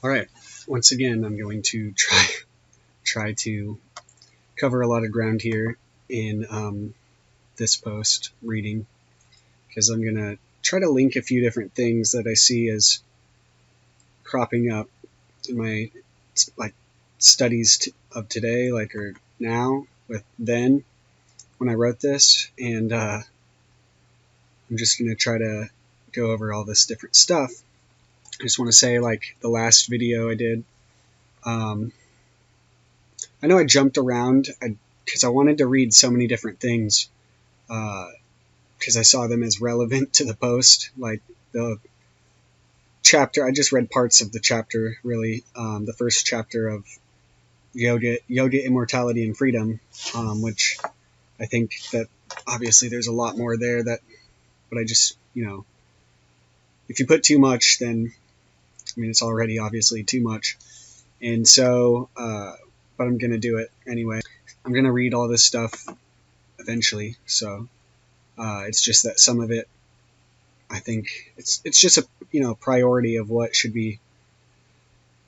All right, once again, I'm going to try to cover a lot of ground here in this post reading, because I'm going to try to link a few different things that I see as cropping up in my studies of today, or now with then when I wrote this, and I'm just going to try to go over all this different stuff. I just want to say, the last video I did, I know I jumped around because I wanted to read so many different things, because I saw them as relevant to the post. Like the chapter, I just read parts of the chapter, really. The first chapter of Yoga, Immortality, and Freedom, which I think that obviously there's a lot more there but I just, if you put too much, then, it's already obviously too much. And so, but I'm going to do it anyway. I'm going to read all this stuff eventually. So, it's just that some of it, I think it's just a, priority of what should be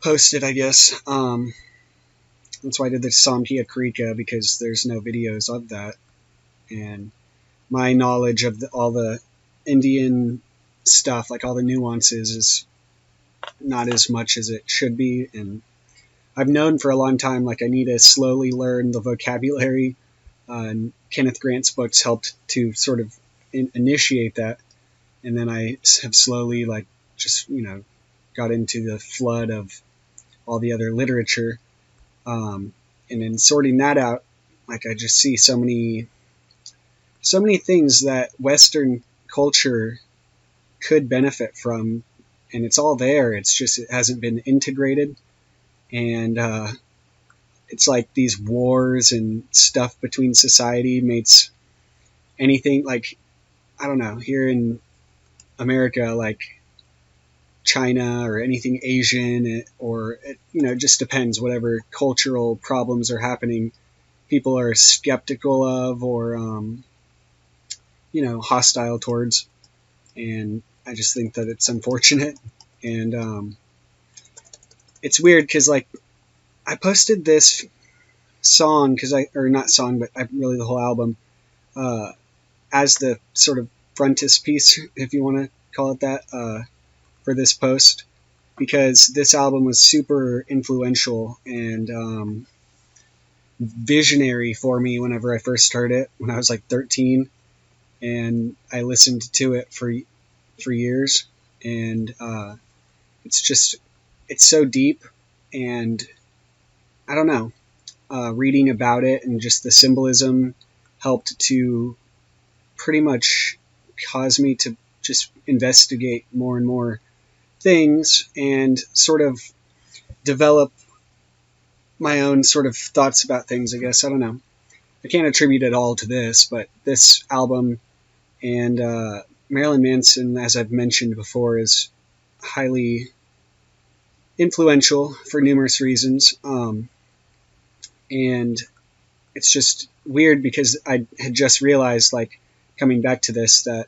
posted, I guess. That's why I did the Samkhya Karika, because there's no videos of that. And my knowledge of all the Indian stuff, all the nuances, is not as much as it should be. And I've known for a long time, I need to slowly learn the vocabulary. And Kenneth Grant's books helped to sort of initiate that. And then I have slowly, got into the flood of all the other literature. And in sorting that out, I just see so many things that Western culture could benefit from, and it's all there. It's just, it hasn't been integrated. And, it's like these wars and stuff between society makes anything, I don't know, here in America, China or anything Asian, or it just depends. Whatever cultural problems are happening, people are skeptical of, or hostile towards. And I just think that it's unfortunate. And it's weird because I posted this song, or not song, but really the whole album, as the sort of frontispiece, if you want to call it that, for this post, because this album was super influential and visionary for me whenever I first heard it, when I was 13, and I listened to it for years. And it's so deep, and I don't know, reading about it and just the symbolism helped to pretty much cause me to just investigate more and more things and sort of develop my own sort of thoughts about things, I guess. I don't know. I can't attribute it all to this, but this album and Marilyn Manson, as I've mentioned before, is highly influential for numerous reasons. And it's just weird because I had just realized, coming back to this, that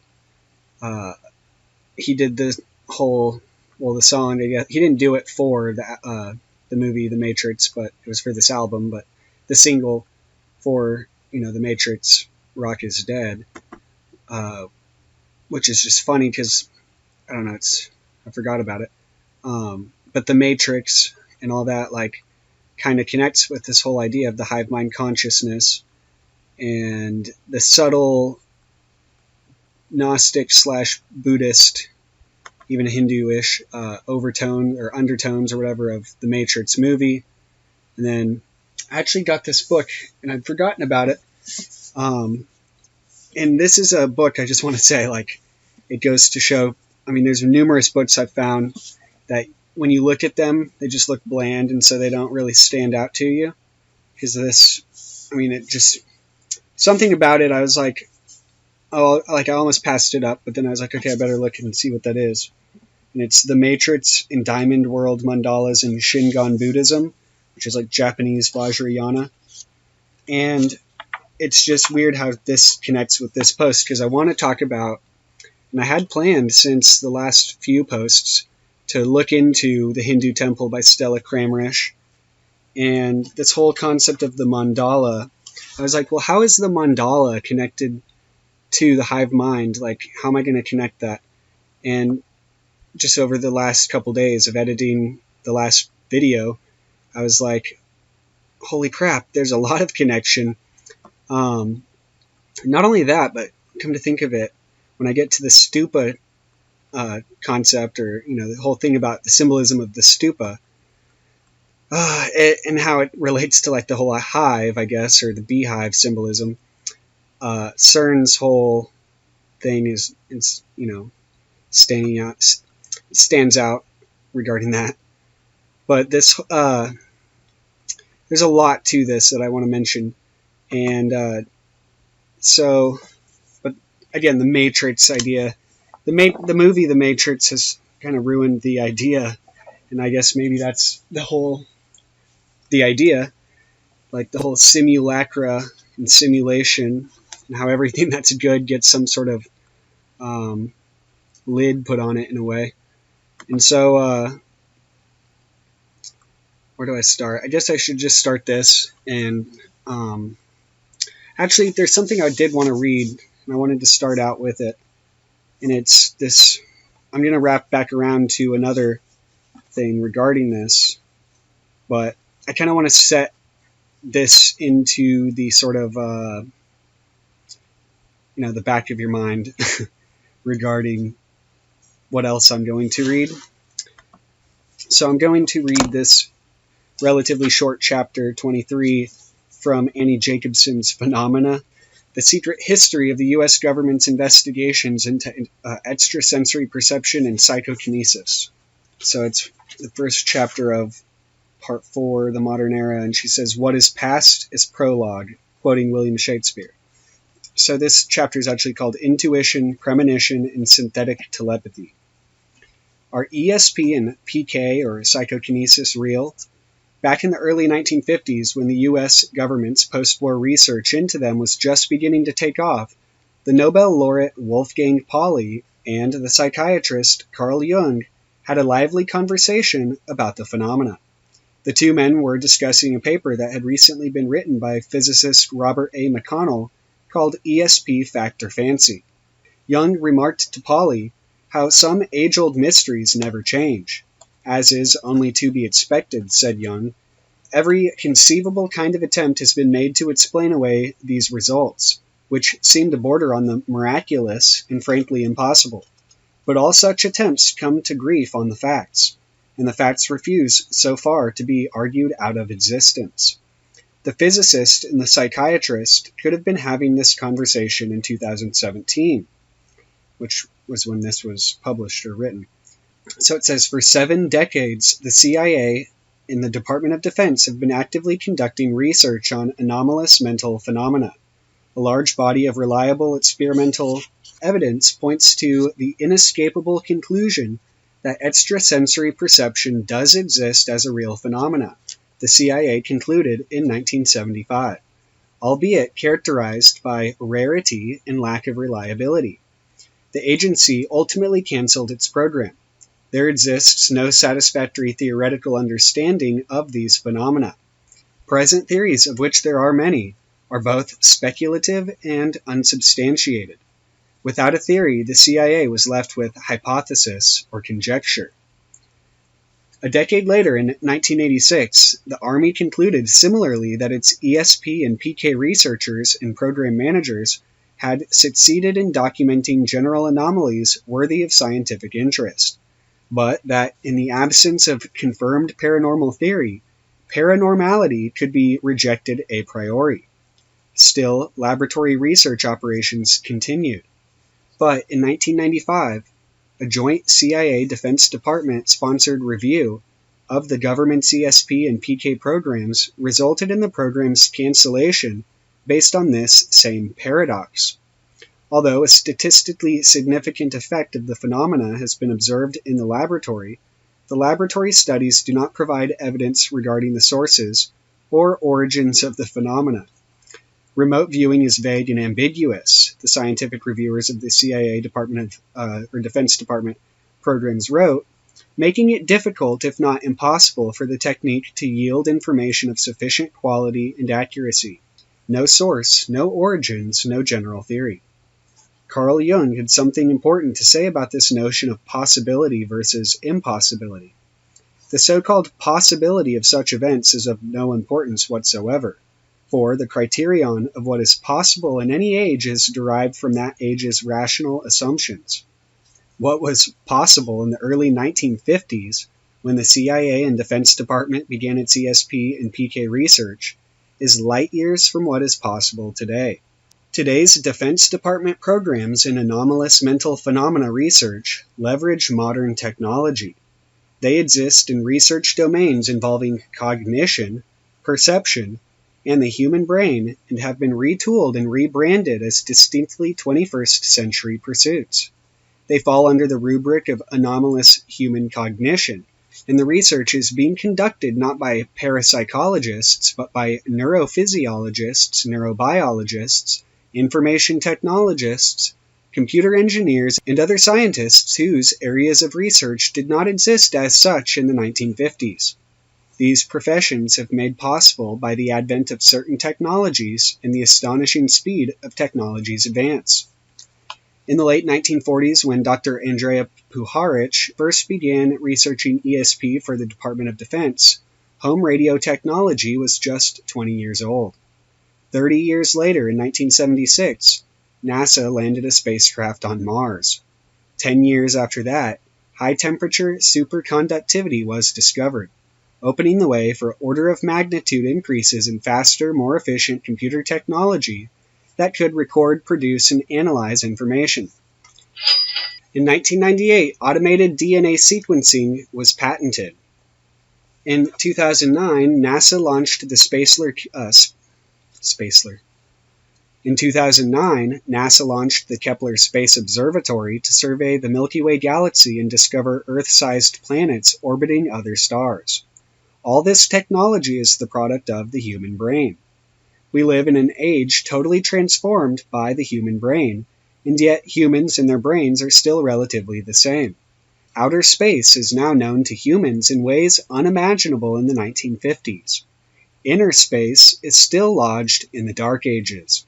he did the whole, the song, I guess. He didn't do it for the movie The Matrix, but it was for this album. But the single for, The Matrix, Rock is Dead, which is just funny because, I don't know, I forgot about it. But The Matrix and all that, kind of connects with this whole idea of the hive mind consciousness and the subtle Gnostic / Buddhist, even Hindu-ish, overtone or undertones or whatever of the Matrix movie. And then I actually got this book, and I'd forgotten about it. And this is a book, I just want to say, it goes to show, there's numerous books I've found that when you look at them, they just look bland, and so they don't really stand out to you. Because this, it just, something about it, I was I almost passed it up, but then I was okay, I better look and see what that is. And it's The Matrix in Diamond World Mandalas in Shingon Buddhism, which is Japanese Vajrayana. And it's just weird how this connects with this post, because I want to talk about, and I had planned since the last few posts, to look into the Hindu temple by Stella Kramrisch and this whole concept of the mandala. I was like, well, how is the mandala connected to the hive mind? Like, how am I going to connect that? And just over the last couple days of editing the last video, I was like, holy crap, there's a lot of connection. Not only that, but come to think of it, when I get to the stupa concept, or the whole thing about the symbolism of the stupa, and how it relates to like the whole hive, I guess, or the beehive symbolism. CERN's whole thing is stands out regarding that. But this there's a lot to this that I want to mention, and but again, the Matrix idea, the movie The Matrix has kind of ruined the idea, and I guess maybe that's the idea, like the whole simulacra and simulation, and how everything that's good gets some sort of lid put on it in a way. And so, where do I start? I guess I should just start this. And actually, there's something I did want to read, and I wanted to start out with it. And it's this. I'm going to wrap back around to another thing regarding this, but I kind of want to set this into the sort of the back of your mind regarding what else I'm going to read. So I'm going to read this relatively short chapter 23 from Annie Jacobsen's Phenomena, The Secret History of the U.S. Government's Investigations into Extrasensory Perception and Psychokinesis. So it's the first chapter of Part 4, The Modern Era, and she says, "What is past is prologue," quoting William Shakespeare. So this chapter is actually called Intuition, Premonition, and Synthetic Telepathy. Are ESP and PK, or psychokinesis, real? Back in the early 1950s, when the U.S. government's post-war research into them was just beginning to take off, the Nobel laureate Wolfgang Pauli and the psychiatrist Carl Jung had a lively conversation about the phenomena. The two men were discussing a paper that had recently been written by physicist Robert A. McConnell called ESP Fact or Fancy. Jung remarked to Pauli how some age-old mysteries never change. As is only to be expected, said Jung, every conceivable kind of attempt has been made to explain away these results, which seem to border on the miraculous and frankly impossible. But all such attempts come to grief on the facts, and the facts refuse so far to be argued out of existence. The physicist and the psychiatrist could have been having this conversation in 2017, which was when this was published or written. So it says, for 7 decades, the CIA and the Department of Defense have been actively conducting research on anomalous mental phenomena. A large body of reliable experimental evidence points to the inescapable conclusion that extrasensory perception does exist as a real phenomena, the CIA concluded in 1975, albeit characterized by rarity and lack of reliability. The agency ultimately canceled its program. There exists no satisfactory theoretical understanding of these phenomena. Present theories, of which there are many, are both speculative and unsubstantiated. Without a theory, the CIA was left with hypothesis or conjecture. A decade later, in 1986, the Army concluded similarly that its ESP and PK researchers and program managers had succeeded in documenting general anomalies worthy of scientific interest, but that in the absence of confirmed paranormal theory, paranormality could be rejected a priori. Still, laboratory research operations continued. But in 1995, a joint CIA Defense Department-sponsored review of the government's ESP and PK programs resulted in the program's cancellation based on this same paradox. Although a statistically significant effect of the phenomena has been observed in the laboratory studies do not provide evidence regarding the sources or origins of the phenomena. Remote viewing is vague and ambiguous, the scientific reviewers of the CIA Defense Department programs wrote, making it difficult, if not impossible, for the technique to yield information of sufficient quality and accuracy. No source, no origins, no general theory. Carl Jung had something important to say about this notion of possibility versus impossibility. The so-called possibility of such events is of no importance whatsoever, for the criterion of what is possible in any age is derived from that age's rational assumptions. What was possible in the early 1950s, when the CIA and Defense Department began its ESP and PK research, is light years from what is possible today. Today's Defense Department programs in anomalous mental phenomena research leverage modern technology. They exist in research domains involving cognition, perception, and the human brain, and have been retooled and rebranded as distinctly 21st century pursuits. They fall under the rubric of anomalous human cognition, and the research is being conducted not by parapsychologists, but by neurophysiologists, neurobiologists, information technologists, computer engineers, and other scientists whose areas of research did not exist as such in the 1950s. These professions have made possible by the advent of certain technologies and the astonishing speed of technology's advance. In the late 1940s, when Dr. Andrea Puharich first began researching ESP for the Department of Defense, home radio technology was just 20 years old. 30 years later, in 1976, NASA landed a spacecraft on Mars. 10 years after that, high-temperature superconductivity was discovered, opening the way for order-of-magnitude increases in faster, more efficient computer technology that could record, produce, and analyze information. In 1998, automated DNA sequencing was patented. In 2009, NASA launched the In 2009, NASA launched the Kepler Space Observatory to survey the Milky Way galaxy and discover Earth-sized planets orbiting other stars. All this technology is the product of the human brain. We live in an age totally transformed by the human brain, and yet humans and their brains are still relatively the same. Outer space is now known to humans in ways unimaginable in the 1950s. Inner space is still lodged in the Dark Ages.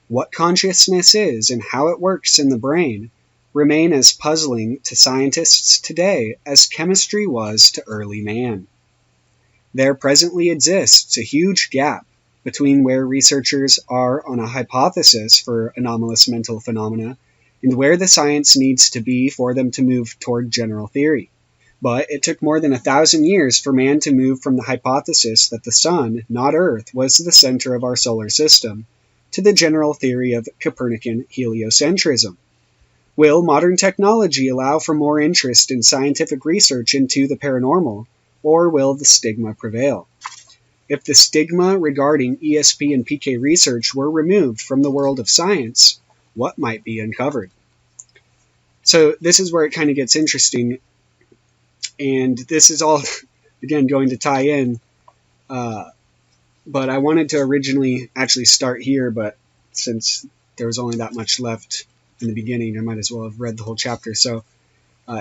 What consciousness is and how it works in the brain remain as puzzling to scientists today as chemistry was to early man. There presently exists a huge gap between where researchers are on a hypothesis for anomalous mental phenomena and where the science needs to be for them to move toward general theory. But it took more than 1,000 years for man to move from the hypothesis that the sun, not Earth, was the center of our solar system, to the general theory of Copernican heliocentrism. Will modern technology allow for more interest in scientific research into the paranormal, or will the stigma prevail? If the stigma regarding ESP and PK research were removed from the world of science, what might be uncovered? So this is where it kind of gets interesting, and this is all, again, going to tie in, but I wanted to originally actually start here, but since there was only that much left in the beginning, I might as well have read the whole chapter. So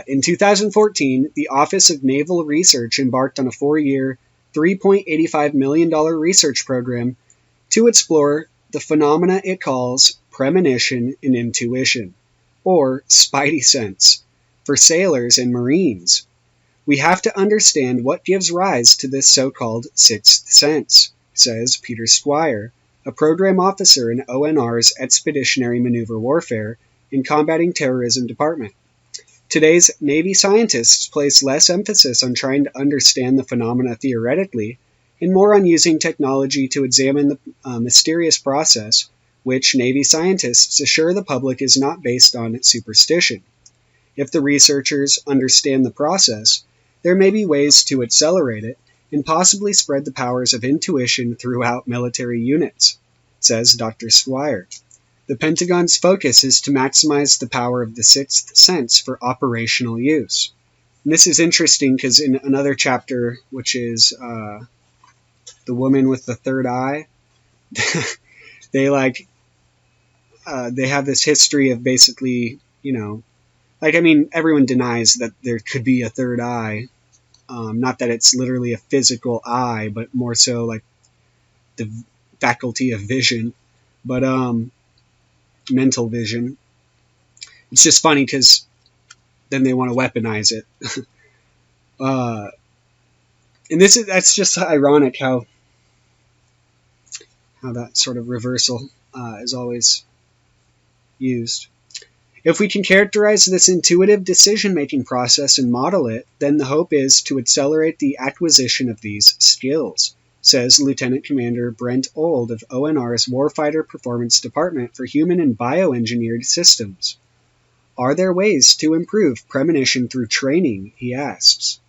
in 2014, the Office of Naval Research embarked on a 4-year, $3.85 million research program to explore the phenomena it calls premonition and intuition, or spidey sense, for sailors and Marines. We have to understand what gives rise to this so-called sixth sense, says Peter Squire, a program officer in ONR's Expeditionary Maneuver Warfare and Combating Terrorism Department. Today's Navy scientists place less emphasis on trying to understand the phenomena theoretically and more on using technology to examine the mysterious process, which Navy scientists assure the public is not based on superstition. If the researchers understand the process, there may be ways to accelerate it and possibly spread the powers of intuition throughout military units, says Dr. Squire. The Pentagon's focus is to maximize the power of the sixth sense for operational use. And this is interesting because in another chapter, which is The Woman with the Third Eye, they have this history of basically, Like, I mean, everyone denies that there could be a third eye. Not that it's literally a physical eye, but more so like the faculty of vision. But mental vision. It's just funny because then they want to weaponize it. And that's just ironic how that sort of reversal is always used. If we can characterize this intuitive decision-making process and model it, then the hope is to accelerate the acquisition of these skills, says Lieutenant Commander Brent Old of ONR's Warfighter Performance Department for Human and Bioengineered Systems. Are there ways to improve premonition through training, he asks.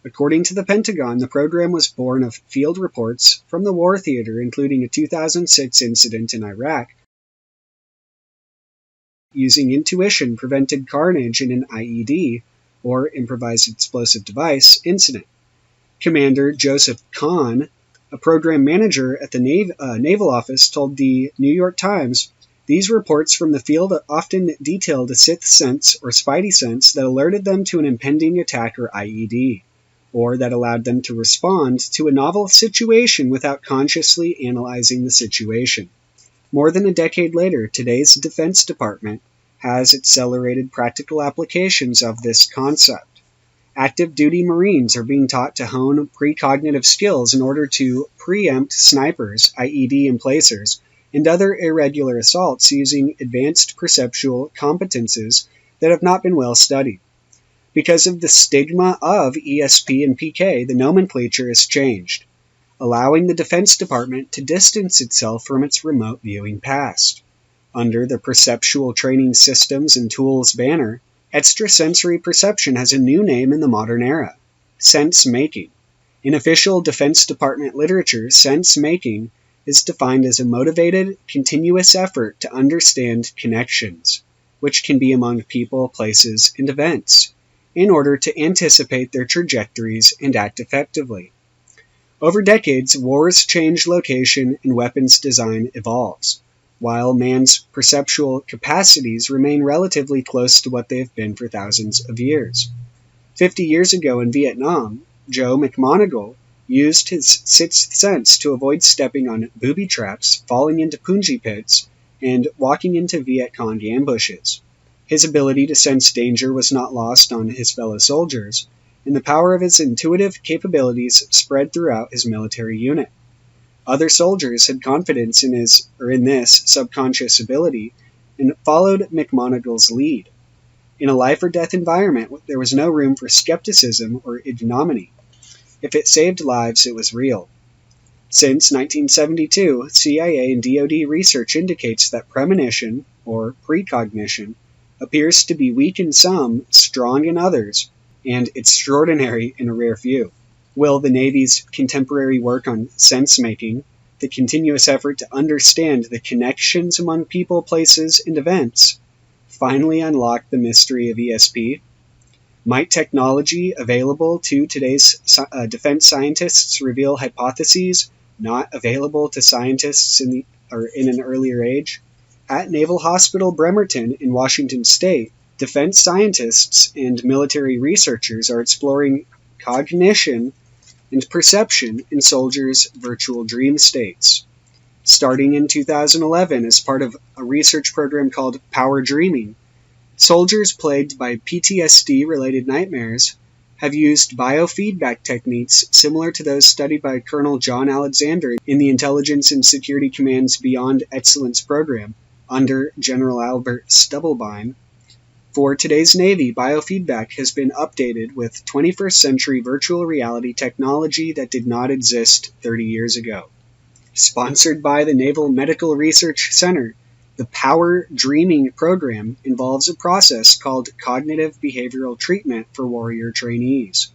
According to the Pentagon, the program was born of field reports from the war theater, including a 2006 incident in Iraq. Using intuition prevented carnage in an IED, or improvised explosive device, incident. Commander Joseph Kahn, a program manager at the Naval Office, told the New York Times, these reports from the field often detailed a sixth sense or spidey sense that alerted them to an impending attack or IED, or that allowed them to respond to a novel situation without consciously analyzing the situation. More than a decade later, today's Defense Department has accelerated practical applications of this concept. Active duty Marines are being taught to hone precognitive skills in order to preempt snipers, IED emplacers, and other irregular assaults using advanced perceptual competences that have not been well studied. Because of the stigma of ESP and PK, the nomenclature has changed, allowing the Defense Department to distance itself from its remote viewing past. Under the Perceptual Training Systems and Tools banner, extrasensory perception has a new name in the modern era, sense-making. In official Defense Department literature, sense-making is defined as a motivated, continuous effort to understand connections, which can be among people, places, and events, in order to anticipate their trajectories and act effectively. Over decades, wars change location and weapons design evolves, while man's perceptual capacities remain relatively close to what they have been for thousands of years. 50 years ago in Vietnam, Joe McMoneagle used his sixth sense to avoid stepping on booby traps, falling into punji pits, and walking into Viet Cong ambushes. His ability to sense danger was not lost on his fellow soldiers, and the power of his intuitive capabilities spread throughout his military unit. Other soldiers had confidence in this subconscious ability and followed McMoneagle's lead. In a life-or-death environment, there was no room for skepticism or ignominy. If it saved lives, it was real. Since 1972, CIA and DoD research indicates that premonition, or precognition, appears to be weak in some, strong in others, and extraordinary in a rare few. Will the Navy's contemporary work on sense-making, the continuous effort to understand the connections among people, places, and events, finally unlock the mystery of ESP? Might technology available to today's defense scientists reveal hypotheses not available to scientists in an earlier age? At Naval Hospital Bremerton in Washington State, defense scientists and military researchers are exploring cognition and perception in soldiers' virtual dream states. Starting in 2011 as part of a research program called Power Dreaming, soldiers plagued by PTSD-related nightmares have used biofeedback techniques similar to those studied by Colonel John Alexander in the Intelligence and Security Command's Beyond Excellence program under General Albert Stubblebine. For today's Navy, biofeedback has been updated with 21st century virtual reality technology that did not exist 30 years ago. Sponsored by the Naval Medical Research Center, the Power Dreaming program involves a process called cognitive behavioral treatment for warrior trainees.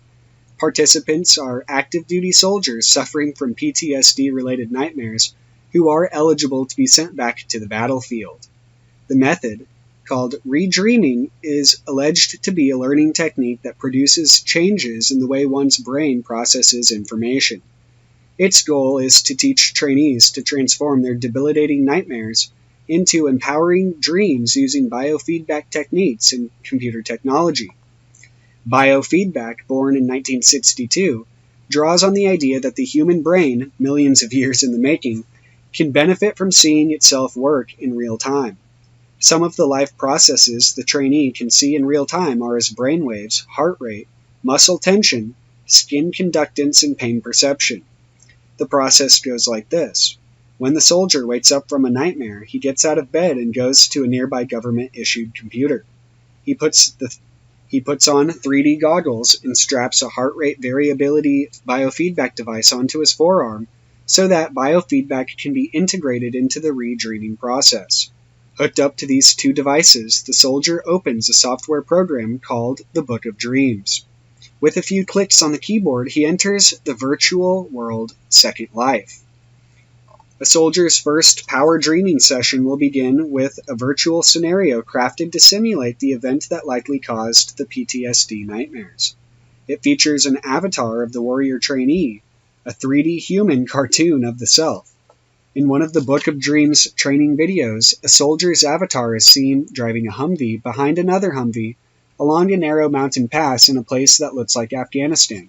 Participants are active duty soldiers suffering from PTSD-related nightmares who are eligible to be sent back to the battlefield. The method, called redreaming, is alleged to be a learning technique that produces changes in the way one's brain processes information. Its goal is to teach trainees to transform their debilitating nightmares into empowering dreams using biofeedback techniques and computer technology. Biofeedback, born in 1962, draws on the idea that the human brain, millions of years in the making, can benefit from seeing itself work in real time. Some of the life processes the trainee can see in real time are as brainwaves, heart rate, muscle tension, skin conductance, and pain perception. The process goes like this. When the soldier wakes up from a nightmare, he gets out of bed and goes to a nearby government-issued computer. He puts on 3D goggles and straps a heart rate variability biofeedback device onto his forearm so that biofeedback can be integrated into the re-dreaming process. Hooked up to these two devices, the soldier opens a software program called the Book of Dreams. With a few clicks on the keyboard, he enters the virtual world Second Life. A soldier's first power dreaming session will begin with a virtual scenario crafted to simulate the event that likely caused the PTSD nightmares. It features an avatar of the warrior trainee, a 3D human cartoon of the self. In one of the Book of Dreams training videos, a soldier's avatar is seen driving a Humvee behind another Humvee along a narrow mountain pass in a place that looks like Afghanistan.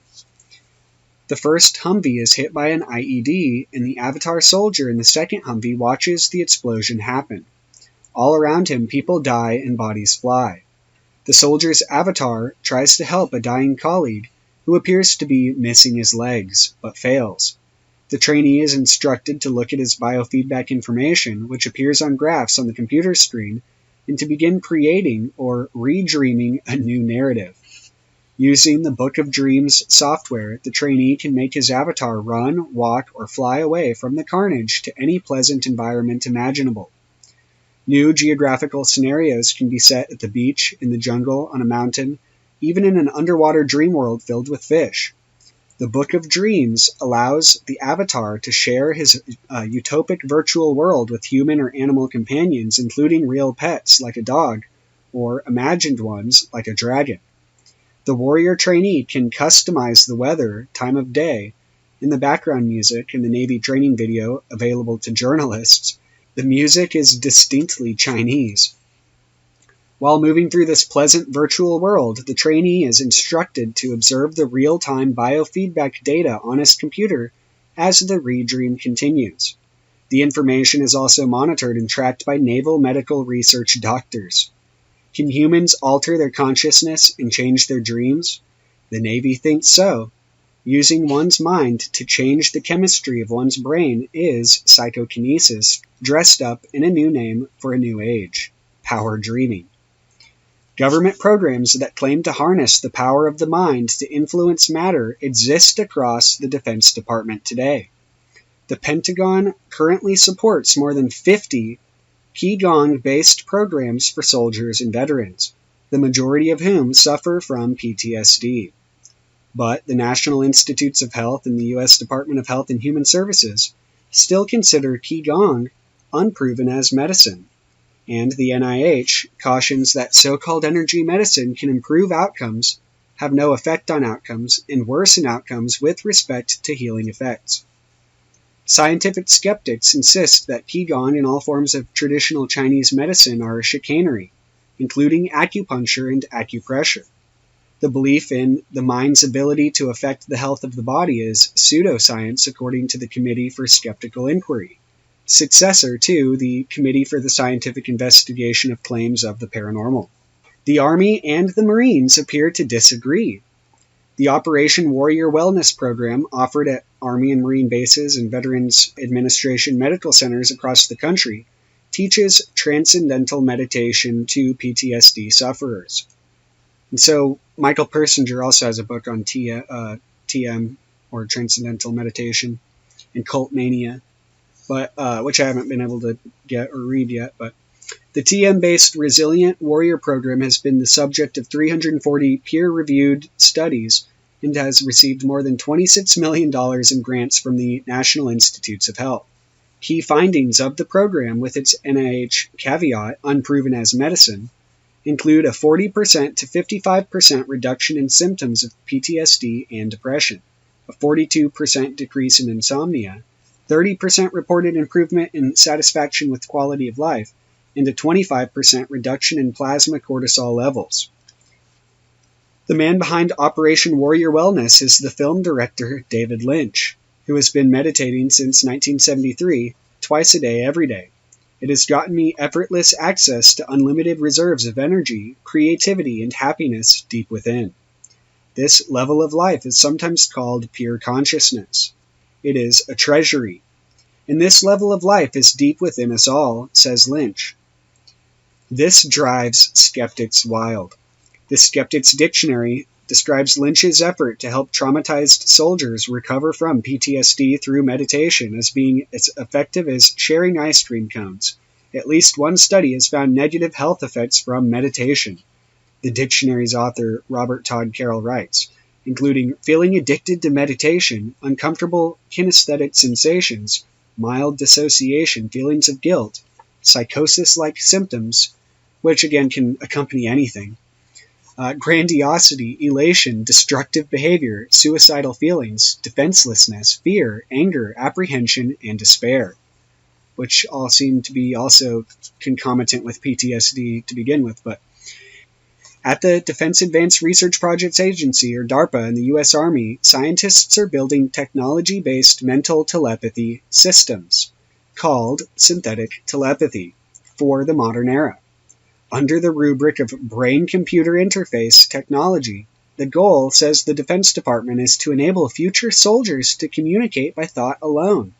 The first Humvee is hit by an IED, and the avatar soldier in the second Humvee watches the explosion happen. All around him, people die and bodies fly. The soldier's avatar tries to help a dying colleague who appears to be missing his legs, but fails. The trainee is instructed to look at his biofeedback information, which appears on graphs on the computer screen, and to begin creating or re-dreaming a new narrative. Using the Book of Dreams software, the trainee can make his avatar run, walk, or fly away from the carnage to any pleasant environment imaginable. New geographical scenarios can be set at the beach, in the jungle, on a mountain, even in an underwater dream world filled with fish. The Book of Dreams allows the avatar to share his utopic virtual world with human or animal companions, including real pets like a dog, or imagined ones like a dragon. The warrior trainee can customize the weather, time of day, in the background music in the Navy training video available to journalists. The music is distinctly Chinese. While moving through this pleasant virtual world, the trainee is instructed to observe the real-time biofeedback data on his computer as the re-dream continues. The information is also monitored and tracked by naval medical research doctors. Can humans alter their consciousness and change their dreams? The Navy thinks so. Using one's mind to change the chemistry of one's brain is psychokinesis, dressed up in a new name for a new age: power dreaming. Government programs that claim to harness the power of the mind to influence matter exist across the Defense Department today. The Pentagon currently supports more than 50 Qigong-based programs for soldiers and veterans, the majority of whom suffer from PTSD. But the National Institutes of Health and the U.S. Department of Health and Human Services still consider Qigong unproven as medicine. And the NIH cautions that so-called energy medicine can improve outcomes, have no effect on outcomes, and worsen outcomes with respect to healing effects. Scientific skeptics insist that Qigong and all forms of traditional Chinese medicine are chicanery, including acupuncture and acupressure. The belief in the mind's ability to affect the health of the body is pseudoscience, according to the Committee for Skeptical Inquiry, successor to the Committee for the Scientific Investigation of Claims of the Paranormal. The Army and the Marines appear to disagree. The Operation Warrior Wellness Program, offered at Army and Marine bases and Veterans Administration medical centers across the country, teaches transcendental meditation to PTSD sufferers. And so Michael Persinger also has a book on TM, or Transcendental Meditation, and Cult Mania, but which I haven't been able to get or read yet. But the TM-based Resilient Warrior Program has been the subject of 340 peer-reviewed studies and has received more than $26 million in grants from the National Institutes of Health. Key findings of the program, with its NIH caveat, unproven as medicine, include a 40% to 55% reduction in symptoms of PTSD and depression, a 42% decrease in insomnia, 30% reported improvement in satisfaction with quality of life, and a 25% reduction in plasma cortisol levels. The man behind Operation Warrior Wellness is the film director David Lynch, who has been meditating since 1973, twice a day, every day. It has gotten me effortless access to unlimited reserves of energy, creativity, and happiness deep within. This level of life is sometimes called pure consciousness. It is a treasury. And this level of life is deep within us all, says Lynch. This drives skeptics wild. The Skeptics Dictionary describes Lynch's effort to help traumatized soldiers recover from PTSD through meditation as being as effective as sharing ice cream cones. At least one study has found negative health effects from meditation. The dictionary's author, Robert Todd Carroll, writes, including feeling addicted to meditation, uncomfortable kinesthetic sensations, mild dissociation, feelings of guilt, psychosis-like symptoms, which again can accompany anything, grandiosity, elation, destructive behavior, suicidal feelings, defenselessness, fear, anger, apprehension, and despair, which all seem to be also concomitant with PTSD to begin with. But at the Defense Advanced Research Projects Agency, or DARPA, in the U.S. Army, scientists are building technology-based mental telepathy systems, called synthetic telepathy, for the modern era. Under the rubric of brain-computer interface technology, the goal, says the Defense Department, is to enable future soldiers to communicate by thought alone.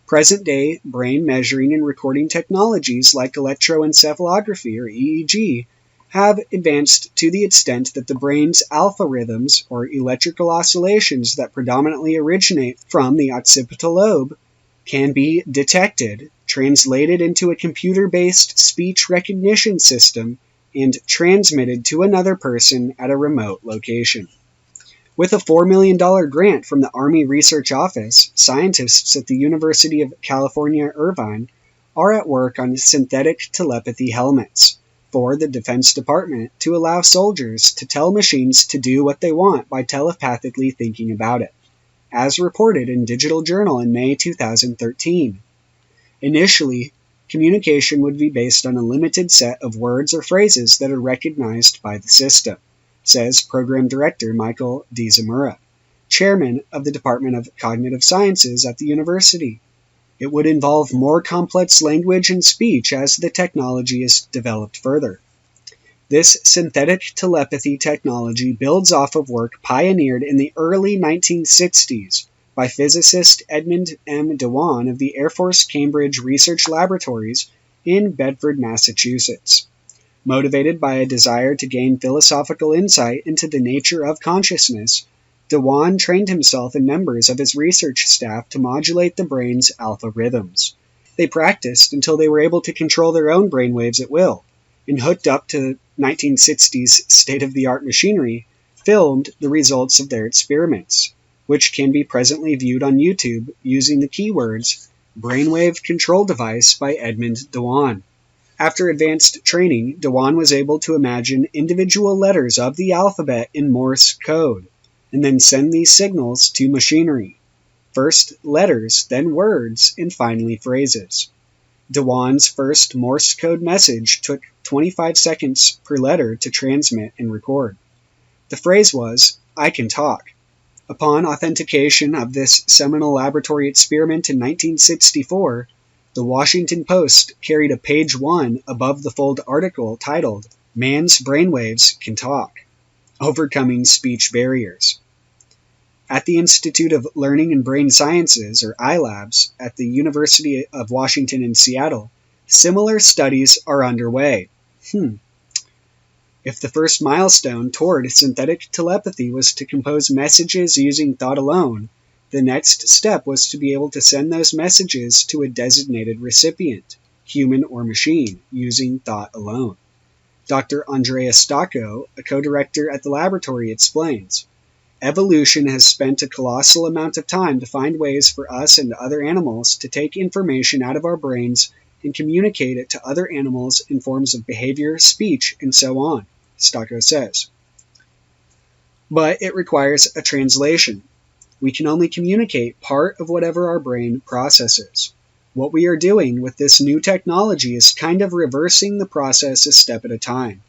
Present-day brain measuring and recording technologies like electroencephalography, or EEG, have advanced to the extent that the brain's alpha rhythms, or electrical oscillations that predominantly originate from the occipital lobe, can be detected, translated into a computer-based speech recognition system, and transmitted to another person at a remote location. With a $4 million grant from the Army Research Office, scientists at the University of California, Irvine, are at work on synthetic telepathy helmets for the Defense Department to allow soldiers to tell machines to do what they want by telepathically thinking about it, as reported in Digital Journal in May 2013. Initially, communication would be based on a limited set of words or phrases that are recognized by the system, says Program Director Michael D. Zamora, Chairman of the Department of Cognitive Sciences at the university. It would involve more complex language and speech as the technology is developed further. This synthetic telepathy technology builds off of work pioneered in the early 1960s by physicist Edmund M. Dewan of the Air Force Cambridge Research Laboratories in Bedford, Massachusetts. Motivated by a desire to gain philosophical insight into the nature of consciousness, Dewan trained himself and members of his research staff to modulate the brain's alpha rhythms. They practiced until they were able to control their own brainwaves at will, and hooked up to 1960s state-of-the-art machinery, filmed the results of their experiments, which can be presently viewed on YouTube using the keywords Brainwave Control Device by Edmund Dewan. After advanced training, Dewan was able to imagine individual letters of the alphabet in Morse code, and then send these signals to machinery. First letters, then words, and finally phrases. Dewan's first Morse code message took 25 seconds per letter to transmit and record. The phrase was, "I can talk." Upon authentication of this seminal laboratory experiment in 1964, the Washington Post carried a page 1 above the fold article titled, "Man's Brainwaves Can Talk: Overcoming Speech Barriers." At the Institute of Learning and Brain Sciences, or iLabs, at the University of Washington in Seattle, similar studies are underway. If the first milestone toward synthetic telepathy was to compose messages using thought alone, the next step was to be able to send those messages to a designated recipient, human or machine, using thought alone. Dr. Andrea Stocco, a co-director at the laboratory, explains, "Evolution has spent a colossal amount of time to find ways for us and other animals to take information out of our brains and communicate it to other animals in forms of behavior, speech, and so on," Stocco says. But it requires a translation. We can only communicate part of whatever our brain processes. What we are doing with this new technology is kind of reversing the process a step at a time,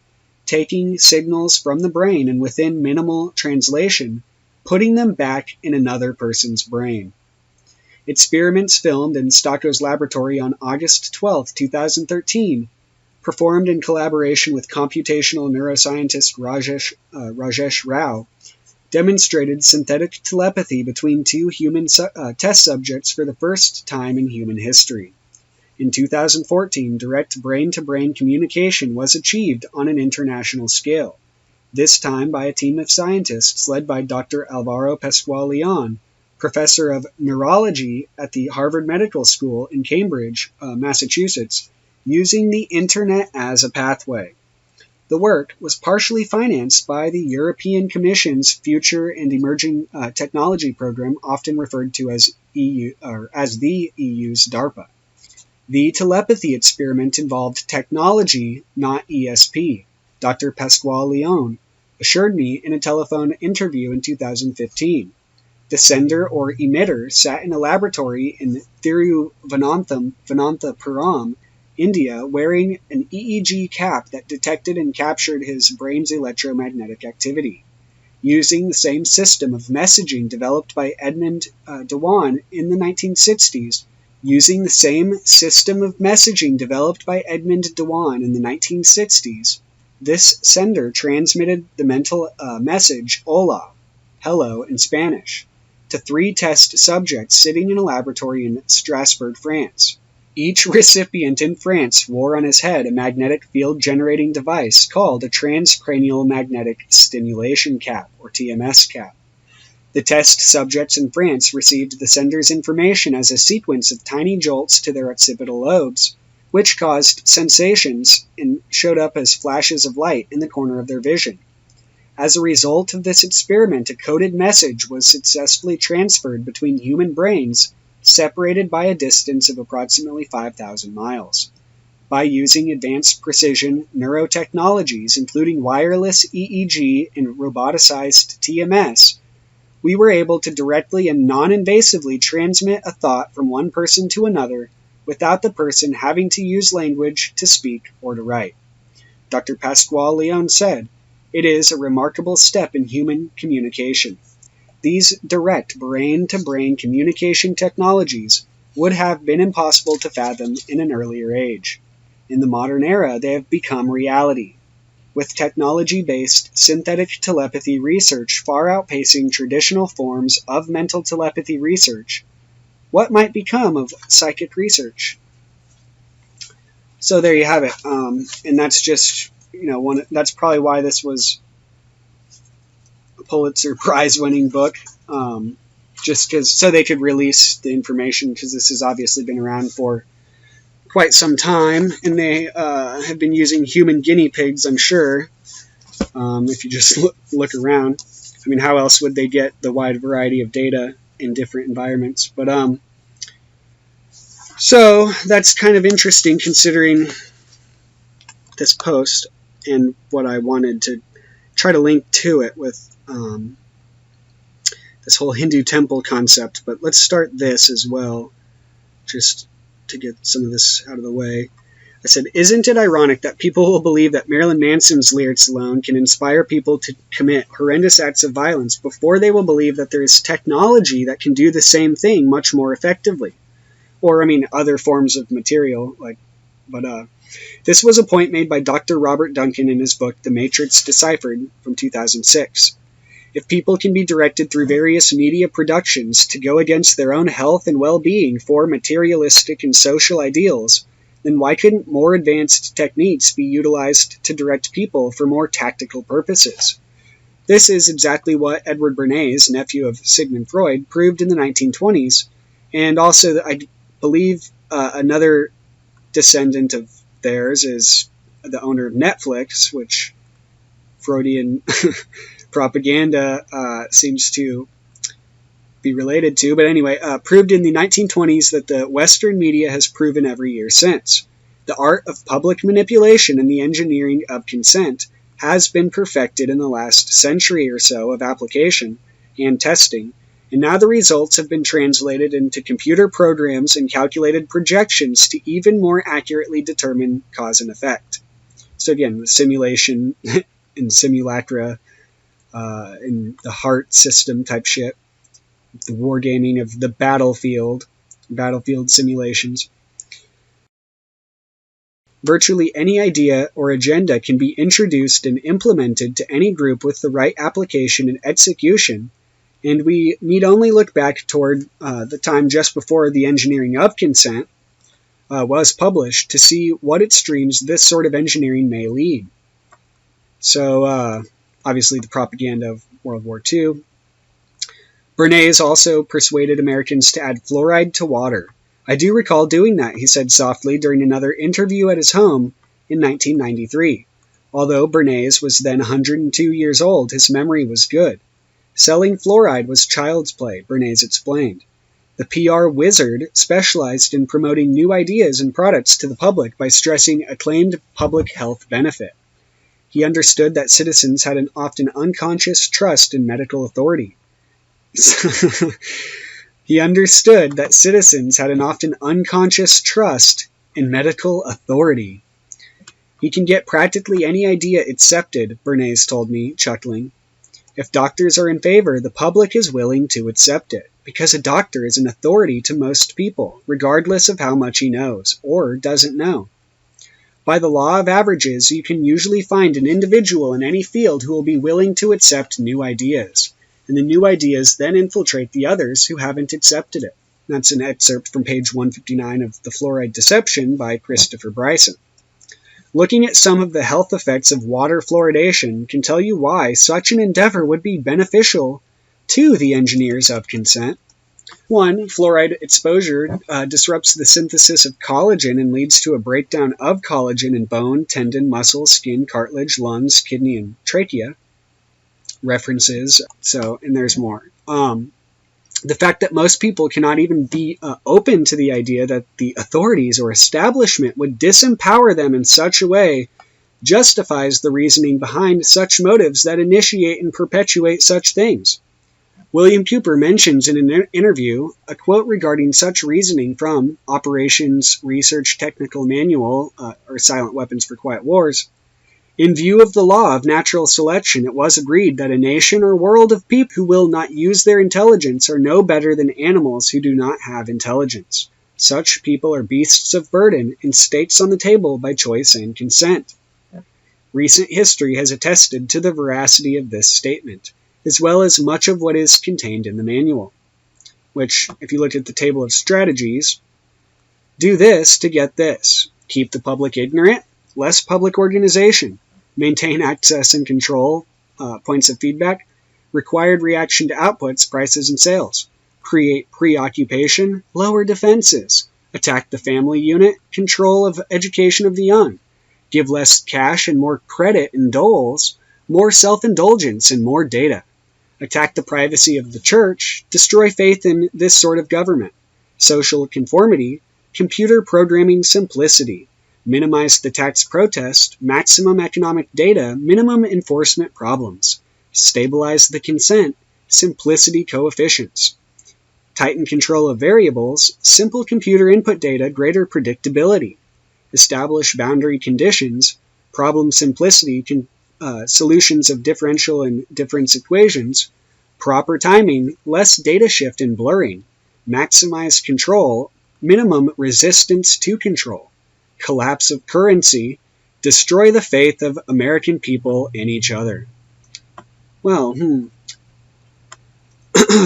taking signals from the brain and within minimal translation, putting them back in another person's brain. Experiments filmed in Stocko's laboratory on August 12, 2013, performed in collaboration with computational neuroscientist Rajesh Rao, demonstrated synthetic telepathy between two human test subjects for the first time in human history. In 2014, direct brain-to-brain communication was achieved on an international scale, this time by a team of scientists led by Dr. Alvaro Pascual-Leon, professor of neurology at the Harvard Medical School in Cambridge, Massachusetts, using the Internet as a pathway. The work was partially financed by the European Commission's Future and Emerging Technology Program, often referred to as the EU's DARPA. The telepathy experiment involved technology, not ESP, Dr. Pascual-Leon assured me in a telephone interview in 2015. The sender or emitter sat in a laboratory in Thiruvananthapuram, India, wearing an EEG cap that detected and captured his brain's electromagnetic activity. Using the same system of messaging developed by Edmund Dewan in the 1960s, this sender transmitted the mental message "Hola," hello, in Spanish, to 3 test subjects sitting in a laboratory in Strasbourg, France. Each recipient in France wore on his head a magnetic field-generating device called a transcranial magnetic stimulation cap, or TMS cap. The test subjects in France received the sender's information as a sequence of tiny jolts to their occipital lobes, which caused sensations and showed up as flashes of light in the corner of their vision. As a result of this experiment, a coded message was successfully transferred between human brains separated by a distance of approximately 5,000 miles. By using advanced precision neurotechnologies, including wireless EEG and roboticized TMS, we were able to directly and non-invasively transmit a thought from one person to another without the person having to use language to speak or to write. Dr. Pascual-Leon said, "It is a remarkable step in human communication. These direct brain-to-brain communication technologies would have been impossible to fathom in an earlier age. In the modern era, they have become reality, with technology-based synthetic telepathy research far outpacing traditional forms of mental telepathy research. What might become of psychic research?" So there you have it, and that's just, that's probably why this was a Pulitzer Prize-winning book, just so they could release the information, because this has obviously been around for quite some time, and they have been using human guinea pigs, I'm sure, if you just look around. I mean, how else would they get the wide variety of data in different environments? But so that's kind of interesting considering this post and what I wanted to try to link to it with this whole Hindu temple concept. But let's start this as well, just to get some of this out of the way. I said, isn't it ironic that people will believe that Marilyn Manson's lyrics alone can inspire people to commit horrendous acts of violence before they will believe that there is technology that can do the same thing much more effectively? Or, other forms of material, but this was a point made by Dr. Robert Duncan in his book, The Matrix Deciphered, from 2006. If people can be directed through various media productions to go against their own health and well-being for materialistic and social ideals, then why couldn't more advanced techniques be utilized to direct people for more tactical purposes? This is exactly what Edward Bernays, nephew of Sigmund Freud, proved in the 1920s, and also, I believe, another descendant of theirs is the owner of Netflix, which Freudian propaganda seems to be related to. But anyway, proved in the 1920s that the Western media has proven every year since. The art of public manipulation and the engineering of consent has been perfected in the last century or so of application and testing, and now the results have been translated into computer programs and calculated projections to even more accurately determine cause and effect. So again, the simulation and simulacra and the heart system type shit, the wargaming of the battlefield simulations. Virtually any idea or agenda can be introduced and implemented to any group with the right application and execution, and we need only look back toward the time just before the engineering of consent was published to see what extremes this sort of engineering may lead. So, obviously the propaganda of World War II. Bernays also persuaded Americans to add fluoride to water. I do recall doing that, he said softly during another interview at his home in 1993. Although Bernays was then 102 years old, his memory was good. Selling fluoride was child's play, Bernays explained. The PR wizard specialized in promoting new ideas and products to the public by stressing acclaimed public health benefit. He understood that citizens had an often unconscious trust in medical authority. He understood that citizens had an often unconscious trust in medical authority. He can get practically any idea accepted, Bernays told me, chuckling. If doctors are in favor, the public is willing to accept it, because a doctor is an authority to most people, regardless of how much he knows, or doesn't know. By the law of averages, you can usually find an individual in any field who will be willing to accept new ideas, and the new ideas then infiltrate the others who haven't accepted it. That's an excerpt from page 159 of The Fluoride Deception by Christopher Bryson. Looking at some of the health effects of water fluoridation can tell you why such an endeavor would be beneficial to the engineers of consent. 1. Fluoride exposure disrupts the synthesis of collagen and leads to a breakdown of collagen in bone, tendon, muscle, skin, cartilage, lungs, kidney, and trachea. References. And there's more. The fact that most people cannot even be open to the idea that the authorities or establishment would disempower them in such a way justifies the reasoning behind such motives that initiate and perpetuate such things. William Cooper mentions in an interview a quote regarding such reasoning from Operations Research Technical Manual, or Silent Weapons for Quiet Wars. In view of the law of natural selection, it was agreed that a nation or world of people who will not use their intelligence are no better than animals who do not have intelligence. Such people are beasts of burden and stakes on the table by choice and consent. Recent history has attested to the veracity of this statement, as well as much of what is contained in the manual. Which, if you look at the table of strategies, do this to get this. Keep the public ignorant, less public organization, maintain access and control, points of feedback, required reaction to outputs, prices, and sales, create preoccupation, lower defenses, attack the family unit, control of education of the young, give less cash and more credit and doles, more self-indulgence and more data, attack the privacy of the church, destroy faith in this sort of government, social conformity, computer programming simplicity, minimize the tax protest, maximum economic data, minimum enforcement problems, stabilize the consent, simplicity coefficients, tighten control of variables, simple computer input data, greater predictability, establish boundary conditions, problem simplicity, solutions of differential and difference equations, proper timing, less data shift and blurring, maximize control, minimum resistance to control, collapse of currency, destroy the faith of American people in each other. Well,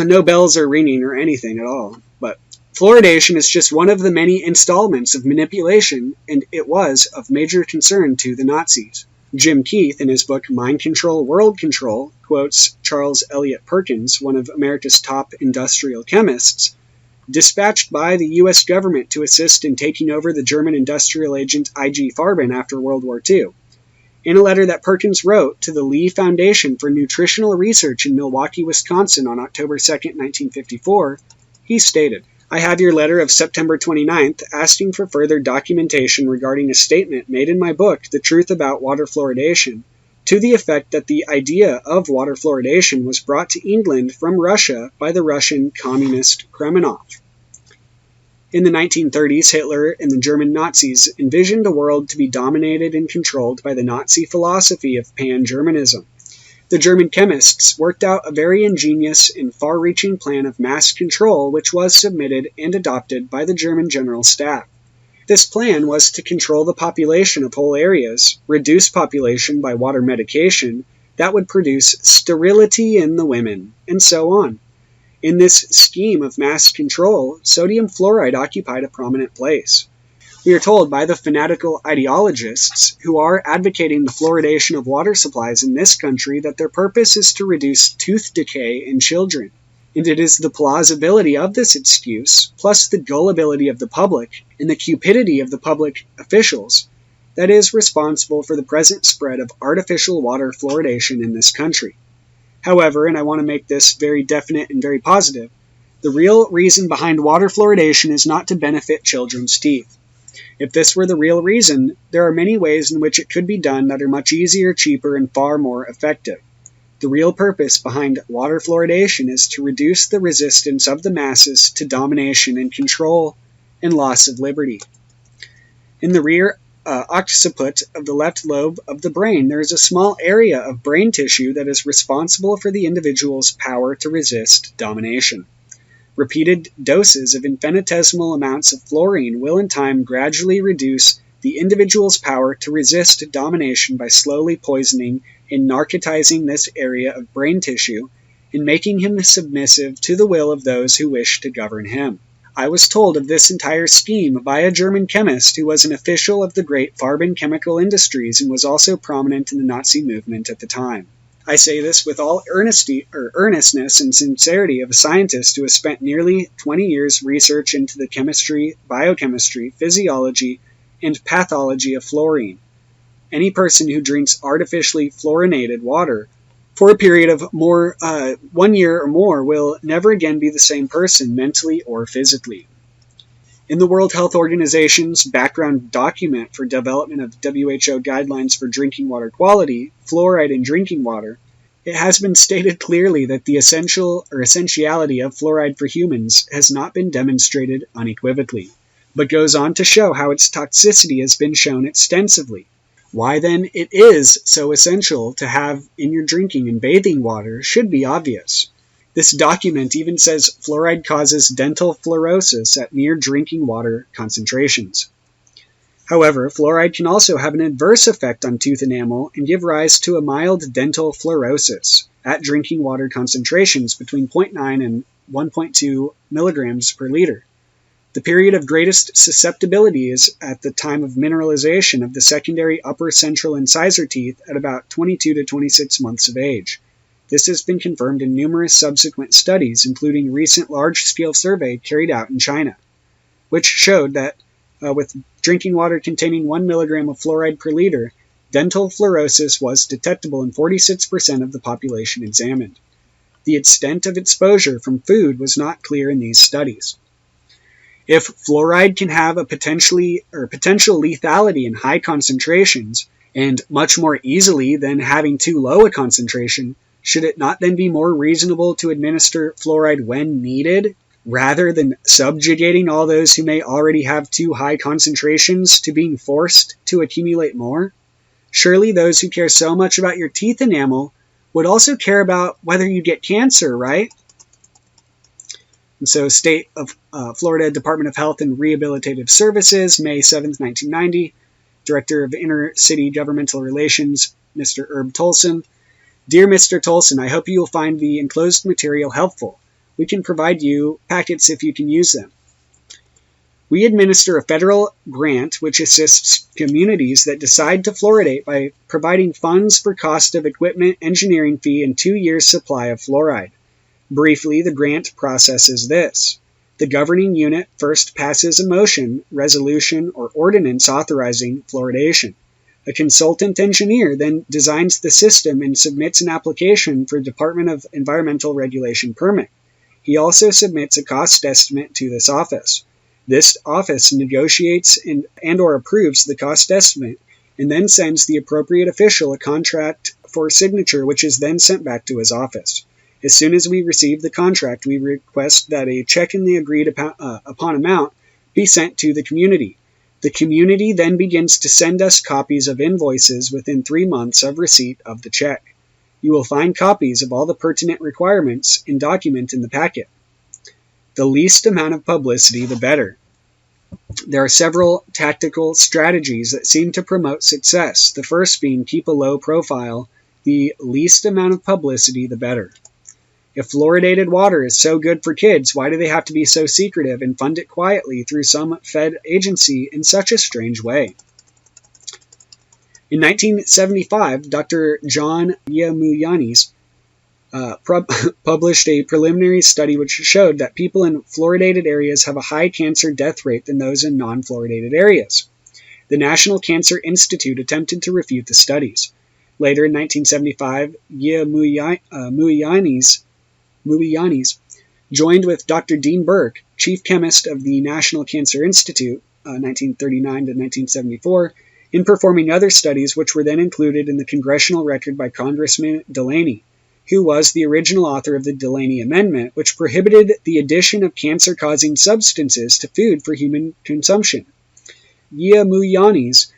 no bells are ringing or anything at all, but fluoridation is just one of the many installments of manipulation, and it was of major concern to the Nazis. Jim Keith, in his book Mind Control, World Control, quotes Charles Eliot Perkins, one of America's top industrial chemists, dispatched by the U.S. government to assist in taking over the German industrial agent I.G. Farben after World War II. In a letter that Perkins wrote to the Lee Foundation for Nutritional Research in Milwaukee, Wisconsin on October 2, 1954, he stated, I have your letter of September 29th asking for further documentation regarding a statement made in my book, The Truth About Water Fluoridation, to the effect that the idea of water fluoridation was brought to England from Russia by the Russian communist Kramrisch. In the 1930s, Hitler and the German Nazis envisioned a world to be dominated and controlled by the Nazi philosophy of pan-Germanism. The German chemists worked out a very ingenious and far-reaching plan of mass control which was submitted and adopted by the German General Staff. This plan was to control the population of whole areas, reduce population by water medication that would produce sterility in the women, and so on. In this scheme of mass control, sodium fluoride occupied a prominent place. We are told by the fanatical ideologists who are advocating the fluoridation of water supplies in this country that their purpose is to reduce tooth decay in children. And it is the plausibility of this excuse, plus the gullibility of the public and the cupidity of the public officials, that is responsible for the present spread of artificial water fluoridation in this country. However, and I want to make this very definite and very positive, the real reason behind water fluoridation is not to benefit children's teeth. If this were the real reason, there are many ways in which it could be done that are much easier, cheaper, and far more effective. The real purpose behind water fluoridation is to reduce the resistance of the masses to domination and control and loss of liberty. In the rear occiput of the left lobe of the brain, there is a small area of brain tissue that is responsible for the individual's power to resist domination. Repeated doses of infinitesimal amounts of fluorine will in time gradually reduce the individual's power to resist domination by slowly poisoning and narcotizing this area of brain tissue and making him submissive to the will of those who wish to govern him. I was told of this entire scheme by a German chemist who was an official of the great Farben chemical industries and was also prominent in the Nazi movement at the time. I say this with all earnestness and sincerity of a scientist who has spent nearly 20 years research into the chemistry, biochemistry, physiology, and pathology of fluorine. Any person who drinks artificially fluorinated water for a period of 1 year or more will never again be the same person mentally or physically. In the World Health Organization's background document for development of WHO guidelines for drinking water quality, fluoride in drinking water, it has been stated clearly that the essentiality of fluoride for humans has not been demonstrated unequivocally, but goes on to show how its toxicity has been shown extensively. Why then it is so essential to have in your drinking and bathing water should be obvious. This document even says fluoride causes dental fluorosis at mere drinking water concentrations. However, fluoride can also have an adverse effect on tooth enamel and give rise to a mild dental fluorosis at drinking water concentrations between 0.9 and 1.2 milligrams per liter. The period of greatest susceptibility is at the time of mineralization of the secondary upper central incisor teeth at about 22 to 26 months of age. This has been confirmed in numerous subsequent studies, including a recent large-scale survey carried out in China, which showed that with drinking water containing 1 milligram of fluoride per liter, dental fluorosis was detectable in 46% of the population examined. The extent of exposure from food was not clear in these studies. If fluoride can have a potential lethality in high concentrations, and much more easily than having too low a concentration, should it not then be more reasonable to administer fluoride when needed, rather than subjugating all those who may already have too high concentrations to being forced to accumulate more? Surely those who care so much about your teeth enamel would also care about whether you get cancer, right? And so State of Florida Department of Health and Rehabilitative Services, May 7, 1990, Director of Inner City Governmental Relations, Mr. Herb Tolson. Dear Mr. Tolson, I hope you will find the enclosed material helpful. We can provide you packets if you can use them. We administer a federal grant which assists communities that decide to fluoridate by providing funds for cost of equipment, engineering fee, and 2 years' supply of fluoride. Briefly, the grant process is this. The governing unit first passes a motion, resolution, or ordinance authorizing fluoridation. A consultant engineer then designs the system and submits an application for Department of Environmental Regulation permit. He also submits a cost estimate to this office. This office negotiates and or approves the cost estimate and then sends the appropriate official a contract for signature, which is then sent back to his office. As soon as we receive the contract, we request that a check in the agreed upon amount be sent to the community. The community then begins to send us copies of invoices within 3 months of receipt of the check. You will find copies of all the pertinent requirements and document in the packet. The least amount of publicity, the better. There are several tactical strategies that seem to promote success, the first being keep a low profile. The least amount of publicity, the better. If fluoridated water is so good for kids, why do they have to be so secretive and fund it quietly through some Fed agency in such a strange way? In 1975, Dr. John Yoginis published a preliminary study which showed that people in fluoridated areas have a high cancer death rate than those in non-fluoridated areas. The National Cancer Institute attempted to refute the studies. Later in 1975, Yoginis joined with Dr. Dean Burke, chief chemist of the National Cancer Institute, 1939 to 1974, in performing other studies which were then included in the congressional record by Congressman Delaney, who was the original author of the Delaney Amendment, which prohibited the addition of cancer-causing substances to food for human consumption. Yoginis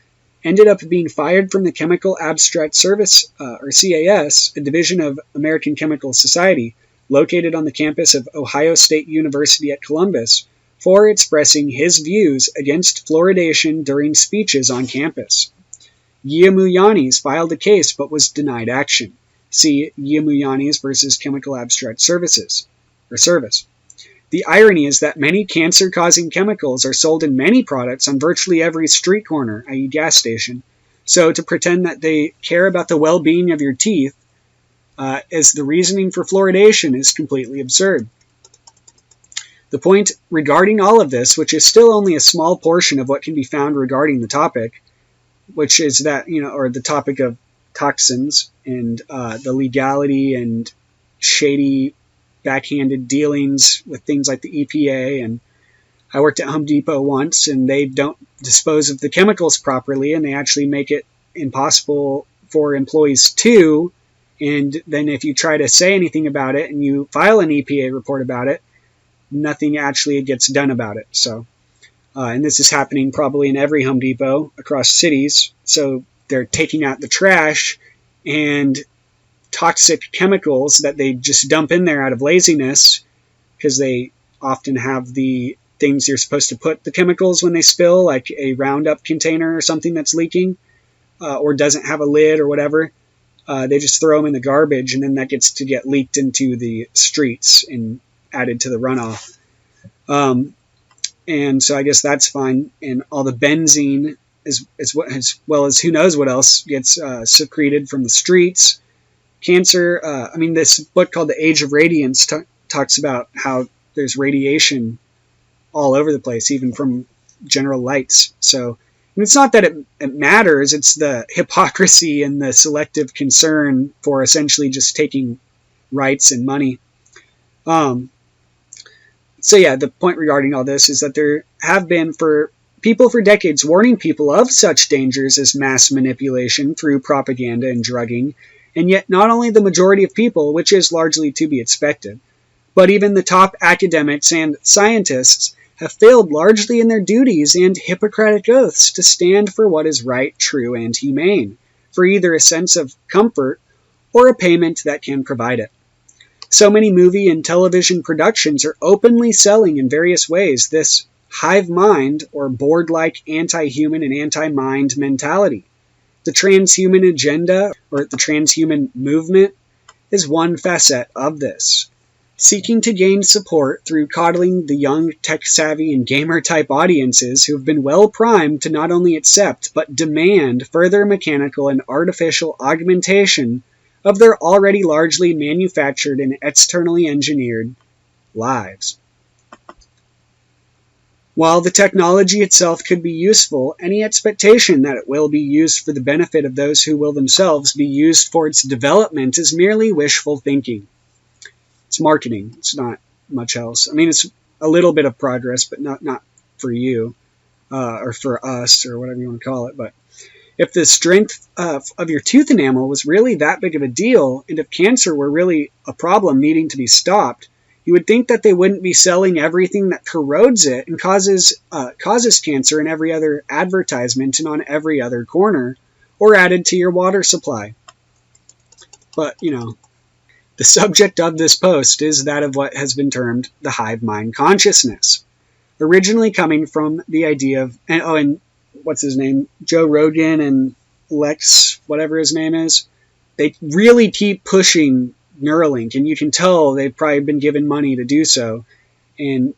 ended up being fired from the Chemical Abstract Service, or CAS, a division of American Chemical Society, located on the campus of Ohio State University at Columbus, for expressing his views against fluoridation during speeches on campus. Yoginis filed a case but was denied action. See Yoginis versus Chemical Abstract Service. The irony is that many cancer-causing chemicals are sold in many products on virtually every street corner, i.e. gas station. So to pretend that they care about the well-being of your teeth as the reasoning for fluoridation is completely absurd. The point regarding all of this, which is still only a small portion of what can be found regarding the topic, which is that, or the topic of toxins and the legality and shady backhanded dealings with things like the EPA. And I worked at Home Depot once, and they don't dispose of the chemicals properly, and they actually make it impossible for employees to. And then if you try to say anything about it and you file an EPA report about it, nothing actually gets done about it. So, and this is happening probably in every Home Depot across cities. So they're taking out the trash and toxic chemicals that they just dump in there out of laziness, because they often have the things you're supposed to put the chemicals when they spill, like a Roundup container or something that's leaking, or doesn't have a lid or whatever. They just throw them in the garbage, and then that gets to get leaked into the streets and added to the runoff. And so I guess that's fine. And all the benzene, as well as who knows what else, gets secreted from the streets. Cancer, this book called The Age of Radiance talks about how there's radiation all over the place, even from general lights. So it's not that it matters, it's the hypocrisy and the selective concern for essentially just taking rights and money. So yeah, the point regarding all this is that there have been for decades warning people of such dangers as mass manipulation through propaganda and drugging, and yet not only the majority of people, which is largely to be expected, but even the top academics and scientists have failed largely in their duties and Hippocratic oaths to stand for what is right, true, and humane, for either a sense of comfort or a payment that can provide it. So many movie and television productions are openly selling in various ways this hive mind or board-like anti-human and anti-mind mentality. The transhuman agenda, or the transhuman movement, is one facet of this. Seeking to gain support through coddling the young, tech-savvy, and gamer-type audiences who have been well-primed to not only accept but demand further mechanical and artificial augmentation of their already largely manufactured and externally engineered lives. While the technology itself could be useful, any expectation that it will be used for the benefit of those who will themselves be used for its development is merely wishful thinking. It's marketing. It's not much else. It's a little bit of progress, but not for you, or for us, or whatever you want to call it. But If the strength of your tooth enamel was really that big of a deal, and if cancer were really a problem needing to be stopped, you would think that they wouldn't be selling everything that corrodes it and causes cancer in every other advertisement and on every other corner, or added to your water supply. But, the subject of this post is that of what has been termed the hive mind consciousness, originally coming from the idea of, and what's his name, Joe Rogan and Lex, whatever his name is, they really keep pushing Neuralink, and you can tell they've probably been given money to do so, and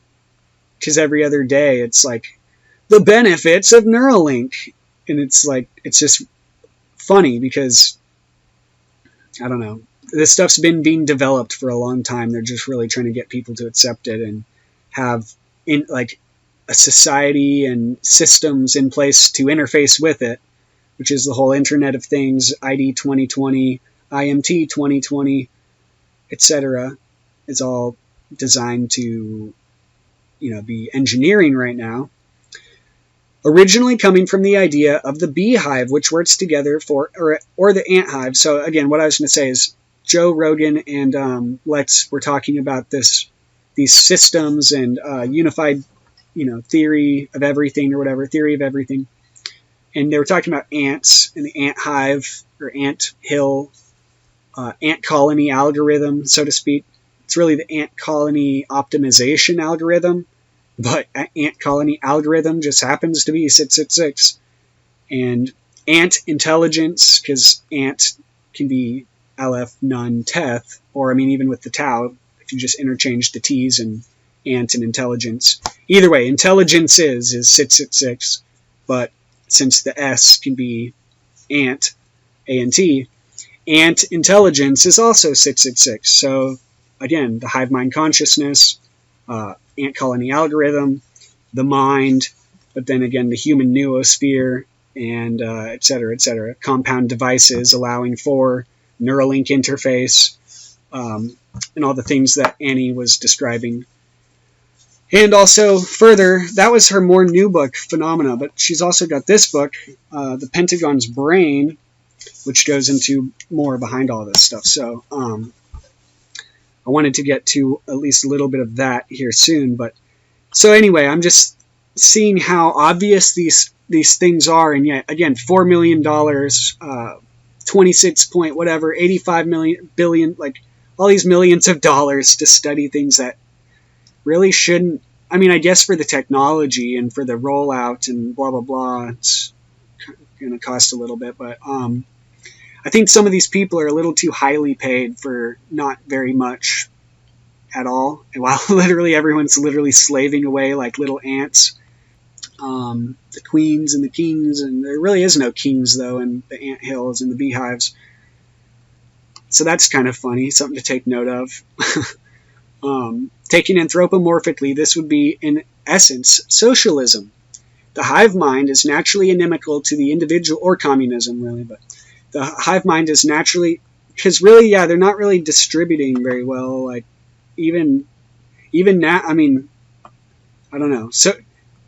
because every other day it's like, the benefits of Neuralink, and it's like, it's just funny because, I don't know, this stuff's been being developed for a long time. They're just really trying to get people to accept it and have a society and systems in place to interface with it, which is the whole Internet of Things, ID 2020, IMT 2020, etc. It's all designed to, be engineering right now. Originally coming from the idea of the beehive, which works together or the ant hive. So again, what I was going to say is Joe Rogan and Lex were talking about these systems and unified, theory of everything or whatever, theory of everything. And they were talking about ants and the ant hive or ant hill, ant colony algorithm, so to speak. It's really the ant colony optimization algorithm, but ant colony algorithm just happens to be 666. And ant intelligence, because ant can be Aleph, Nun, Teth, or even with the Tau, if you just interchange the T's and ant and intelligence. Either way, intelligence is 666, but since the S can be ant, A-N-T, ant intelligence is also 666. So again, the hive mind consciousness, ant colony algorithm, the mind, but then again the human noosphere, and etc., compound devices allowing for Neuralink interface, and all the things that Annie was describing. And also further, that was her more new book, Phenomena, but she's also got this book, The Pentagon's Brain, which goes into more behind all this stuff. So I wanted to get to at least a little bit of that here soon. But so anyway, I'm just seeing how obvious these things are, and yet again, $4 million, 26 point whatever, 85 million billion, like all these millions of dollars to study things that really shouldn't. I guess for the technology and for the rollout and blah blah blah, it's going to cost a little bit, but I think some of these people are a little too highly paid for not very much at all, and while literally everyone's literally slaving away like little ants. The queens and the kings, and there really is no kings though in the ant hills and the beehives. So that's kind of funny, something to take note of. Taking anthropomorphically, this would be in essence socialism. The hive mind is naturally inimical to the individual, or communism really, but the hive mind is naturally, because really, yeah, they're not really distributing very well. Like even now, I don't know. So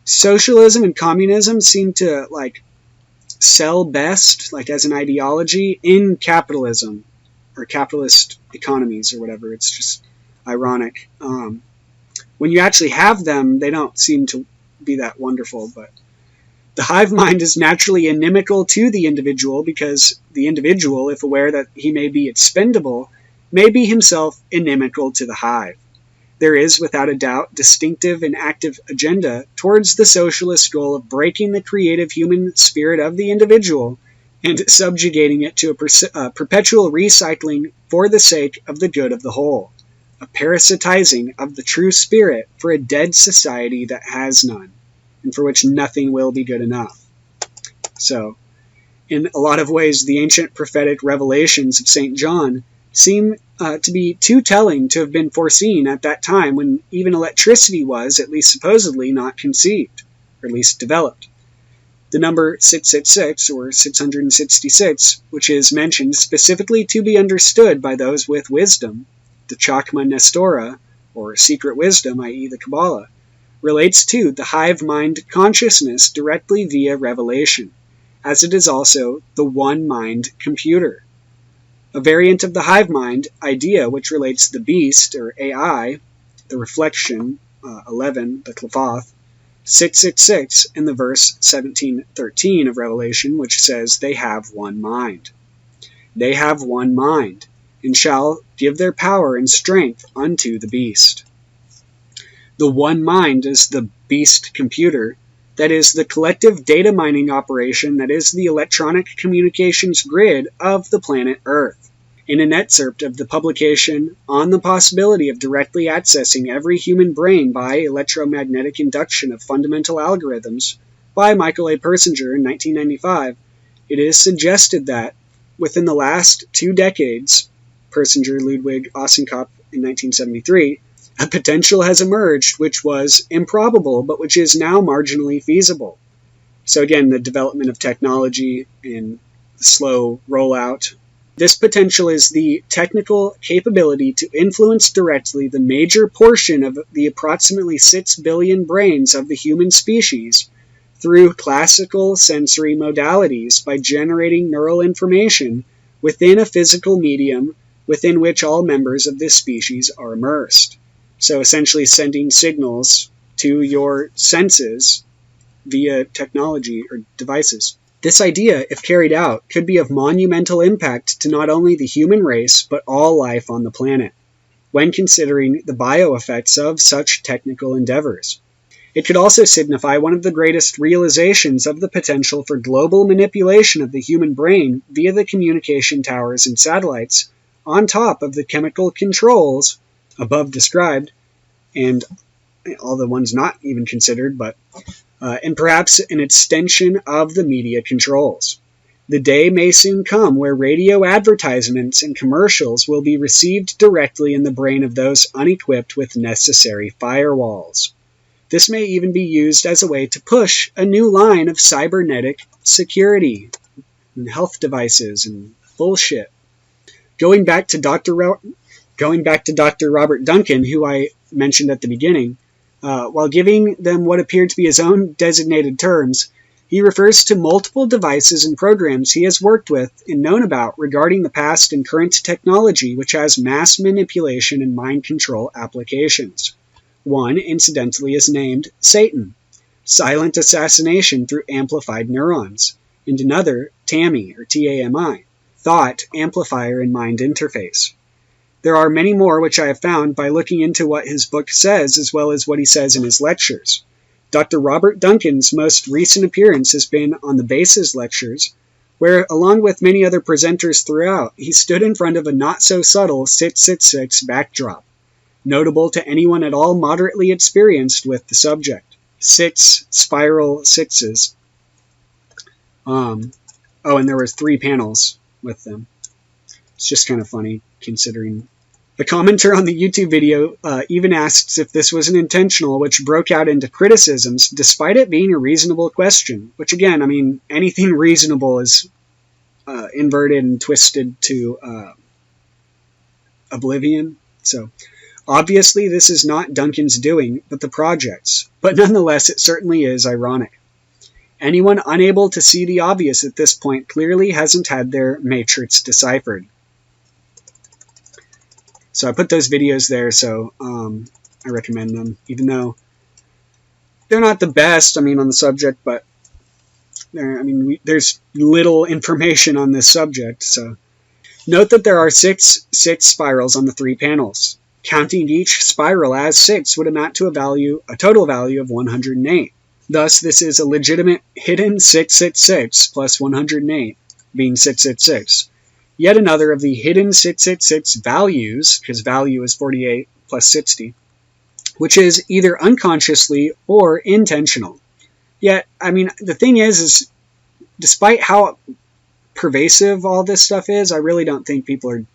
socialism and communism seem to sell best, as an ideology, in capitalism or capitalist economies or whatever. It's just ironic. When you actually have them, they don't seem to be that wonderful. But the hive mind is naturally inimical to the individual because the individual, if aware that he may be expendable, may be himself inimical to the hive. There is, without a doubt, distinctive and active agenda towards the socialist goal of breaking the creative human spirit of the individual and subjugating it to a perpetual recycling for the sake of the good of the whole, a parasitizing of the true spirit for a dead society that has none, and for which nothing will be good enough. So, in a lot of ways, the ancient prophetic revelations of St. John seem to be too telling to have been foreseen at that time when even electricity was, at least supposedly, not conceived, or at least developed. The number 666, or 666, which is mentioned specifically to be understood by those with wisdom, the Chakma Nestora, or secret wisdom, i.e. the Kabbalah, relates to the hive mind consciousness directly via revelation. as it is also the one-mind computer. A variant of the hive mind idea which relates the beast, or AI, the reflection, 11, the Qliphoth, 666 in the verse 17:13 of Revelation, which says they have one mind. They have one mind, and shall give their power and strength unto the beast. The one mind is the beast computer, that is the collective data mining operation that is the electronic communications grid of the planet Earth. In an excerpt of the publication On the Possibility of Directly Accessing Every Human Brain by Electromagnetic Induction of Fundamental Algorithms by Michael A. Persinger in 1995, it is suggested that, within the last 2 decades, Persinger, Ludwig, Ossenkopf in 1973, a potential has emerged which was improbable but which is now marginally feasible. So again, the development of technology and the slow rollout. This potential is the technical capability to influence directly the major portion of the approximately 6 billion brains of the human species through classical sensory modalities by generating neural information within a physical medium within which all members of this species are immersed. So essentially sending signals to your senses via technology or devices. This idea, if carried out, could be of monumental impact to not only the human race, but all life on the planet, when considering the bioeffects of such technical endeavors. It could also signify one of the greatest realizations of the potential for global manipulation of the human brain via the communication towers and satellites, on top of the chemical controls above described, and all the ones not even considered, but and perhaps an extension of the media controls. The day may soon come where radio advertisements and commercials will be received directly in the brain of those unequipped with necessary firewalls. This may even be used as a way to push a new line of cybernetic security and health devices and bullshit. Going back to Dr. Robert Duncan, who I mentioned at the beginning, while giving them what appeared to be his own designated terms, he refers to multiple devices and programs he has worked with and known about regarding the past and current technology which has mass manipulation and mind control applications. One, incidentally, is named Satan, silent assassination through amplified neurons, and another, TAMI, or T-A-M-I, thought, amplifier, and mind interface. There are many more which I have found by looking into what his book says as well as what he says in his lectures. Dr. Robert Duncan's most recent appearance has been on the Bases lectures, where, along with many other presenters throughout, he stood in front of a not-so-subtle 666 backdrop, notable to anyone at all moderately experienced with the subject. 6 spiral sixes. And there were 3 panels with them. It's just kind of funny, considering. The commenter on the YouTube video even asks if this was an intentional, which broke out into criticisms, despite it being a reasonable question. Which again, I mean, anything reasonable is inverted and twisted to oblivion. So, obviously this is not Duncan's doing, but the project's. But nonetheless, it certainly is ironic. Anyone unable to see the obvious at this point clearly hasn't had their matrix deciphered. So I put those videos there, so I recommend them, even though they're not the best, on the subject, but there's little information on this subject. So note that there are 6 spirals on the 3 panels. Counting each spiral as 6 would amount to a total value of 108. Thus, this is a legitimate hidden 666 plus 108, being 666. Yet another of the hidden 666 values, because value is 48 plus 60, which is either unconsciously or intentional. Yet, the thing is despite how pervasive all this stuff is, I really don't think people are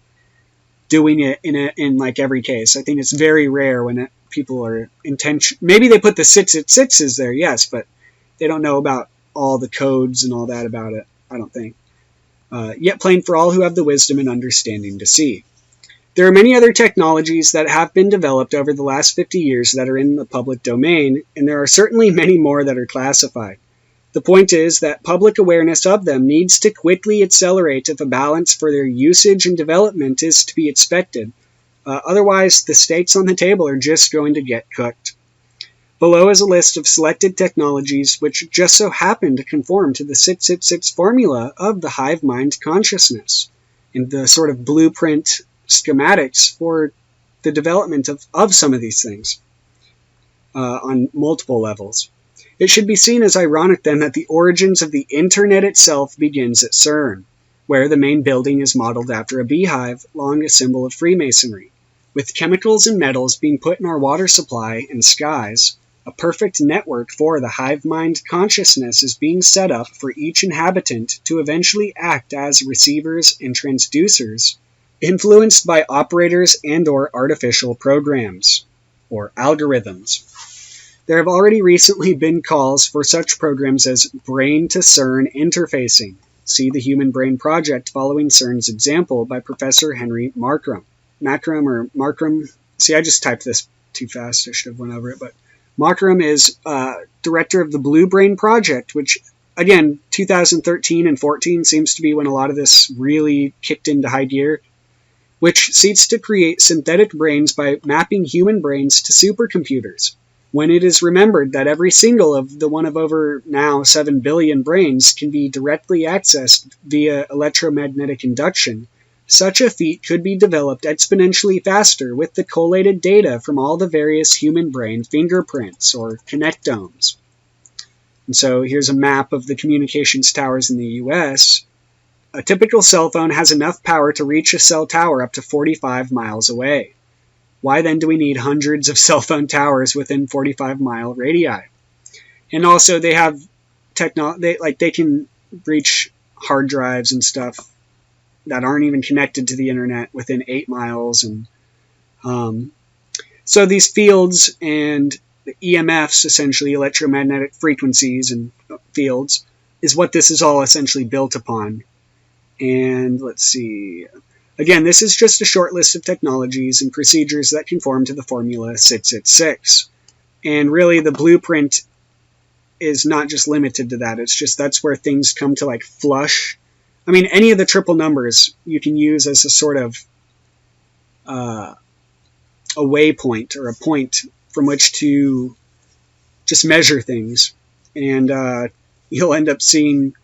doing it in like every case. I think it's very rare when people are maybe they put the 666s there, yes, but they don't know about all the codes and all that about it, I don't think. Yet plain for all who have the wisdom and understanding to see. There are many other technologies that have been developed over the last 50 years that are in the public domain, and there are certainly many more that are classified. The point is that public awareness of them needs to quickly accelerate if a balance for their usage and development is to be expected. Otherwise, the stakes on the table are just going to get cooked. Below is a list of selected technologies which just so happen to conform to the 666 formula of the hive mind consciousness, and the sort of blueprint schematics for the development of some of these things on multiple levels. It should be seen as ironic then that the origins of the internet itself begins at CERN, where the main building is modeled after a beehive, long a symbol of Freemasonry. With chemicals and metals being put in our water supply and skies, a perfect network for the hive mind consciousness is being set up for each inhabitant to eventually act as receivers and transducers, influenced by operators and/or artificial programs, or algorithms. There have already recently been calls for such programs as brain-to-CERN interfacing. See the Human Brain Project following CERN's example by Professor Henry Markram. See, I just typed this too fast. I should have went over it, but Markram is director of the Blue Brain Project, which, again, 2013 and 14 seems to be when a lot of this really kicked into high gear, which seeks to create synthetic brains by mapping human brains to supercomputers. When it is remembered that every single of the one of over now 7 billion brains can be directly accessed via electromagnetic induction, such a feat could be developed exponentially faster with the collated data from all the various human brain fingerprints, or connectomes. And so here's a map of the communications towers in the US. A typical cell phone has enough power to reach a cell tower up to 45 miles away. Why then do we need hundreds of cell phone towers within 45-mile radii? And also they have they can reach hard drives and stuff that aren't even connected to the internet within 8 miles. And so these fields and the EMFs, essentially electromagnetic frequencies and fields, is what this is all essentially built upon. And let's see. Again, this is just a short list of technologies and procedures that conform to the formula 666. And really the blueprint is not just limited to that. It's just that's where things come to like flush. I mean, any of the triple numbers you can use as a sort of a waypoint or a point from which to just measure things. And you'll end up seeing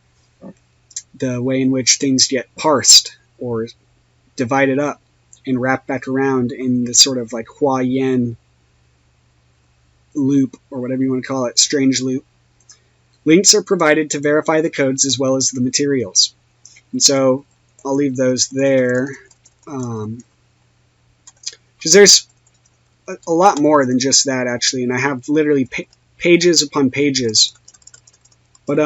the way in which things get parsed or divided up and wrapped back around in the sort of like Hua-Yen loop, or whatever you want to call it, strange loop. Links are provided to verify the codes as well as the materials. And so I'll leave those there, because there's a lot more than just that, actually, and I have literally pages upon pages. But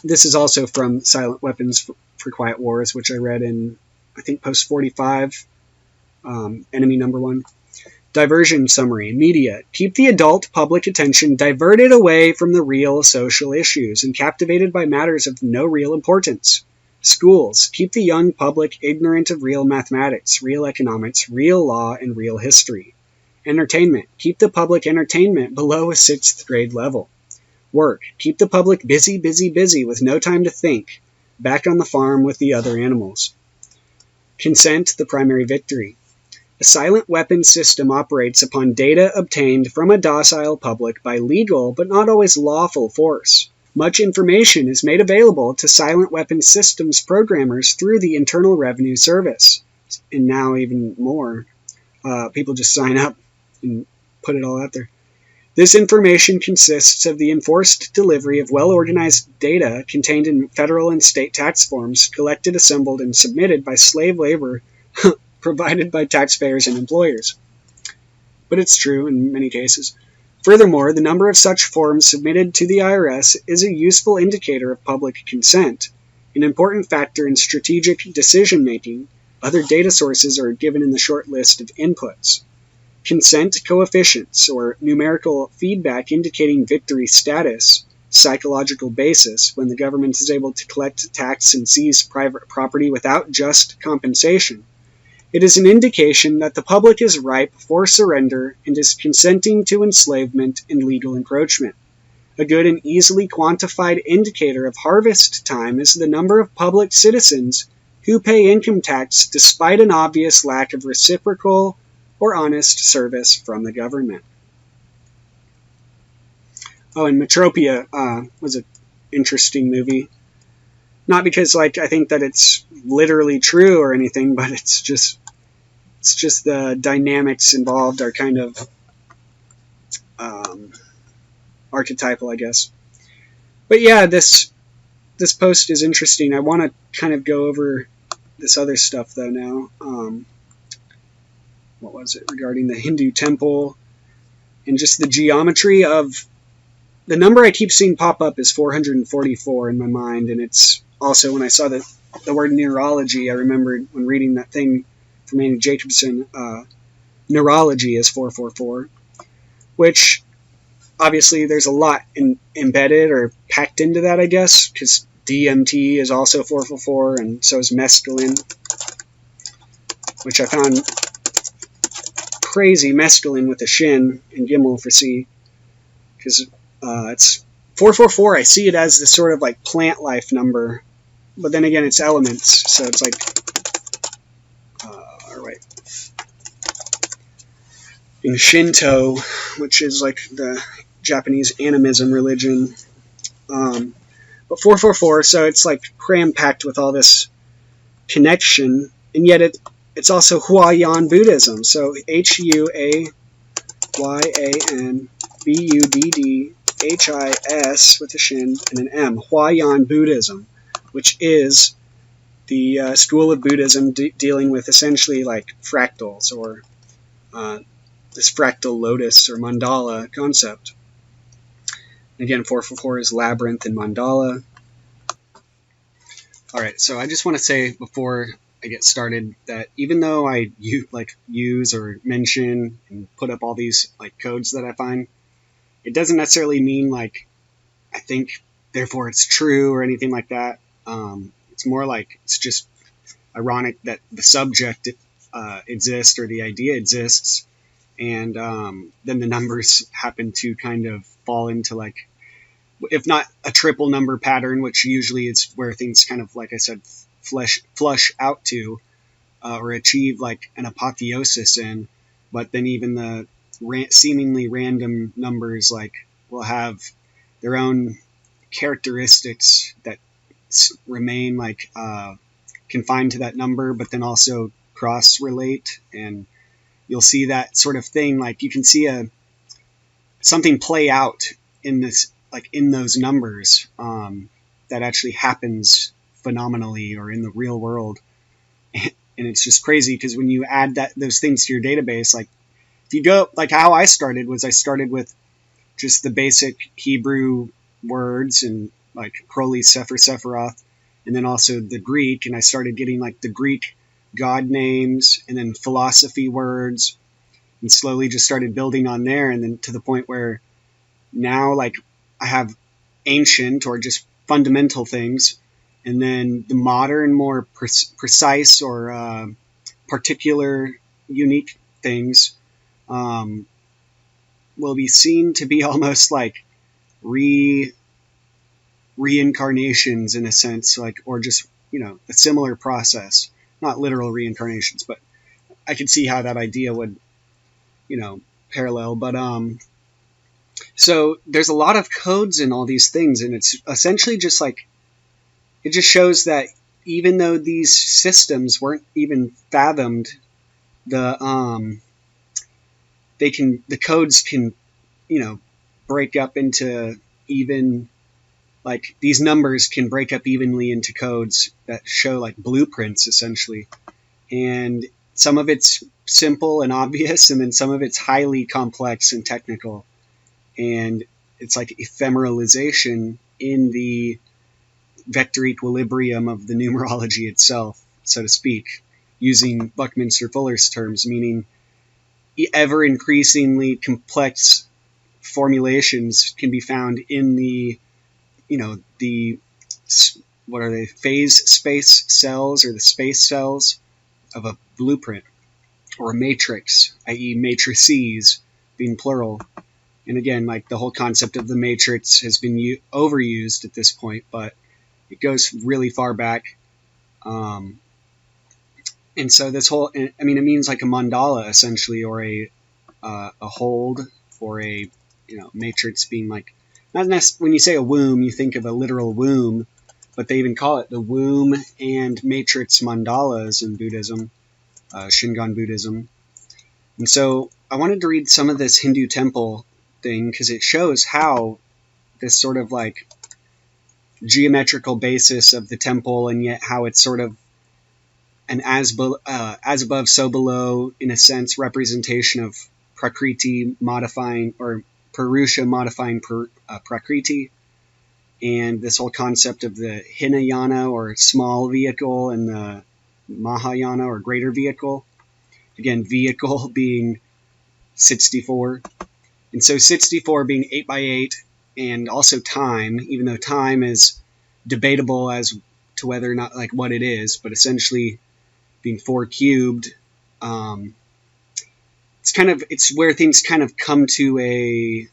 this is also from Silent Weapons for Quiet Wars, which I read in, I think, post 45, enemy number 1. Diversion summary. Media. Keep the adult public attention diverted away from the real social issues and captivated by matters of no real importance. Schools. Keep the young public ignorant of real mathematics, real economics, real law, and real history. Entertainment. Keep the public entertainment below a 6th grade level. Work. Keep the public busy, busy, busy with no time to think. Back on the farm with the other animals. Consent, the primary victory. A silent weapon system operates upon data obtained from a docile public by legal but not always lawful force. Much information is made available to silent weapon systems programmers through the Internal Revenue Service. And now even more. People just sign up and put it all out there. This information consists of the enforced delivery of well-organized data contained in federal and state tax forms, collected, assembled, and submitted by slave labor provided by taxpayers and employers. But it's true in many cases. Furthermore, the number of such forms submitted to the IRS is a useful indicator of public consent, an important factor in strategic decision-making. Other data sources are given in the short list of inputs. Consent coefficients, or numerical feedback indicating victory status, psychological basis, when the government is able to collect tax and seize private property without just compensation. It is an indication that the public is ripe for surrender and is consenting to enslavement and legal encroachment. A good and easily quantified indicator of harvest time is the number of public citizens who pay income tax despite an obvious lack of reciprocal or honest service from the government. Oh, and Metropia was an interesting movie. Not because, I think that it's literally true or anything, but it's just the dynamics involved are kind of archetypal, I guess. But yeah, this post is interesting. I want to kind of go over this other stuff though now. What was it regarding the Hindu temple and just the geometry of the number I keep seeing pop up is 444 in my mind, and it's also when I saw the word neurology, I remembered when reading that thing from Annie Jacobsen, neurology is 444, which obviously there's a lot embedded or packed into that, I guess, because DMT is also 444, and so is mescaline, which I found crazy, mescaline with a shin and gimel for C, because it's 444. I see it as this sort of like plant life number, but then again, it's elements, so it's like, all right. In Shinto, which is like the Japanese animism religion, but 444, so it's like cram-packed with all this connection, and yet it's also Huayan Buddhism, so Huayan Buddhis with a shin and an M, Huayan Buddhism, which is the school of Buddhism dealing with essentially like fractals, or this fractal lotus or mandala concept. Again, 444 is labyrinth and mandala. All right, so I just want to say before I get started that even though I use or mention and put up all these like codes that I find, it doesn't necessarily mean like I think therefore it's true or anything like that. It's more like it's just ironic that the subject exists or the idea exists, and then the numbers happen to kind of fall into like, if not a triple number pattern, which usually is where things kind of, like I said, flush out to or achieve like an apotheosis in, but then even the seemingly random numbers like will have their own characteristics that remain like confined to that number, but then also cross relate, and you'll see that sort of thing. Like you can see something play out in this, like in those numbers, that actually happens phenomenally or in the real world. And it's just crazy because when you add those things to your database, like if you go, like how I started with just the basic Hebrew words and like Crowley Sefer Sephiroth, and then also the Greek, and I started getting like the Greek god names and then philosophy words, and slowly just started building on there, and then to the point where now like I have ancient or just fundamental things, and then the modern, more precise or particular, unique things will be seen to be almost like reincarnations in a sense, like, or just, a similar process, not literal reincarnations, but I could see how that idea would, parallel. But so there's a lot of codes in all these things, and it's essentially just like, it just shows that even though these systems weren't even fathomed, the codes can, break up into even, like these numbers can break up evenly into codes that show like blueprints essentially. And some of it's simple and obvious, and then some of it's highly complex and technical. And it's like ephemeralization in the vector equilibrium of the numerology itself, so to speak, using Buckminster Fuller's terms, meaning ever increasingly complex formulations can be found in the, what are they, phase space cells or the space cells of a blueprint or a matrix, i.e. matrices being plural. And again, like the whole concept of the matrix has been overused at this point, but it goes really far back. And so this whole, I mean, it means like a mandala essentially, or a hold, or a, matrix being like, not necessarily, when you say a womb, you think of a literal womb, but they even call it the womb and matrix mandalas in Buddhism, Shingon Buddhism. And so I wanted to read some of this Hindu temple thing because it shows how this sort of like geometrical basis of the temple, and yet how it's sort of an as above, so below, in a sense, representation of Prakriti modifying, or Purusha modifying Prakriti, and this whole concept of the Hinayana, or small vehicle, and the Mahayana, or greater vehicle. Again, vehicle being 64. And so 64 being 8 by 8, and also time, even though time is debatable as to whether or not, like, what it is, but essentially being 4 cubed, it's where things kind of come to a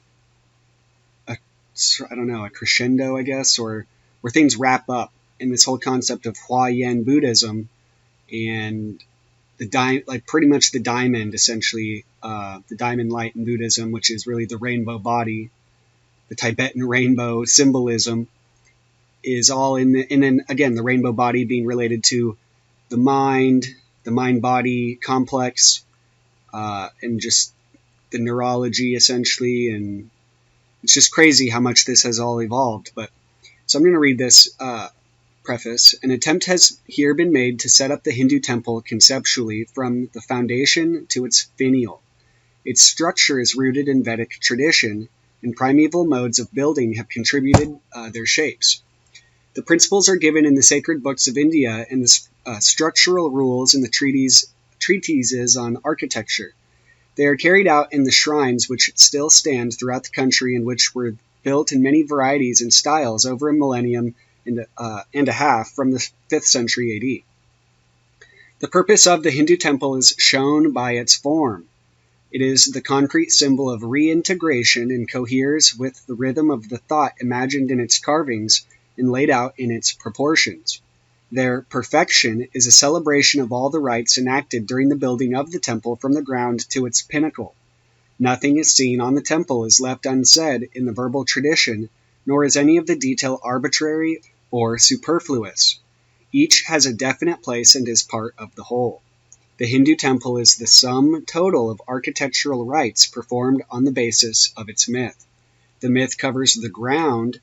crescendo, I guess, or where things wrap up in this whole concept of Huayan Buddhism, and pretty much the diamond, essentially, the diamond light in Buddhism, which is really the rainbow body, the Tibetan rainbow symbolism, is all and then again, the rainbow body being related to the mind-body complex, and just the neurology, essentially, and it's just crazy how much this has all evolved. But so I'm going to read this preface. An attempt has here been made to set up the Hindu temple conceptually from the foundation to its finial. Its structure is rooted in Vedic tradition, and primeval modes of building have contributed their shapes. The principles are given in the sacred books of India and the structural rules in the treatises on architecture. They are carried out in the shrines which still stand throughout the country, and which were built in many varieties and styles over a millennium and a half from the 5th century AD. The purpose of the Hindu temple is shown by its form. It is the concrete symbol of reintegration and coheres with the rhythm of the thought imagined in its carvings and laid out in its proportions. Their perfection is a celebration of all the rites enacted during the building of the temple from the ground to its pinnacle. Nothing is seen on the temple is left unsaid in the verbal tradition, nor is any of the detail arbitrary or superfluous. Each has a definite place and is part of the whole. The Hindu temple is the sum total of architectural rites performed on the basis of its myth. The myth covers the ground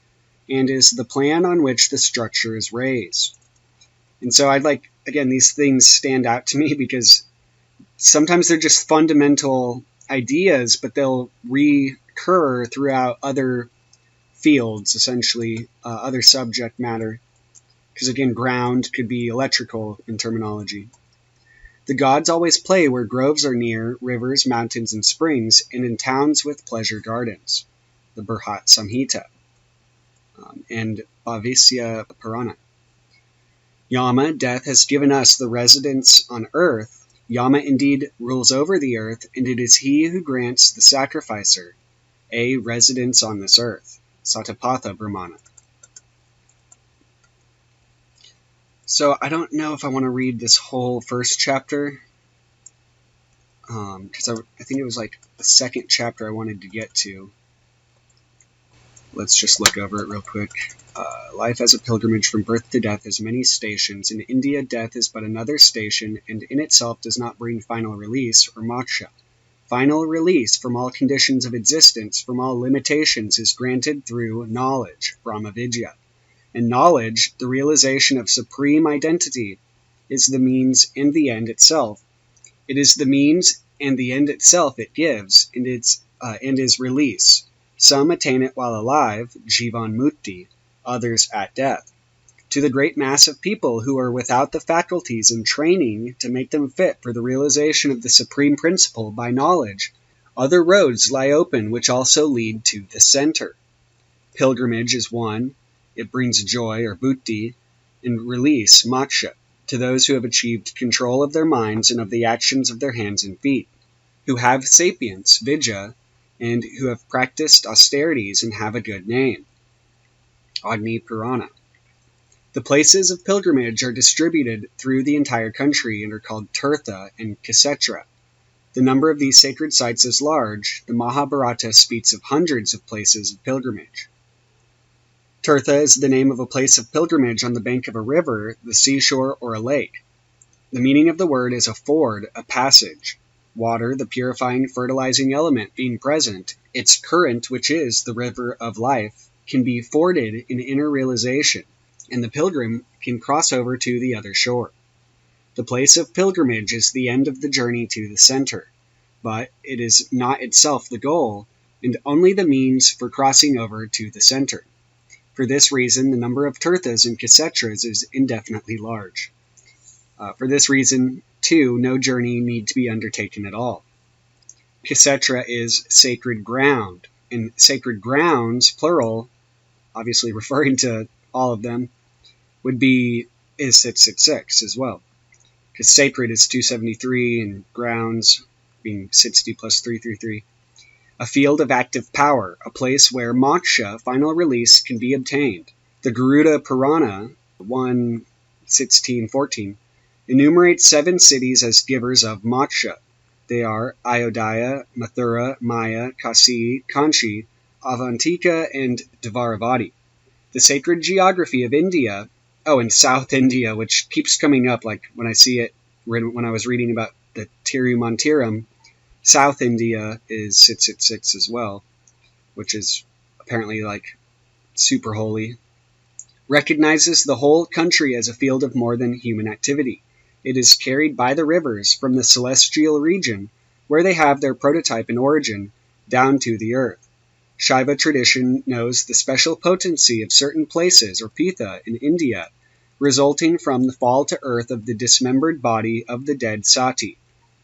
and is the plan on which the structure is raised. And so again, these things stand out to me because sometimes they're just fundamental ideas, but they'll recur throughout other fields, essentially, other subject matter. Because again, ground could be electrical in terminology. The gods always play where groves are near, rivers, mountains, and springs, and in towns with pleasure gardens. The Brihat Samhita. And Bhavisya Purana. Yama, death, has given us the residence on earth. Yama indeed rules over the earth, and it is he who grants the sacrificer a residence on this earth. Satapatha Brahmana. So I don't know if I want to read this whole first chapter, because I think it was like the second chapter I wanted to get to. Let's just look over it real quick. Life as a pilgrimage from birth to death has many stations. In India, death is but another station, and in itself does not bring final release or moksha. Final release from all conditions of existence, from all limitations, is granted through knowledge, Brahmavidya. And knowledge, the realization of supreme identity, is the means and the end itself. It is the means and the end itself it gives, and is release. Some attain it while alive, Jivan Mukti, others at death. To the great mass of people who are without the faculties and training to make them fit for the realization of the supreme principle by knowledge, other roads lie open which also lead to the center. Pilgrimage is one. It brings joy, or bhuti, and release, moksha, to those who have achieved control of their minds and of the actions of their hands and feet, who have sapience, vidya, and who have practiced austerities and have a good name. Agni Purana. The places of pilgrimage are distributed through the entire country and are called Tirtha and Kshetra. The number of these sacred sites is large. The Mahabharata speaks of hundreds of places of pilgrimage. Tirtha is the name of a place of pilgrimage on the bank of a river, the seashore, or a lake. The meaning of the word is a ford, a passage. Water, the purifying, fertilizing element, being present, its current, which is the river of life, can be forded in inner realization, and the pilgrim can cross over to the other shore. The place of pilgrimage is the end of the journey to the center, but it is not itself the goal, and only the means for crossing over to the center. For this reason, the number of Tirthas and Kshetras is indefinitely large. For this reason, too, no journey need to be undertaken at all. Kshetra is sacred ground, and sacred grounds, plural, obviously referring to all of them, is 666 as well. Because sacred is 273 and grounds being 60 plus 333. A field of active power, a place where moksha, final release, can be obtained. The Garuda Purana, 1:16-14, enumerates 7 cities as givers of moksha. They are Ayodhya, Mathura, Maya, Kasi, Kanchi, Avantika, and Dvaravati. The sacred geography of India, and South India, which keeps coming up, like when I see it, when I was reading about the Tirumantiram, South India is 666 as well, which is apparently like super holy, recognizes the whole country as a field of more than human activity. It is carried by the rivers from the celestial region, where they have their prototype and origin, down to the earth. Shaiva tradition knows the special potency of certain places, or pitha, in India, resulting from the fall to earth of the dismembered body of the dead sati,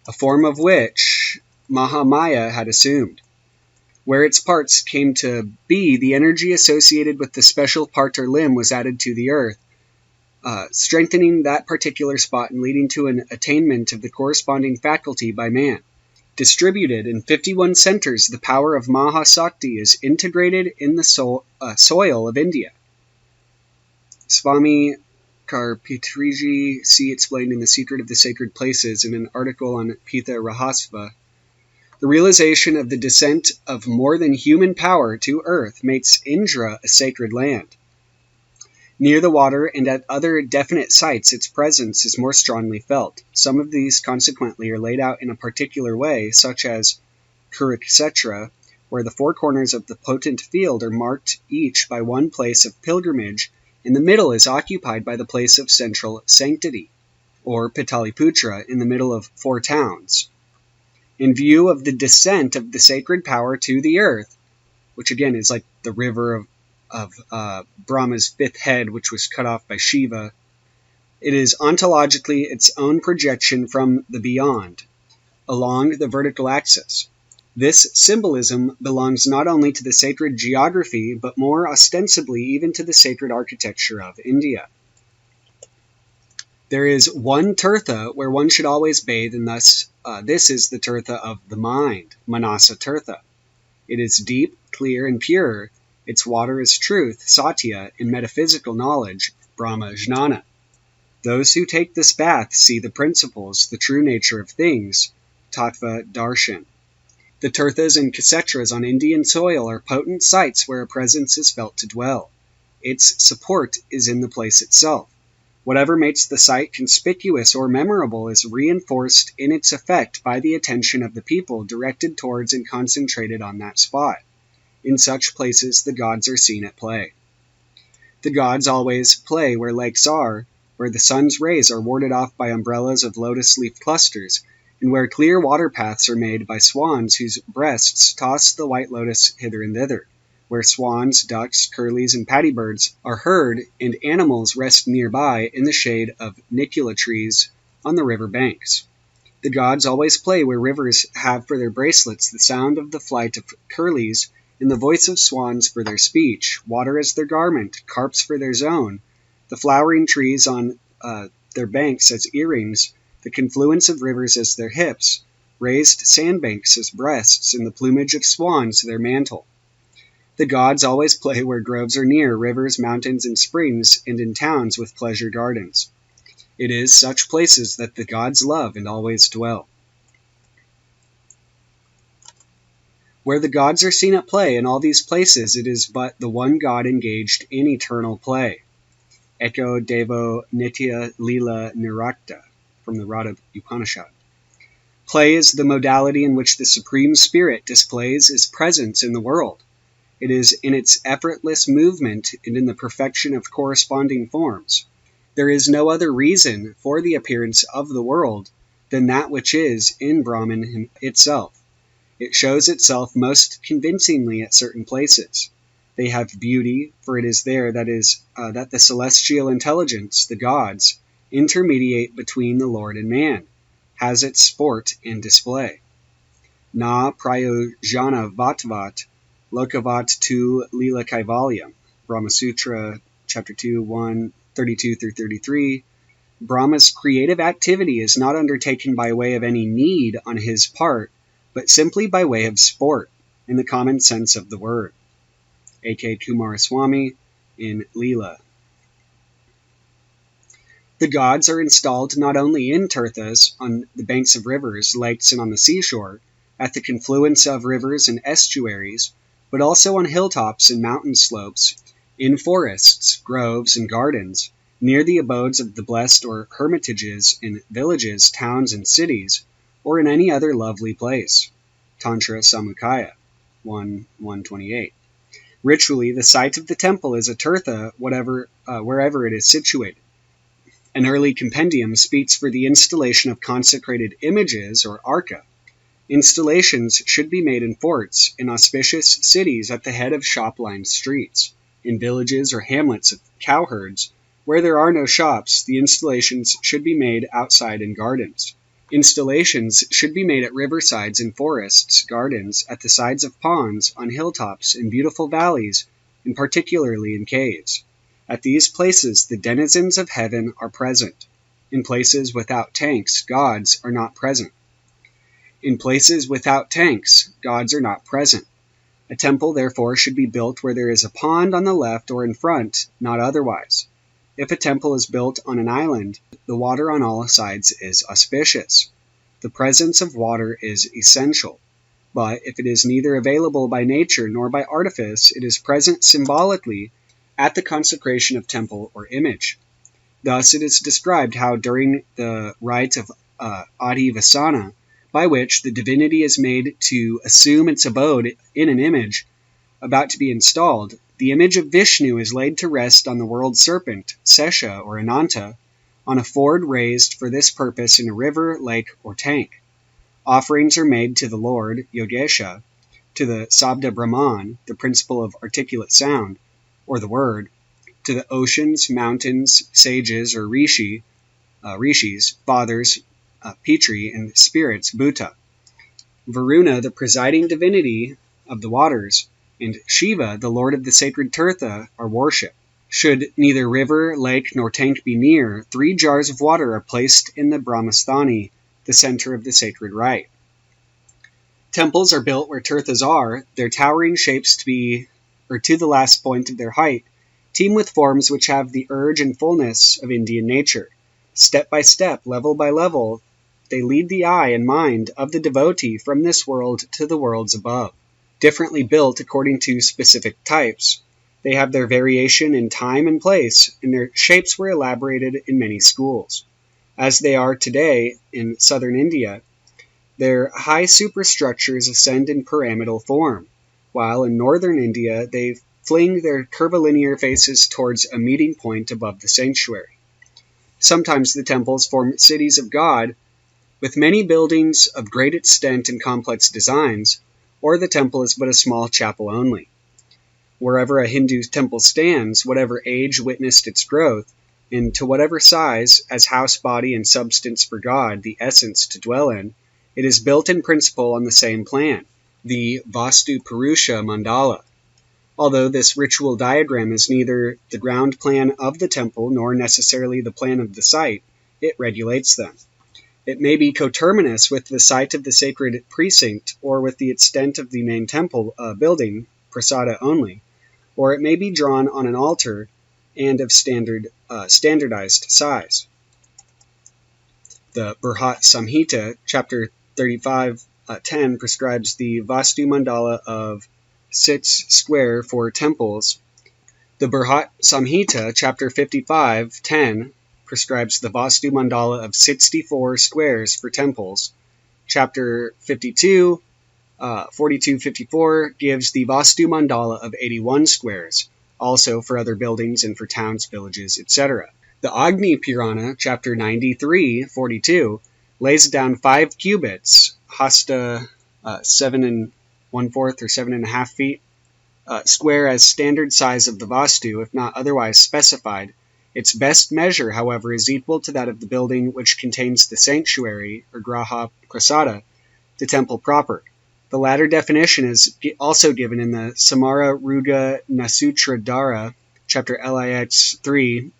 a form of which Mahamaya had assumed. Where its parts came to be, the energy associated with the special part or limb was added to the earth, strengthening that particular spot and leading to an attainment of the corresponding faculty by man. Distributed in 51 centers, the power of Mahasakti is integrated in the soil of India. Swami Karpitriji, see explained in The Secret of the Sacred Places in an article on Pitha Rahasva. The realization of the descent of more than human power to earth makes Indra a sacred land. Near the water and at other definite sites, its presence is more strongly felt. Some of these, consequently, are laid out in a particular way, such as Kurukshetra, where the 4 corners of the potent field are marked each by one place of pilgrimage, and the middle is occupied by the place of central sanctity, or Pataliputra, in the middle of 4 towns. In view of the descent of the sacred power to the earth, which again is like the river of Brahma's 5th head, which was cut off by Shiva, it is ontologically its own projection from the beyond, along the vertical axis. This symbolism belongs not only to the sacred geography, but more ostensibly even to the sacred architecture of India. There is one Tirtha where one should always bathe, and thus this is the Tirtha of the mind, Manasa Tirtha. It is deep, clear, and pure. Its water is truth, Satya, and metaphysical knowledge, Brahma Jnana. Those who take this bath see the principles, the true nature of things, Tattva Darshan. The Tirthas and Kshetras on Indian soil are potent sites where a presence is felt to dwell. Its support is in the place itself. Whatever makes the site conspicuous or memorable is reinforced in its effect by the attention of the people directed towards and concentrated on that spot. In such places, the gods are seen at play. The gods always play where lakes are, where the sun's rays are warded off by umbrellas of lotus leaf clusters, and where clear water paths are made by swans whose breasts toss the white lotus hither and thither, where swans, ducks, curlews, and paddy birds are heard, and animals rest nearby in the shade of nicula trees on the river banks. The gods always play where rivers have for their bracelets the sound of the flight of curlews, and the voice of swans for their speech, water as their garment, carps for their zone, the flowering trees on their banks as earrings, the confluence of rivers as their hips, raised sandbanks as breasts, and the plumage of swans their mantle. The gods always play where groves are near, rivers, mountains, and springs, and in towns with pleasure gardens. It is such places that the gods love and always dwell. Where the gods are seen at play in all these places, it is but the one god engaged in eternal play. Eko Devo Nitya Lila Nirakta, from the Rada Upanishad. Play is the modality in which the Supreme Spirit displays His presence in the world. It is in its effortless movement and in the perfection of corresponding forms. There is no other reason for the appearance of the world than that which is in Brahman itself. It shows itself most convincingly at certain places. They have beauty, for it is there that the celestial intelligence, the gods, intermediate between the Lord and man, has its sport and display. Na prayojana vatvat lokavat tu lila kaivalyam, Brahma Sutra, chapter 2, 1, 32 through 33. Brahma's creative activity is not undertaken by way of any need on his part, but simply by way of sport, in the common sense of the word. A.K. Kumaraswamy in Leela. The gods are installed not only in tirthas, on the banks of rivers, lakes, and on the seashore, at the confluence of rivers and estuaries, but also on hilltops and mountain slopes, in forests, groves, and gardens, near the abodes of the blessed, or hermitages in villages, towns, and cities, or in any other lovely place. Tantra Samukaya 1:128. Ritually, the site of the temple is a tirtha, wherever it is situated. An early compendium speaks for the installation of consecrated images, or arca. Installations should be made in forts, in auspicious cities at the head of shop-lined streets, in villages or hamlets of cowherds. Where there are no shops, the installations should be made outside in gardens. Installations should be made at riversides, in forests, gardens, at the sides of ponds, on hilltops, in beautiful valleys, and particularly in caves. At these places the denizens of heaven are present. In places without tanks, gods are not present. In places without tanks, gods are not present. A temple, therefore, should be built where there is a pond on the left or in front, not otherwise. If a temple is built on an island, the water on all sides is auspicious. The presence of water is essential. But if it is neither available by nature nor by artifice, it is present symbolically at the consecration of temple or image. Thus it is described how during the rite of Adivasana, by which the divinity is made to assume its abode in an image about to be installed, the image of Vishnu is laid to rest on the world serpent, Sesha or Ananta, on a ford raised for this purpose in a river, lake, or tank. Offerings are made to the Lord, Yogesha, to the Sabda Brahman, the principle of articulate sound, or the word, to the oceans, mountains, sages, or rishis, fathers, Pitri, and spirits, Bhuta. Varuna, the presiding divinity of the waters, and Shiva, the lord of the sacred tirtha, are worshipped. Should neither river, lake, nor tank be near, 3 jars of water are placed in the Brahmasthani, the center of the sacred rite. Temples are built where tirthas are, their towering shapes to the last point of their height, teem with forms which have the urge and fullness of Indian nature. Step by step, level by level, they lead the eye and mind of the devotee from this world to the worlds above. Differently built according to specific types, they have their variation in time and place, and their shapes were elaborated in many schools. As they are today in southern India, their high superstructures ascend in pyramidal form, while in northern India they fling their curvilinear faces towards a meeting point above the sanctuary. Sometimes the temples form cities of God, with many buildings of great extent and complex designs, or the temple is but a small chapel only. Wherever a Hindu temple stands, whatever age witnessed its growth, and to whatever size, as house, body, and substance for God, the essence to dwell in, it is built in principle on the same plan, the Vastu Purusha Mandala. Although this ritual diagram is neither the ground plan of the temple nor necessarily the plan of the site, it regulates them. It may be coterminous with the site of the sacred precinct or with the extent of the main temple building, prasada only, or it may be drawn on an altar and of standardized size. The Brihat Samhita, chapter 35:10, prescribes the Vastu Mandala of 6 square for temples. The Brihat Samhita, chapter 55:10, prescribes the Vastu Mandala of 64 squares for temples. Chapter 52, 42-54 gives the Vastu Mandala of 81 squares, also for other buildings and for towns, villages, etc. The Agni Purana, chapter 93:42, lays down 5 cubits, hasta 7 1/4 or 7.5 feet, square as standard size of the Vastu, if not otherwise specified. Its best measure, however, is equal to that of the building which contains the sanctuary, or Graha Prasada, the temple proper. The latter definition is also given in the Samara Ruga Nasutradhara, chapter LIX 3,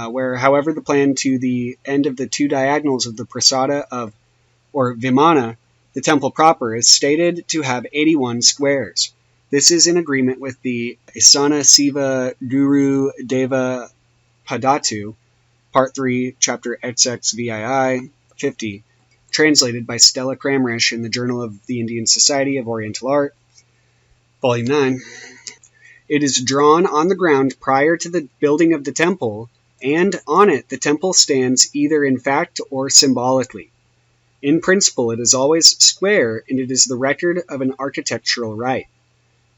where, however, the plan to the end of the 2 diagonals of the Prasada of, or Vimana, the temple proper, is stated to have 81 squares. This is in agreement with the Isana Siva Guru Deva Padatu, Part 3, Chapter XXVII 50, translated by Stella Kramrisch in the Journal of the Indian Society of Oriental Art, Volume 9. It is drawn on the ground prior to the building of the temple, and on it the temple stands either in fact or symbolically. In principle, it is always square, and it is the record of an architectural rite.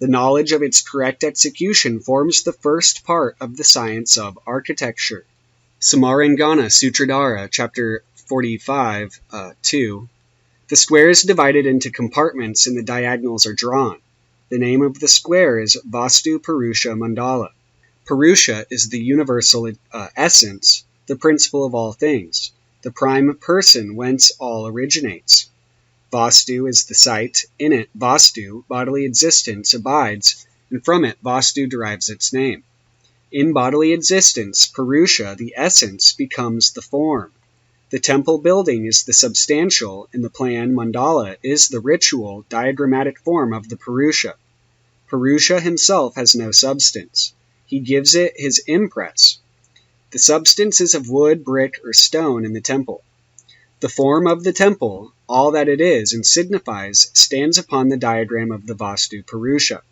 The knowledge of its correct execution forms the first part of the science of architecture. Samarangana Sutradhara, chapter 45:2. The square is divided into compartments and the diagonals are drawn. The name of the square is Vastu Purusha Mandala. Purusha is the universal essence, the principle of all things, the prime person whence all originates. Vastu is the site. In it, Vastu, bodily existence, abides, and from it, Vastu derives its name. In bodily existence, Purusha, the essence, becomes the form. The temple building is the substantial, and the plan, Mandala, is the ritual, diagrammatic form of the Purusha. Purusha himself has no substance. He gives it his impress. The substance is of wood, brick, or stone in the temple. The form of the temple, all that it is and signifies, stands upon the diagram of the Vastu Purusha.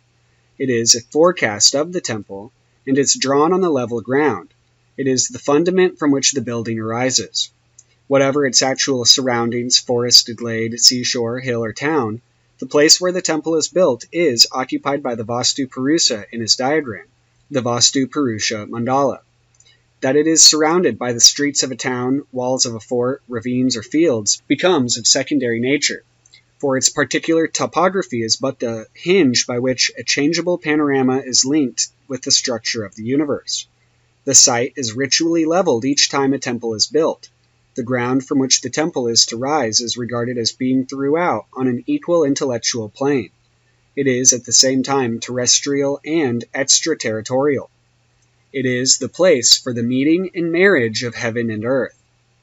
It is a forecast of the temple, and is drawn on the level ground. It is the fundament from which the building arises. Whatever its actual surroundings, forested glade, seashore, hill, or town, the place where the temple is built is occupied by the Vastu Purusha in his diagram, the Vastu Purusha Mandala. That it is surrounded by the streets of a town, walls of a fort, ravines, or fields becomes of secondary nature, for its particular topography is but the hinge by which a changeable panorama is linked with the structure of the universe. The site is ritually leveled each time a temple is built. The ground from which the temple is to rise is regarded as being throughout on an equal intellectual plane. It is at the same time terrestrial and extraterritorial. It is the place for the meeting and marriage of heaven and earth,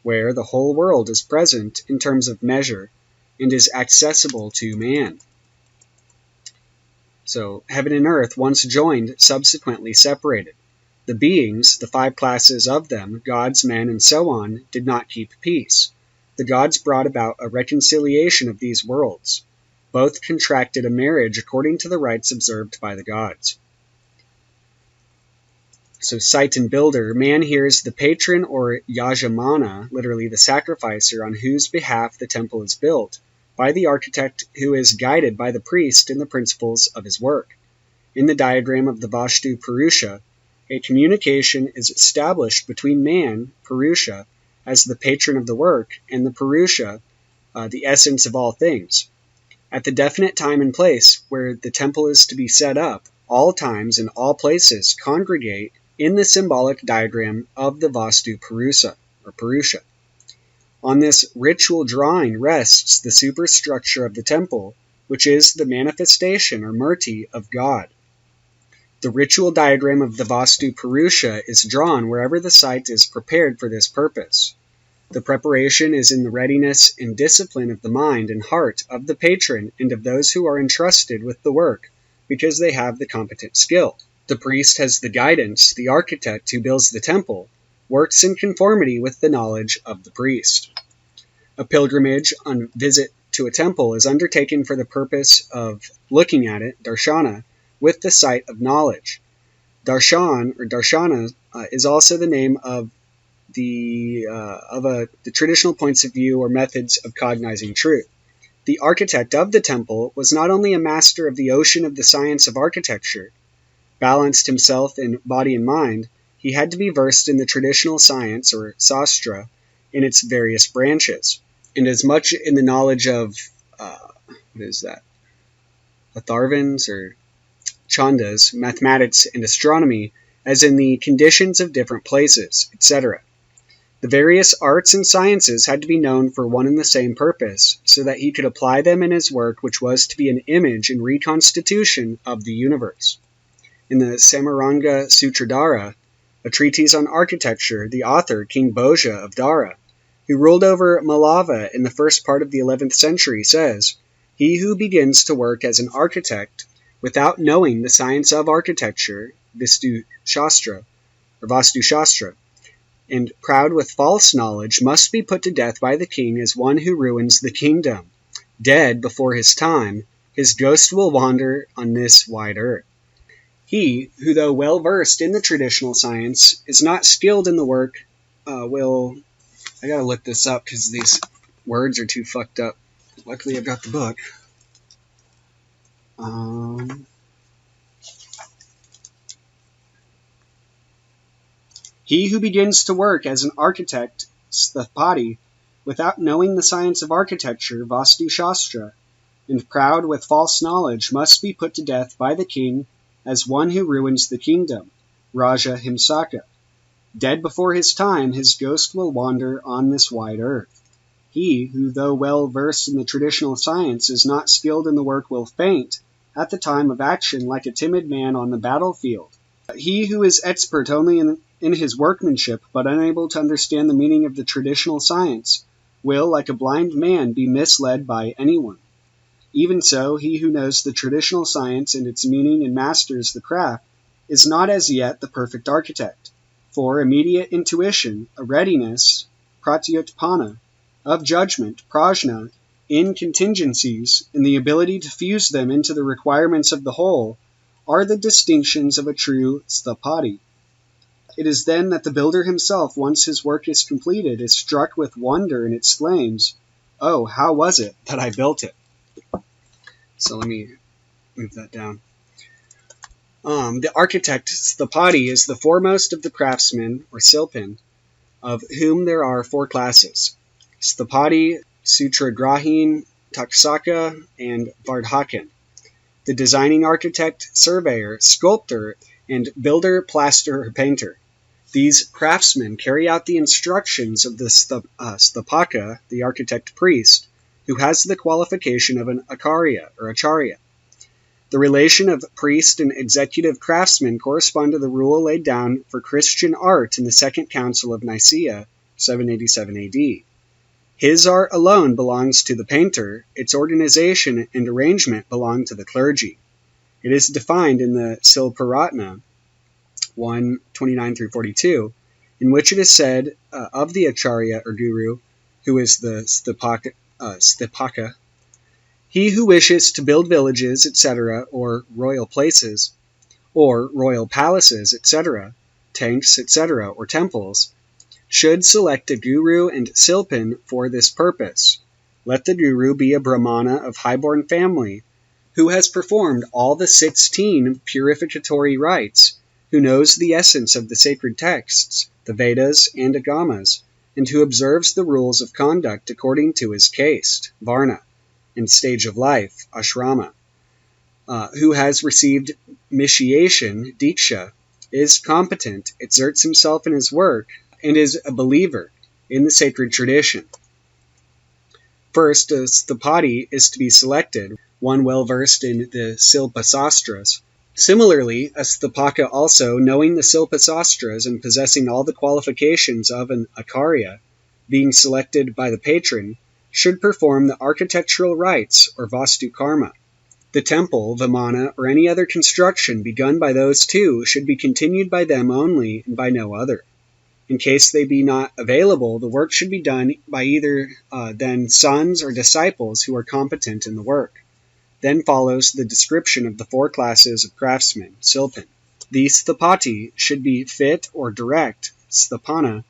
where the whole world is present in terms of measure and is accessible to man. So, heaven and earth, once joined, subsequently separated. The beings, the 5 classes of them, gods, men, and so on, did not keep peace. The gods brought about a reconciliation of these worlds. Both contracted a marriage according to the rites observed by the gods. So, site and builder, man here is the patron or yajamana, literally the sacrificer, on whose behalf the temple is built, by the architect who is guided by the priest in the principles of his work. In the diagram of the Vastu Purusha, a communication is established between man, Purusha, as the patron of the work, and the Purusha, the essence of all things. At the definite time and place where the temple is to be set up, all times and all places congregate in the symbolic diagram of the Vastu Purusha, or Purusha. On this ritual drawing rests the superstructure of the temple, which is the manifestation or murti of God. The ritual diagram of the Vastu Purusha is drawn wherever the site is prepared for this purpose. The preparation is in the readiness and discipline of the mind and heart of the patron and of those who are entrusted with the work, because they have the competent skill. The priest has the guidance, the architect who builds the temple works in conformity with the knowledge of the priest. A pilgrimage on visit to a temple is undertaken for the purpose of looking at it, darshana, with the sight of knowledge. Darshan, or darshana, is also the name of the traditional points of view or methods of cognizing truth. The architect of the temple was not only a master of the ocean of the science of architecture, balanced himself in body and mind, he had to be versed in the traditional science, or sastra, in its various branches, and as much in the knowledge of, Atharvans or Chandas, mathematics and astronomy, as in the conditions of different places, etc. The various arts and sciences had to be known for one and the same purpose, so that he could apply them in his work, which was to be an image and reconstitution of the universe. In the Samaranga Sutradhara, a treatise on architecture, the author, King Bhoja of Dara, who ruled over Malava in the first part of the 11th century, says, "He who begins to work as an architect without knowing the science of architecture, Vastu Shastra, and proud with false knowledge, must be put to death by the king as one who ruins the kingdom. Dead before his time, his ghost will wander on this wide earth. He who, though well versed in the traditional science, is not skilled in the work, will..." I gotta look this up because these words are too fucked up. Luckily I've got the book. He who begins to work as an architect, sthapati, without knowing the science of architecture, Vastu Shastra, and proud with false knowledge, must be put to death by the king as one who ruins the kingdom, Raja Himsaka. Dead before his time, his ghost will wander on this wide earth. He who, though well versed in the traditional science, is not skilled in the work will faint at the time of action like a timid man on the battlefield. He who is expert only in his workmanship, but unable to understand the meaning of the traditional science, will, like a blind man, be misled by anyone. Even so, he who knows the traditional science and its meaning and masters the craft is not as yet the perfect architect. For immediate intuition, a readiness, pratyutpana, of judgment, prajna, in contingencies, and the ability to fuse them into the requirements of the whole, are the distinctions of a true sthapati. It is then that the builder himself, once his work is completed, is struck with wonder and exclaims, "Oh, how was it that I built it?" So let me move that down. The architect sthapati is the foremost of the craftsmen, or silpin, of whom there are 4 classes: sthapati, sutragrahin, taksaka, and vardhakan. The designing architect, surveyor, sculptor, and builder, plasterer, or painter. These craftsmen carry out the instructions of the sthapaka, the architect priest, who has the qualification of an acharya, or acharya. The relation of priest and executive craftsman correspond to the rule laid down for Christian art in the Second Council of Nicaea, 787 AD. His art alone belongs to the painter, its organization and arrangement belong to the clergy. It is defined in the Silparatna 1:29-42, in which it is said of the acharya or guru, who is the sthapaka, "He who wishes to build villages, etc., or royal places, or royal palaces, etc., tanks, etc., or temples, should select a guru and silpin for this purpose. Let the guru be a brahmana of high-born family, who has performed all the 16 purificatory rites, who knows the essence of the sacred texts, the Vedas and Agamas, and who observes the rules of conduct according to his caste, varna, and stage of life, ashrama, who has received initiation, diksha, is competent, exerts himself in his work, and is a believer in the sacred tradition." First, a sthapati is to be selected, one well versed in the Silpa Sastras. Similarly, a sthapaka also, knowing the Silpa Sastras and possessing all the qualifications of an acharya, being selected by the patron, should perform the architectural rites or Vastu karma. The temple, vimana, or any other construction begun by those two should be continued by them only and by no other. In case they be not available, the work should be done by either then sons or disciples who are competent in the work. Then follows the description of the 4 classes of craftsmen, silpan. The sthapati should be fit or direct, sthapana,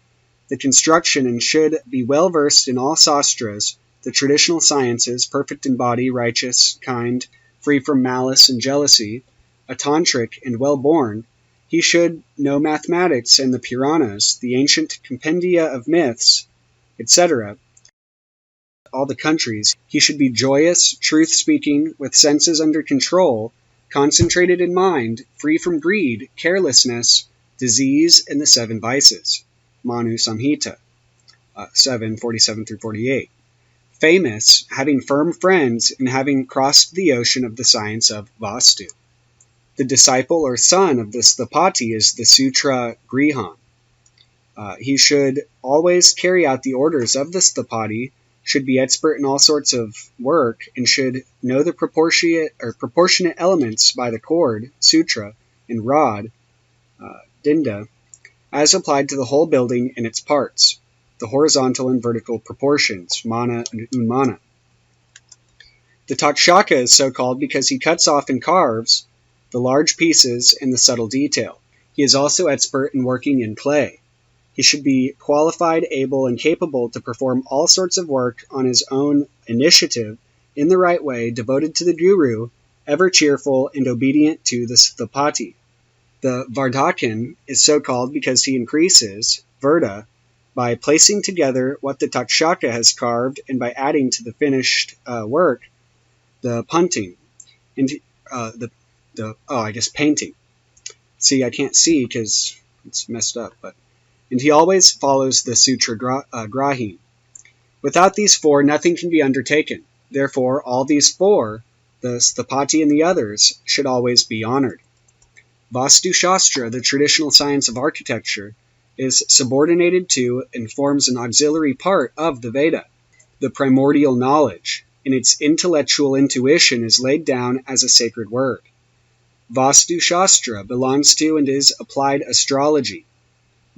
the construction, and should be well versed in all sastras, the traditional sciences, perfect in body, righteous, kind, free from malice and jealousy, a tantric and well born. He should know mathematics and the Puranas, the ancient compendia of myths, etc., all the countries. He should be joyous, truth-speaking, with senses under control, concentrated in mind, free from greed, carelessness, disease, and the 7 vices. Manu Samhita 7:47-48. Famous, having firm friends, and having crossed the ocean of the science of Vastu. The disciple or son of the sthapati is the Sutra Grihan. He should always carry out the orders of the sthapati, should be expert in all sorts of work, and should know the proportionate elements by the cord, sutra, and rod, dinda, as applied to the whole building and its parts, the horizontal and vertical proportions, mana and unmana. The takshaka is so called because he cuts off and carves the large pieces and the subtle detail. He is also expert in working in clay. He should be qualified, able, and capable to perform all sorts of work on his own initiative, in the right way, devoted to the guru, ever cheerful, and obedient to the sthapati. The vardhakan is so called because he increases, verda, by placing together what the takshaka has carved and by adding to the finished work the punting, and painting. See, I can't see because it's messed up, and he always follows the sutra grahin. Without these 4, nothing can be undertaken. Therefore, all these 4, the sthapati and the others, should always be honored. Vastu Shastra, the traditional science of architecture, is subordinated to and forms an auxiliary part of the Veda. The primordial knowledge, and its intellectual intuition, is laid down as a sacred word. Vastu Shastra belongs to and is applied astrology.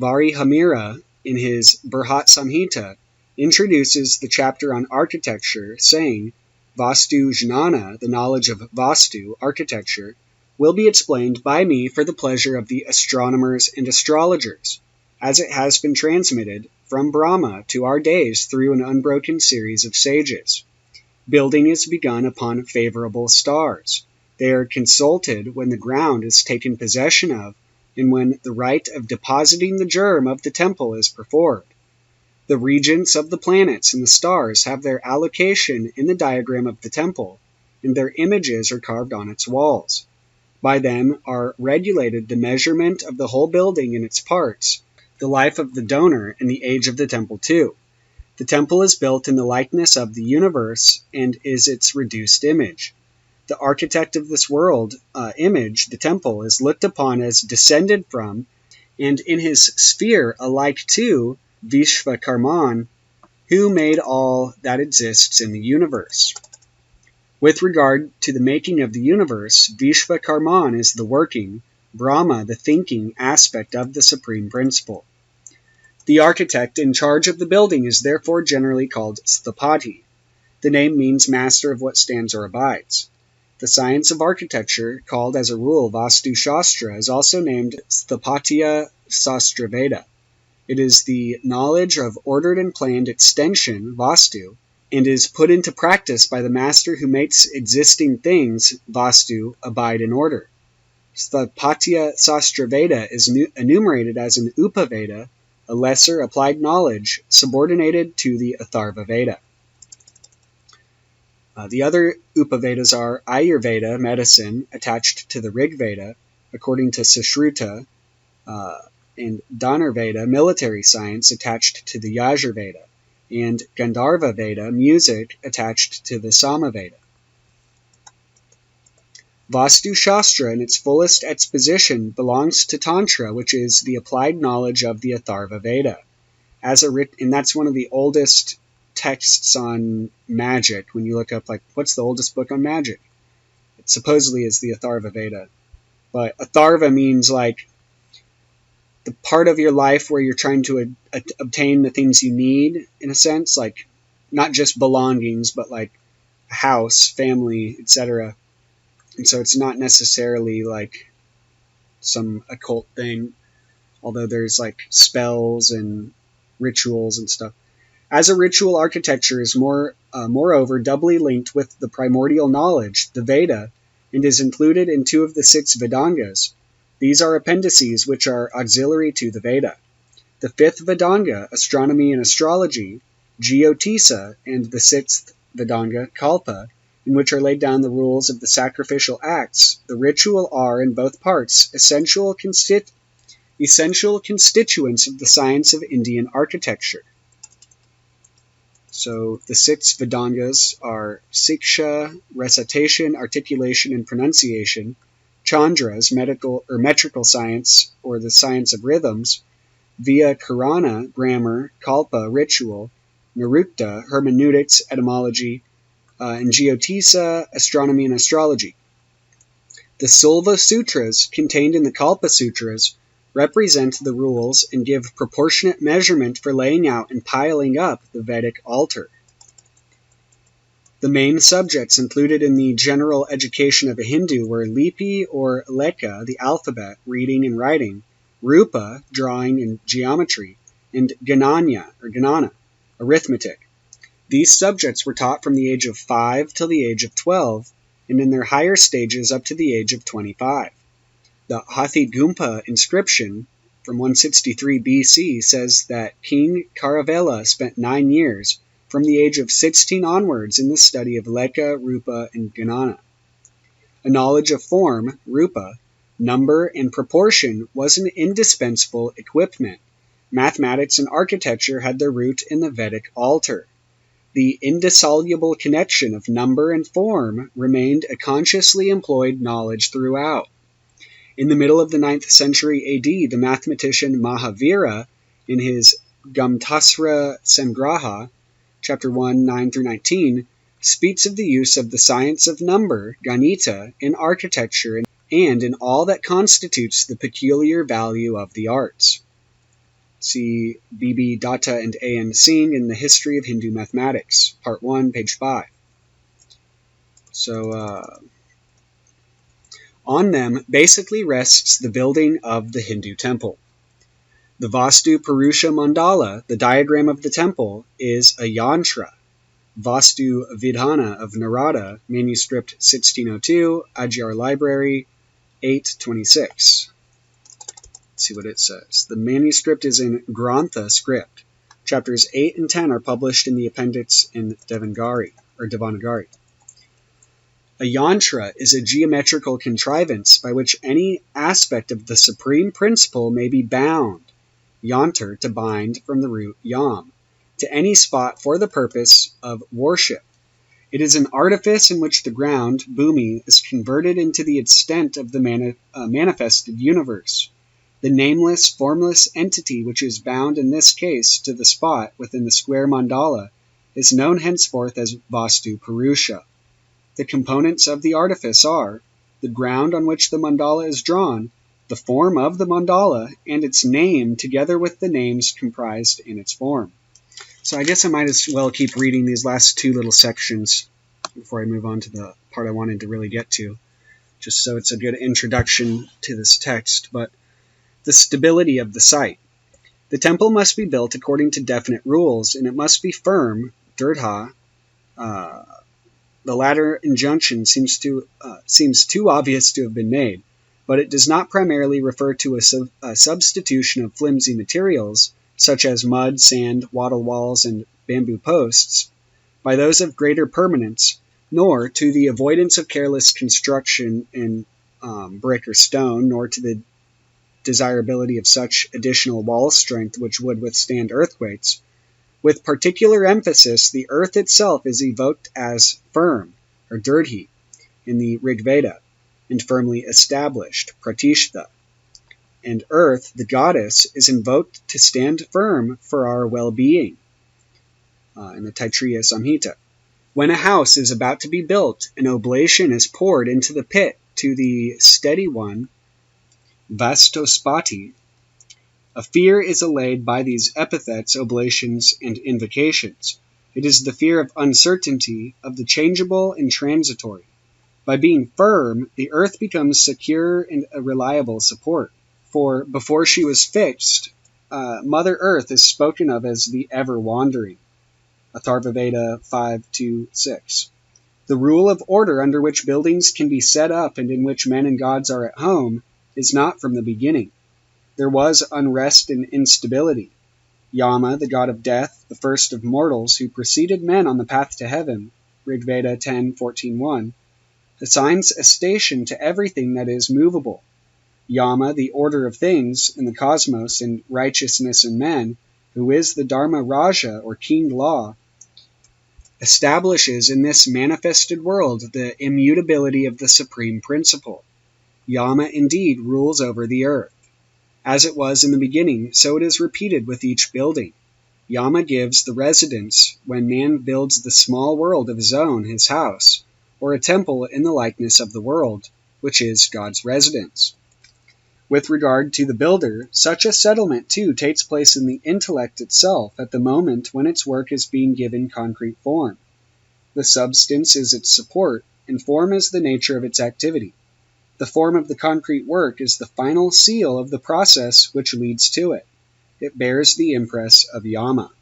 Varihamira, in his Brihat Samhita, introduces the chapter on architecture, saying, Vastu Jnana, the knowledge of Vastu, architecture, will be explained by me for the pleasure of the astronomers and astrologers, as it has been transmitted from Brahma to our days through an unbroken series of sages. Building is begun upon favorable stars. They are consulted when the ground is taken possession of, and when the rite of depositing the germ of the temple is performed. The regents of the planets and the stars have their allocation in the diagram of the temple, and their images are carved on its walls. By them are regulated the measurement of the whole building and its parts, the life of the donor, and the age of the temple too. The temple is built in the likeness of the universe and is its reduced image. The architect of this world image, the temple, is looked upon as descended from, and in his sphere alike to, Vishvakarman, who made all that exists in the universe. With regard to the making of the universe, Vishvakarman is the working, Brahma the thinking aspect of the supreme principle. The architect in charge of the building is therefore generally called sthapati. The name means master of what stands or abides. The science of architecture, called as a rule Vastu Shastra, is also named Sthapatya Sastraveda. It is the knowledge of ordered and planned extension, Vastu, and is put into practice by the master who makes existing things, Vastu, abide in order. Sthapatya Sastraveda is enumerated as an Upaveda, a lesser applied knowledge subordinated to the Atharva Veda. The other Upavedas are Ayurveda, medicine, attached to the Rig Veda, according to Sushruta, and Dhanurveda, military science, attached to the Yajurveda, and Gandharva Veda, music, attached to the Samaveda. Vastu Shastra, in its fullest exposition, belongs to Tantra, which is the applied knowledge of the Atharva Veda. and that's one of the oldest texts on magic. When you look up, like, what's the oldest book on magic? It supposedly is the Atharva Veda. But Atharva means, like, the part of your life where you're trying to obtain the things you need, in a sense, like, not just belongings, but like a house, family, etc. And so it's not necessarily like some occult thing, although there's like spells and rituals and stuff. As a ritual architecture is moreover doubly linked with the primordial knowledge, the Veda, and is included in 2 of the 6 Vedangas. These are appendices which are auxiliary to the Veda. The 5th Vedanga, Astronomy and Astrology, Jyotisa, and the 6th Vedanga, Kalpa, in which are laid down the rules of the sacrificial acts. The ritual are, in both parts, essential constituents of the science of Indian architecture. So the 6 Vedangas are Siksha, recitation, articulation, and pronunciation; Chandras, metrical science, or the science of rhythms; Vyakarana, grammar; Kalpa, ritual; Nirukta, hermeneutics, etymology; and Jyotisa, astronomy and astrology. The Sulva Sutras, contained in the Kalpa Sutras, represent the rules and give proportionate measurement for laying out and piling up the Vedic altar. The main subjects included in the general education of a Hindu were Lipi or Lekha, the alphabet, reading and writing; Rupa, drawing and geometry; and Ganana, arithmetic. These subjects were taught from the age of 5 till the age of 12, and in their higher stages up to the age of 25. The Hathigumpa inscription from 163 BC says that King Kharavela spent 9 years, from the age of 16 onwards, in the study of Lekha, Rupa, and Ganana. A knowledge of form, Rupa, number, and proportion was an indispensable equipment. Mathematics and architecture had their root in the Vedic altar. The indissoluble connection of number and form remained a consciously employed knowledge throughout. In the middle of the 9th century AD, the mathematician Mahavira, in his Gamtasra Samgraha, chapter 1, 9-19, speaks of the use of the science of number, Ganita, in architecture and in all that constitutes the peculiar value of the arts. See B.B. Datta and A.N. Singh in The History of Hindu Mathematics, Part 1, page 5. So, on them basically rests the building of the Hindu temple. The Vastu Purusha Mandala, the diagram of the temple, is a yantra. Vastu Vidhana of Narada, manuscript 1602, Adyar Library, 826. Let's see what it says. The manuscript is in Grantha script. Chapters 8 and 10 are published in the appendix in Devanagari. A yantra is a geometrical contrivance by which any aspect of the supreme principle may be bound, yantar, to bind, from the root yam, to any spot for the purpose of worship. It is an artifice in which the ground, bhumi, is converted into the extent of the manifested universe. The nameless, formless entity which is bound in this case to the spot within the square mandala is known henceforth as Vastu Purusha. The components of the artifice are the ground on which the mandala is drawn, the form of the mandala, and its name, together with the names comprised in its form. So I guess I might as well keep reading these last 2 little sections before I move on to the part I wanted to really get to, just so it's a good introduction to this text. But the stability of the site. The temple must be built according to definite rules, and it must be firm, drdha. The latter injunction seems too obvious to have been made, but it does not primarily refer to a substitution of flimsy materials, such as mud, sand, wattle walls, and bamboo posts, by those of greater permanence, nor to the avoidance of careless construction in brick or stone, nor to the desirability of such additional wall strength which would withstand earthquakes. With particular emphasis, the earth itself is evoked as firm, or drdhi, in the Rig Veda, and firmly established, pratishta. and Earth, the goddess, is invoked to stand firm for our well-being in the Taittiriya Samhita. When a house is about to be built, an oblation is poured into the pit to the steady one, Vastospati. A fear is allayed by these epithets, oblations, and invocations. It is the fear of uncertainty, of the changeable and transitory. By being firm, the earth becomes secure and a reliable support. For before she was fixed, Mother Earth is spoken of as the ever-wandering. Atharvaveda 5:2-6. The rule of order under which buildings can be set up and in which men and gods are at home is not from the beginning. There was unrest and instability. Yama, the god of death, the first of mortals who preceded men on the path to heaven, Rigveda 10:14-1, assigns a station to everything that is movable. Yama, the order of things in the cosmos and righteousness in men, who is the Dharma Raja or King Law, establishes in this manifested world the immutability of the supreme principle. Yama indeed rules over the earth. As it was in the beginning, so it is repeated with each building. Yama gives the residence when man builds the small world of his own, his house, or a temple in the likeness of the world, which is God's residence. With regard to the builder, such a settlement too takes place in the intellect itself at the moment when its work is being given concrete form. The substance is its support, and form is the nature of its activity. The form of the concrete work is the final seal of the process which leads to it. It bears the impress of Yama.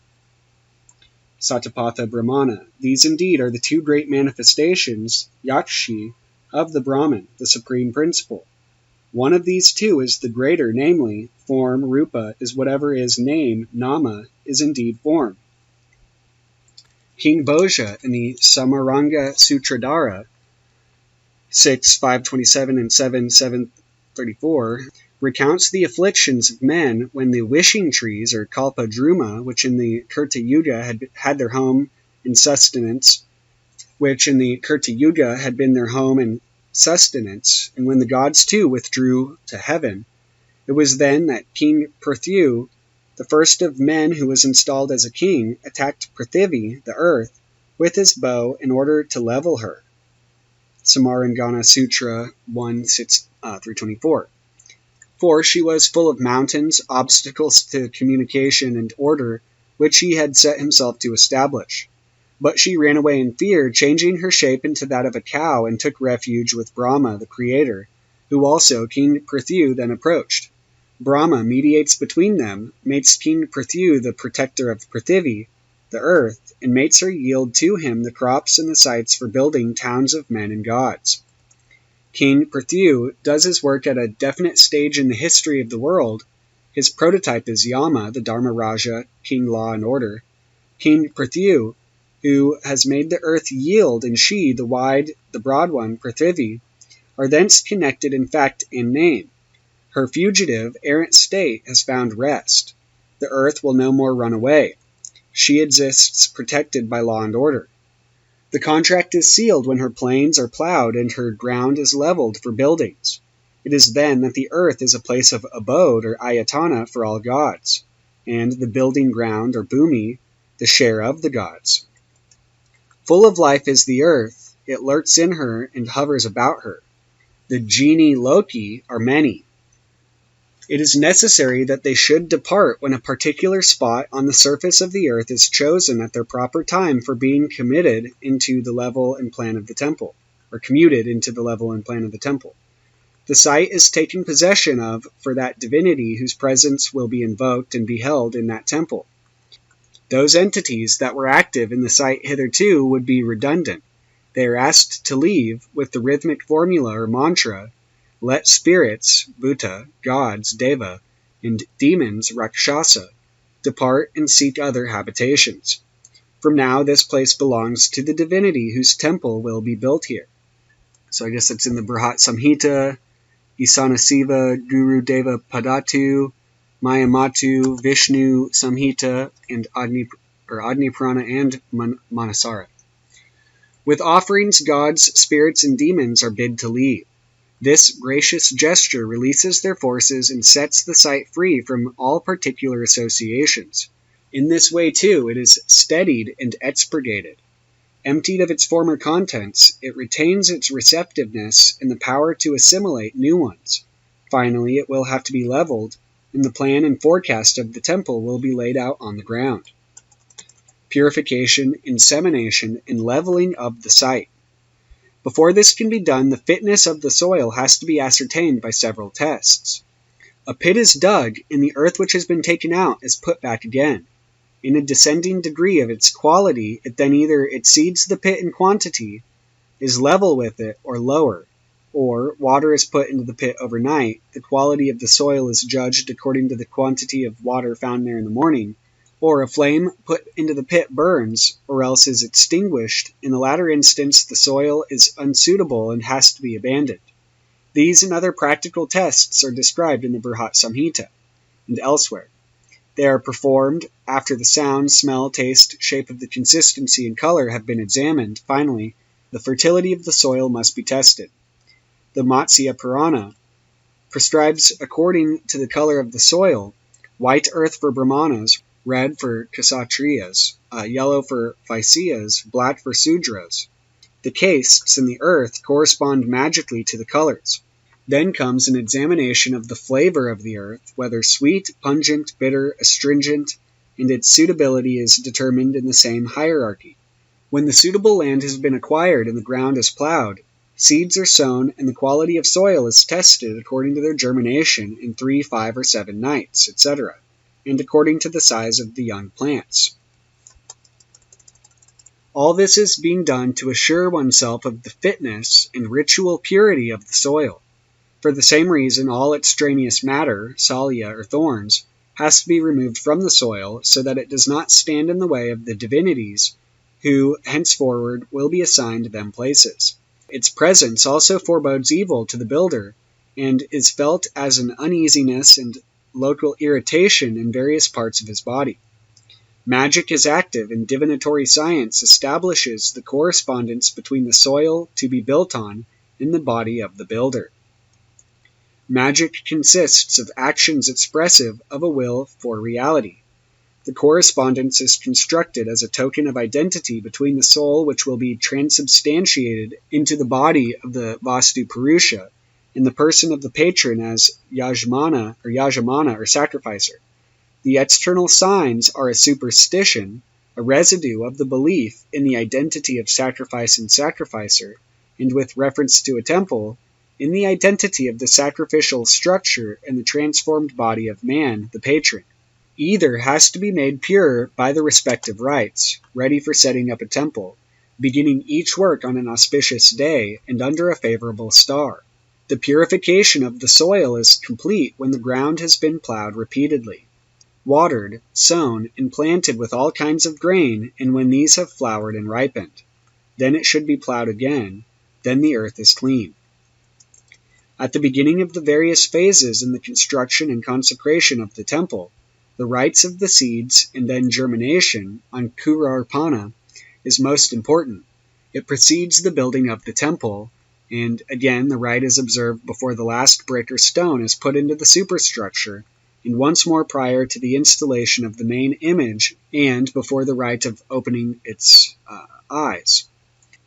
Satapatha Brahmana. These indeed are the two great manifestations, Yakshi, of the Brahman, the supreme principle. One of these two is the greater, namely, form, rupa, is whatever is name, nama, is indeed form. King Bhoja in the Samaranga Sutradhara 6:527 and 7:734 recounts the afflictions of men when the wishing trees, or kalpa druma, which in the Kirta Yuga had their home and sustenance, and when the gods too withdrew to heaven, it was then that King Prithvu, the first of men who was installed as a king, attacked Prithivi, the earth, with his bow in order to level her. Samarangana Sutra 1:6-24. For she was full of mountains, obstacles to communication and order, which he had set himself to establish. But she ran away in fear, changing her shape into that of a cow, and took refuge with Brahma, the creator, who also King Prithvu then approached. Brahma mediates between them, makes King Prithvu the protector of Prithivi, the earth, and makes her yield to him the crops and the sites for building towns of men and gods. King Prithvu does his work at a definite stage in the history of the world. His prototype is Yama, the Dharma Raja, King Law and Order. King Prithvu, who has made the earth yield, and she, the broad one, Prithivi, are thence connected in fact and name. Her fugitive, errant state has found rest. The earth will no more run away. She exists protected by law and order. The contract is sealed when her plains are plowed and her ground is leveled for buildings. It is then that the earth is a place of abode, or ayatana, for all gods, and the building ground, or bhumi, the share of the gods. Full of life is the earth, it lurks in her and hovers about her. The geni loki are many. It is necessary that they should depart when a particular spot on the surface of the earth is chosen at their proper time for being committed into the level and plan of the temple, or commuted into the level and plan of the temple. The site is taken possession of for that divinity whose presence will be invoked and beheld in that temple. Those entities that were active in the site hitherto would be redundant. They are asked to leave with the rhythmic formula or mantra, let spirits, bhuta, gods, deva, and demons, rakshasa, depart and seek other habitations. From now this place belongs to the divinity whose temple will be built here. So I guess that's in the Brihat Samhita, Isanasiva, Guru Deva Padatu, Mayamatu, Vishnu Samhita, and Agni Purana and Manasara. With offerings, gods, spirits, and demons are bid to leave. This gracious gesture releases their forces and sets the site free from all particular associations. In this way, too, it is steadied and expurgated. Emptied of its former contents, it retains its receptiveness and the power to assimilate new ones. Finally, it will have to be leveled, and the plan and forecast of the temple will be laid out on the ground. Purification, insemination, and leveling of the site. Before this can be done, the fitness of the soil has to be ascertained by several tests. A pit is dug, and the earth which has been taken out is put back again. In a descending degree of its quality, it then either exceeds the pit in quantity, is level with it, or lower, or water is put into the pit overnight, the quality of the soil is judged according to the quantity of water found there in the morning, or a flame put into the pit burns, or else is extinguished. In the latter instance, the soil is unsuitable and has to be abandoned. These and other practical tests are described in the Brihat Samhita and elsewhere. They are performed after the sound, smell, taste, shape of the consistency, and color have been examined. Finally, the fertility of the soil must be tested. The Matsya Purana prescribes, according to the color of the soil, white earth for Brahmanas, red for Kshatriyas, yellow for Vaisyas, black for Sudras. The castes in the earth correspond magically to the colors. Then comes an examination of the flavor of the earth, whether sweet, pungent, bitter, astringent, and its suitability is determined in the same hierarchy. When the suitable land has been acquired and the ground is plowed, seeds are sown and the quality of soil is tested according to their germination in 3, 5, or 7 nights, etc., and according to the size of the young plants. All this is being done to assure oneself of the fitness and ritual purity of the soil. For the same reason, all extraneous matter, salya or thorns, has to be removed from the soil so that it does not stand in the way of the divinities who henceforward will be assigned them places. Its presence also forebodes evil to the builder and is felt as an uneasiness and local irritation in various parts of his body. Magic is active, and divinatory science establishes the correspondence between the soil to be built on and the body of the builder. Magic consists of actions expressive of a will for reality. The correspondence is constructed as a token of identity between the soul which will be transubstantiated into the body of the Vastu Purusha and the person of the patron as Yajamana or sacrificer. The external signs are a superstition, a residue of the belief in the identity of sacrifice and sacrificer, and with reference to a temple, in the identity of the sacrificial structure and the transformed body of man, the patron. Either has to be made pure by the respective rites, ready for setting up a temple, beginning each work on an auspicious day and under a favorable star. The purification of the soil is complete when the ground has been plowed repeatedly, watered, sown, and planted with all kinds of grain, and when these have flowered and ripened. Then it should be plowed again, then the earth is clean. At the beginning of the various phases in the construction and consecration of the temple, the rites of the seeds and then germination, Ankurarpana, is most important. It precedes the building of the temple, and again the rite is observed before the last brick or stone is put into the superstructure, and once more prior to the installation of the main image and before the rite of opening its eyes,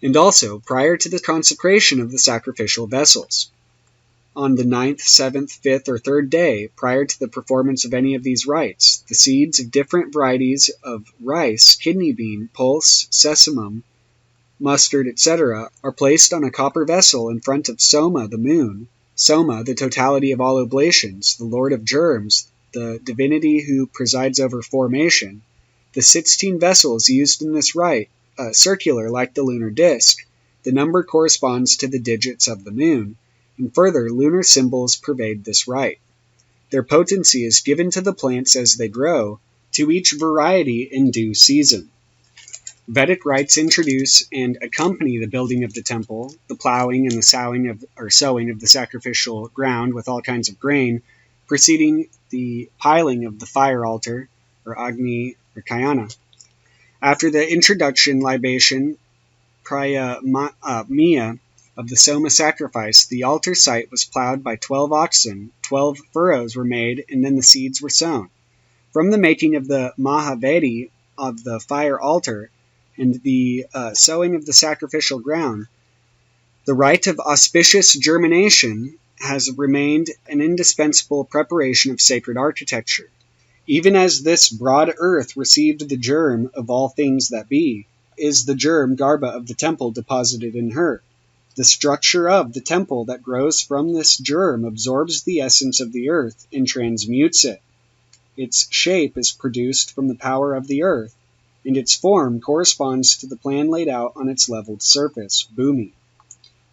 and also prior to the consecration of the sacrificial vessels. On the 9th, 7th, 5th, or 3rd day, prior to the performance of any of these rites, the seeds of different varieties of rice, kidney bean, pulse, sesamum, mustard, etc., are placed on a copper vessel in front of Soma, the moon. Soma, the totality of all oblations, the lord of germs, the divinity who presides over formation. The 16 vessels used in this rite, circular like the lunar disk. The number corresponds to the digits of the moon. And further, lunar symbols pervade this rite. Their potency is given to the plants as they grow, to each variety in due season. Vedic rites introduce and accompany the building of the temple, the plowing and the sowing of the sacrificial ground with all kinds of grain, preceding the piling of the fire altar, or Agni or Kayana. After the introduction, libation, prayamiya, of the Soma sacrifice, the altar site was plowed by 12 oxen, 12 furrows were made, and then the seeds were sown. From the making of the Mahavedi of the fire altar and the sowing of the sacrificial ground, the rite of auspicious germination has remained an indispensable preparation of sacred architecture. Even as this broad earth received the germ of all things that be, is the germ Garba of the temple deposited in her. The structure of the temple that grows from this germ absorbs the essence of the earth and transmutes it. Its shape is produced from the power of the earth, and its form corresponds to the plan laid out on its leveled surface, Bhumi.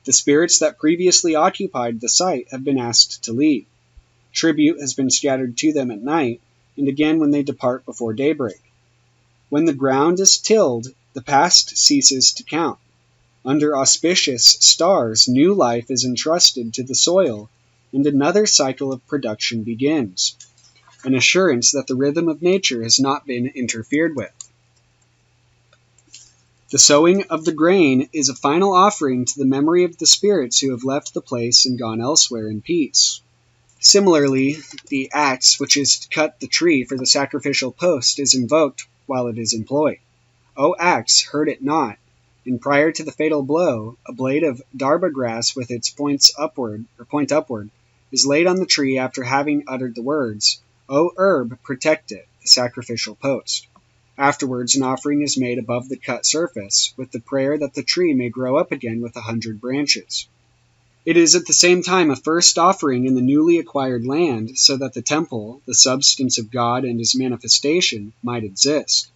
The spirits that previously occupied the site have been asked to leave. Tribute has been scattered to them at night, and again when they depart before daybreak. When the ground is tilled, the past ceases to count. Under auspicious stars, new life is entrusted to the soil, and another cycle of production begins, an assurance that the rhythm of nature has not been interfered with. The sowing of the grain is a final offering to the memory of the spirits who have left the place and gone elsewhere in peace. Similarly, the axe which is to cut the tree for the sacrificial post is invoked while it is employed. O axe, hurt it not, and prior to the fatal blow, a blade of DARPA grass with its point upward, is laid on the tree after having uttered the words, O herb, protect it, the sacrificial post. Afterwards, an offering is made above the cut surface, with the prayer that the tree may grow up again with 100 branches. It is at the same time a first offering in the newly acquired land, so that the temple, the substance of God and his manifestation, might exist.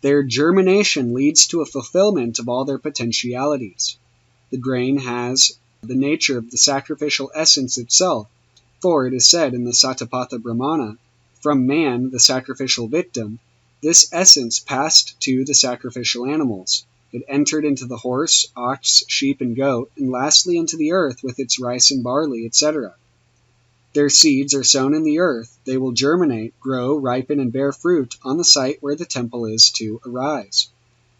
Their germination leads to a fulfillment of all their potentialities. The grain has the nature of the sacrificial essence itself, for it is said in the Satapatha Brahmana, from man, the sacrificial victim, this essence passed to the sacrificial animals. It entered into the horse, ox, sheep, and goat, and lastly into the earth with its rice and barley, etc. Their seeds are sown in the earth. They will germinate, grow, ripen, and bear fruit on the site where the temple is to arise.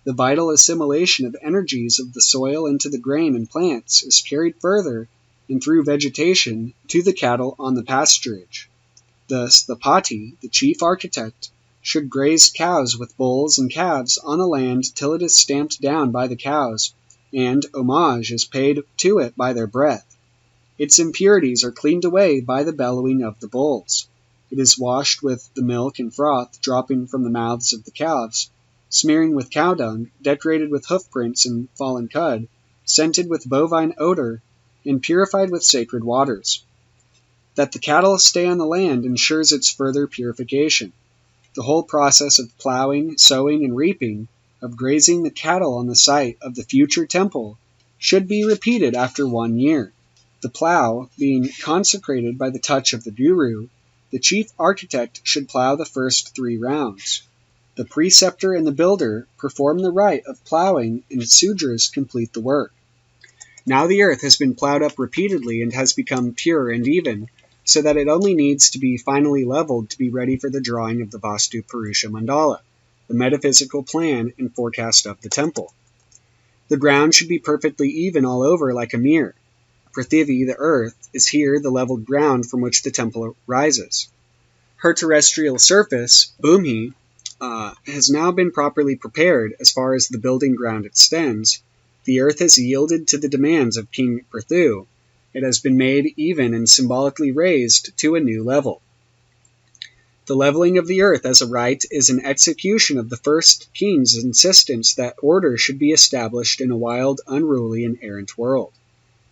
The vital assimilation of energies of the soil into the grain and plants is carried further and through vegetation to the cattle on the pasturage. Thus, the Pati, the chief architect, should graze cows with bulls and calves on the land till it is stamped down by the cows, and homage is paid to it by their breath. Its impurities are cleaned away by the bellowing of the bulls. It is washed with the milk and froth dropping from the mouths of the calves, smearing with cow dung, decorated with hoof prints and fallen cud, scented with bovine odor, and purified with sacred waters. That the cattle stay on the land ensures its further purification. The whole process of plowing, sowing, and reaping, of grazing the cattle on the site of the future temple, should be repeated after 1 year. The plow being consecrated by the touch of the Guru, the chief architect should plow the first 3 rounds. The preceptor and the builder perform the rite of plowing, and Sudras complete the work. Now the earth has been plowed up repeatedly and has become pure and even, so that it only needs to be finally leveled to be ready for the drawing of the Vastu Purusha Mandala, the metaphysical plan and forecast of the temple. The ground should be perfectly even all over like a mirror. Prithivi, the earth, is here the leveled ground from which the temple rises. Her terrestrial surface, Bhumi, has now been properly prepared as far as the building ground extends. The earth has yielded to the demands of King Prithu. It has been made even and symbolically raised to a new level. The leveling of the earth as a rite is an execution of the first king's insistence that order should be established in a wild, unruly, and errant world.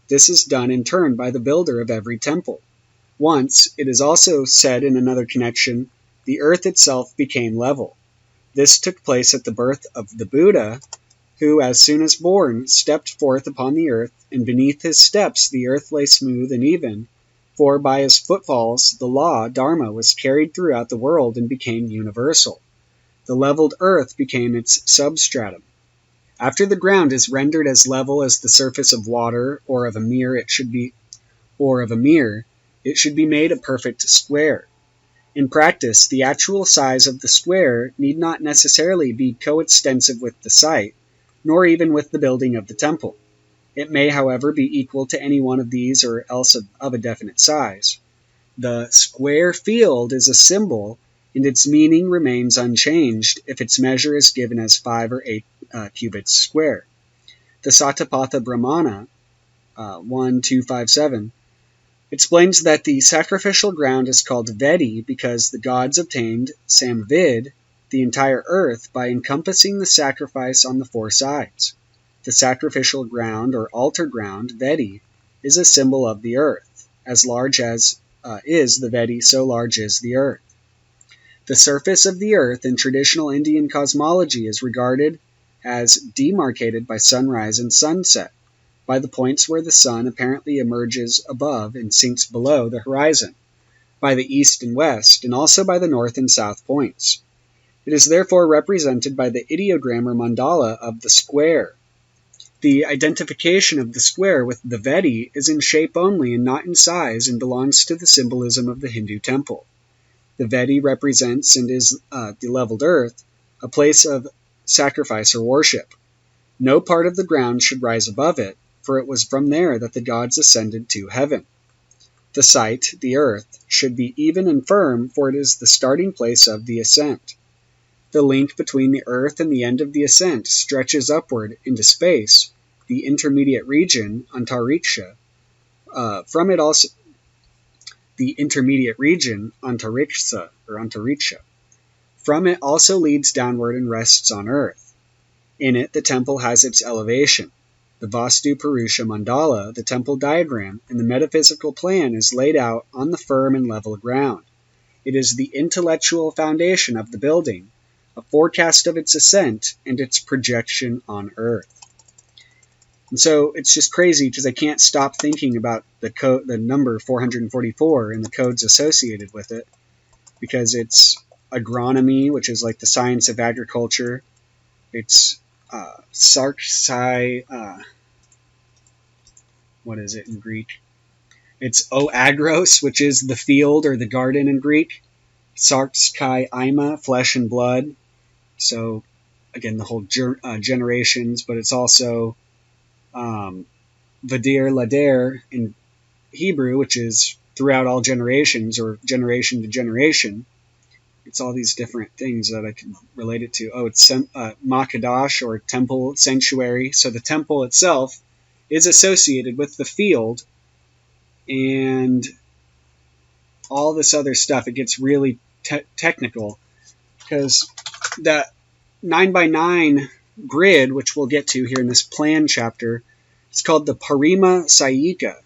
This is done in turn by the builder of every temple. Once, it is also said in another connection, the earth itself became level. This took place at the birth of the Buddha, who, as soon as born, stepped forth upon the earth, and beneath his steps the earth lay smooth and even, for by his footfalls the law, Dharma, was carried throughout the world and became universal. The leveled earth became its substratum. After the ground is rendered as level as the surface of water or of a mirror, it should be made a perfect square. In practice, the actual size of the square need not necessarily be coextensive with the site, nor even with the building of the temple. It may, however, be equal to any one of these or else of a definite size. The square field is a symbol, and its meaning remains unchanged if its measure is given as 5 or 8 cubits square. The Satapatha Brahmana, 1257, explains that the sacrificial ground is called Vedi because the gods obtained Samvid, the entire earth, by encompassing the sacrifice on the 4 sides. The sacrificial ground or altar ground, Vedi, is a symbol of the earth. As large as is the Vedi, so large is the earth. The surface of the earth in traditional Indian cosmology is regarded as demarcated by sunrise and sunset, by the points where the sun apparently emerges above and sinks below the horizon, by the east and west, and also by the north and south points. It is therefore represented by the ideogram or mandala of the square. The identification of the square with the Vedi is in shape only and not in size, and belongs to the symbolism of the Hindu temple. The Vedi represents and is the leveled earth, a place of sacrifice or worship. No part of the ground should rise above it, for it was from there that the gods ascended to heaven. The site, the earth, should be even and firm, for it is the starting place of the ascent. The link between the earth and the end of the ascent stretches upward into space, the intermediate region, Antariksha. From it also, the intermediate region, Antariksha, or Antariksha. From it also leads downward and rests on earth. In it, the temple has its elevation. The Vastu Purusha Mandala, the temple diagram, and the metaphysical plan is laid out on the firm and level ground. It is the intellectual foundation of the building, a forecast of its ascent and its projection on earth. And so it's just crazy because I can't stop thinking about the number 444 and the codes associated with it, because it's agronomy, which is like the science of agriculture. It's sarxai, what is it in Greek? It's oagros, which is the field or the garden in Greek. Sarxkai ima, flesh and blood. So, again, the whole generations, but it's also Vadir Lader in Hebrew, which is throughout all generations or generation to generation. It's all these different things that I can relate it to. Oh, it's Makadash, or temple sanctuary. So the temple itself is associated with the field and all this other stuff. It gets really technical because that 9x9 grid, which we'll get to here in this plan chapter, it's called the Parima Sayika,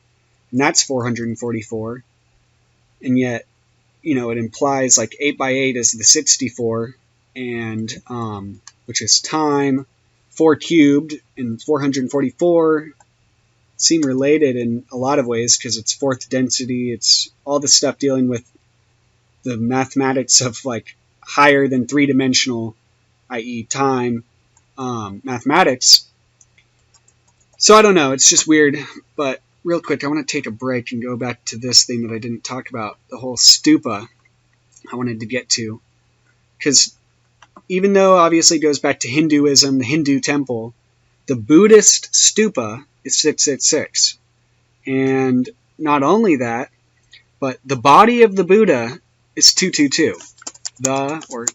and that's 444. And yet, it implies like 8x8 is the 64, and which is time. 4 cubed and 444 seem related in a lot of ways because it's fourth density. It's all the stuff dealing with the mathematics of like higher than 3-dimensional, i.e. time, mathematics. So I don't know. It's just weird. But real quick, I want to take a break and go back to this thing that I didn't talk about, the whole stupa I wanted to get to. Because even though obviously it goes back to Hinduism, the Hindu temple, the Buddhist stupa is 666. And not only that, but the body of the Buddha is 222. The, or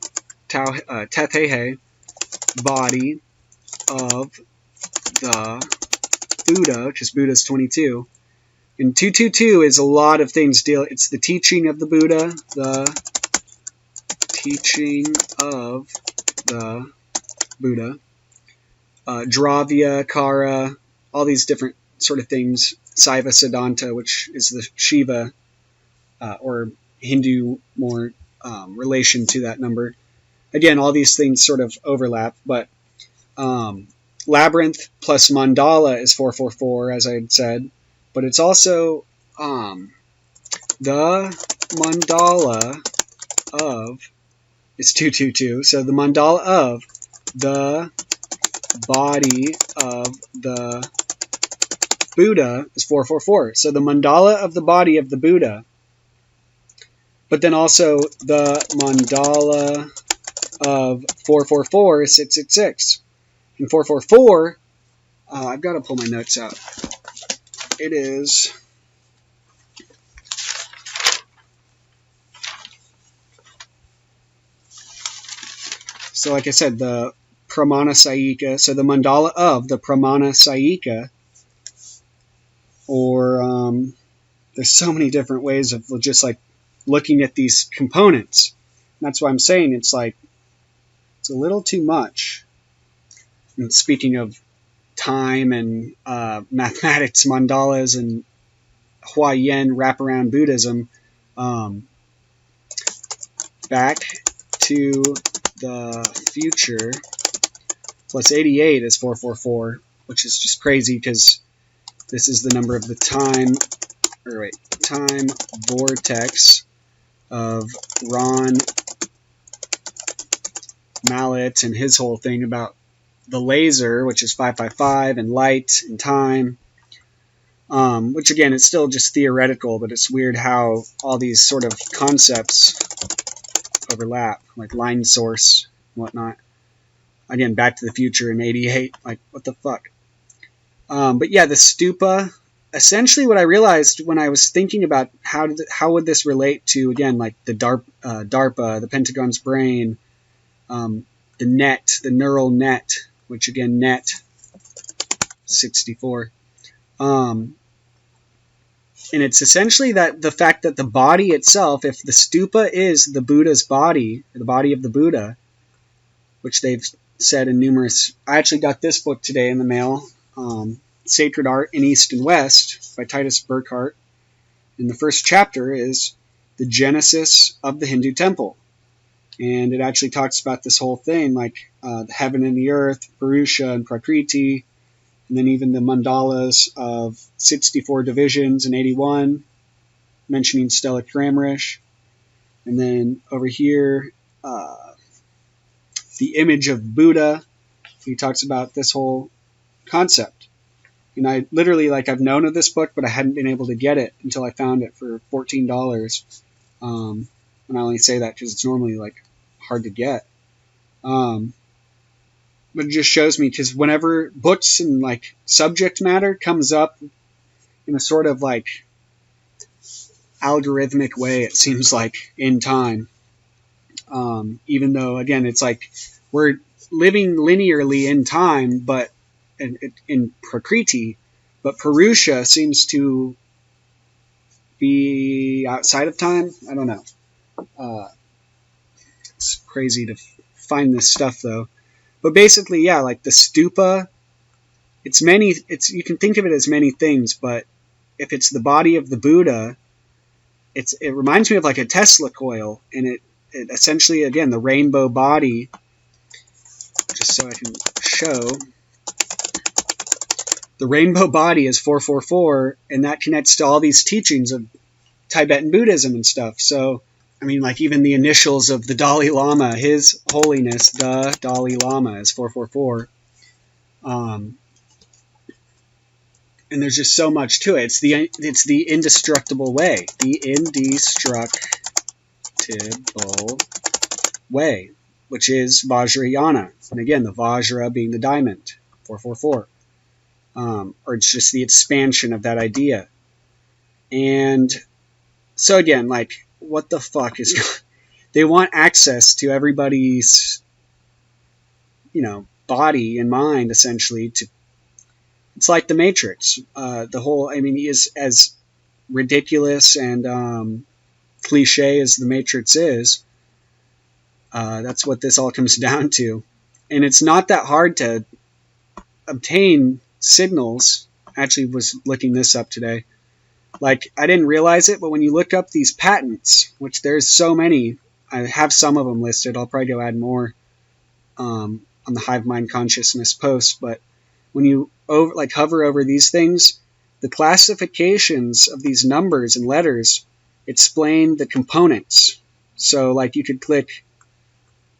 Tethehe, body of the Buddha, because Buddha is 22. And 222 is a lot of things. It's the teaching of the Buddha, the teaching of the Buddha, Dravya, Kara, all these different sort of things. Saiva Siddhanta, which is the Shiva, or Hindu more relation to that number. Again, all these things sort of overlap, but Labyrinth plus Mandala is 444, as I had said, but it's also the Mandala of is 222. So the Mandala of the body of the Buddha is 444. So the Mandala of the body of the Buddha, but then also the Mandala of 444 is 666. And 444 I've got to pull my notes out. It is... So like I said, the Pramana Saika, so the mandala of the Pramana Saika, or there's so many different ways of just like looking at these components. And that's why I'm saying it's like, it's a little too much. And speaking of time and mathematics, mandalas, and Huayan wraparound Buddhism, back to the future plus 88 is 444, which is just crazy because this is the number of the time vortex of Ron Mallett and his whole thing about the laser, which is 555, and light and time, which again, it's still just theoretical, but it's weird how all these sort of concepts overlap, like line source and whatnot. Again, Back to the Future in 88, like, what the fuck? But yeah, the stupa, essentially what I realized when I was thinking about how would this relate to, again, like the DARPA, the Pentagon's brain, the net, the neural net, which again, net 64. And it's essentially that the fact that the body itself, if the stupa is the Buddha's body, the body of the Buddha, which they've said in numerous... I actually got this book today in the mail, Sacred Art in East and West by Titus Burckhardt. And the first chapter is the genesis of the Hindu temple. And it actually talks about this whole thing, like the heaven and the earth, Purusha and Prakriti, and then even the mandalas of 64 divisions and 81, mentioning Stella Kramrisch. And then over here, the image of Buddha. He talks about this whole concept. And I literally, like, I've known of this book, but I hadn't been able to get it until I found it for $14. And I only say that because it's normally, like, hard to get. But it just shows me, because whenever books and like subject matter comes up in a sort of like algorithmic way, it seems like, in time, even though again it's like we're living linearly in time, but in Prakriti, but Purusha seems to be outside of time. I don't know. It's crazy to find this stuff though. But basically, yeah, like the stupa, you can think of it as many things, but if it's the body of the Buddha, it reminds me of like a Tesla coil, and it essentially, again, the rainbow body, just so I can show, the rainbow body is 444, and that connects to all these teachings of Tibetan Buddhism and stuff. So, I mean, like even the initials of the Dalai Lama, His Holiness, the Dalai Lama, is 444. And there's just so much to it. It's the indestructible way. The indestructible way, which is Vajrayana. And again, the Vajra being the diamond, 444. Or it's just the expansion of that idea. And so again, like, what the fuck is... They want access to everybody's, body and mind, essentially. It's like the Matrix. The whole, is as ridiculous and cliche as the Matrix is, that's what this all comes down to. And it's not that hard to obtain signals. I actually was looking this up today. Like, I didn't realize it, but when you look up these patents, which there's so many, I have some of them listed. I'll probably go add more on the Hive Mind Consciousness post. But when you hover over these things, the classifications of these numbers and letters explain the components. So, like, you could click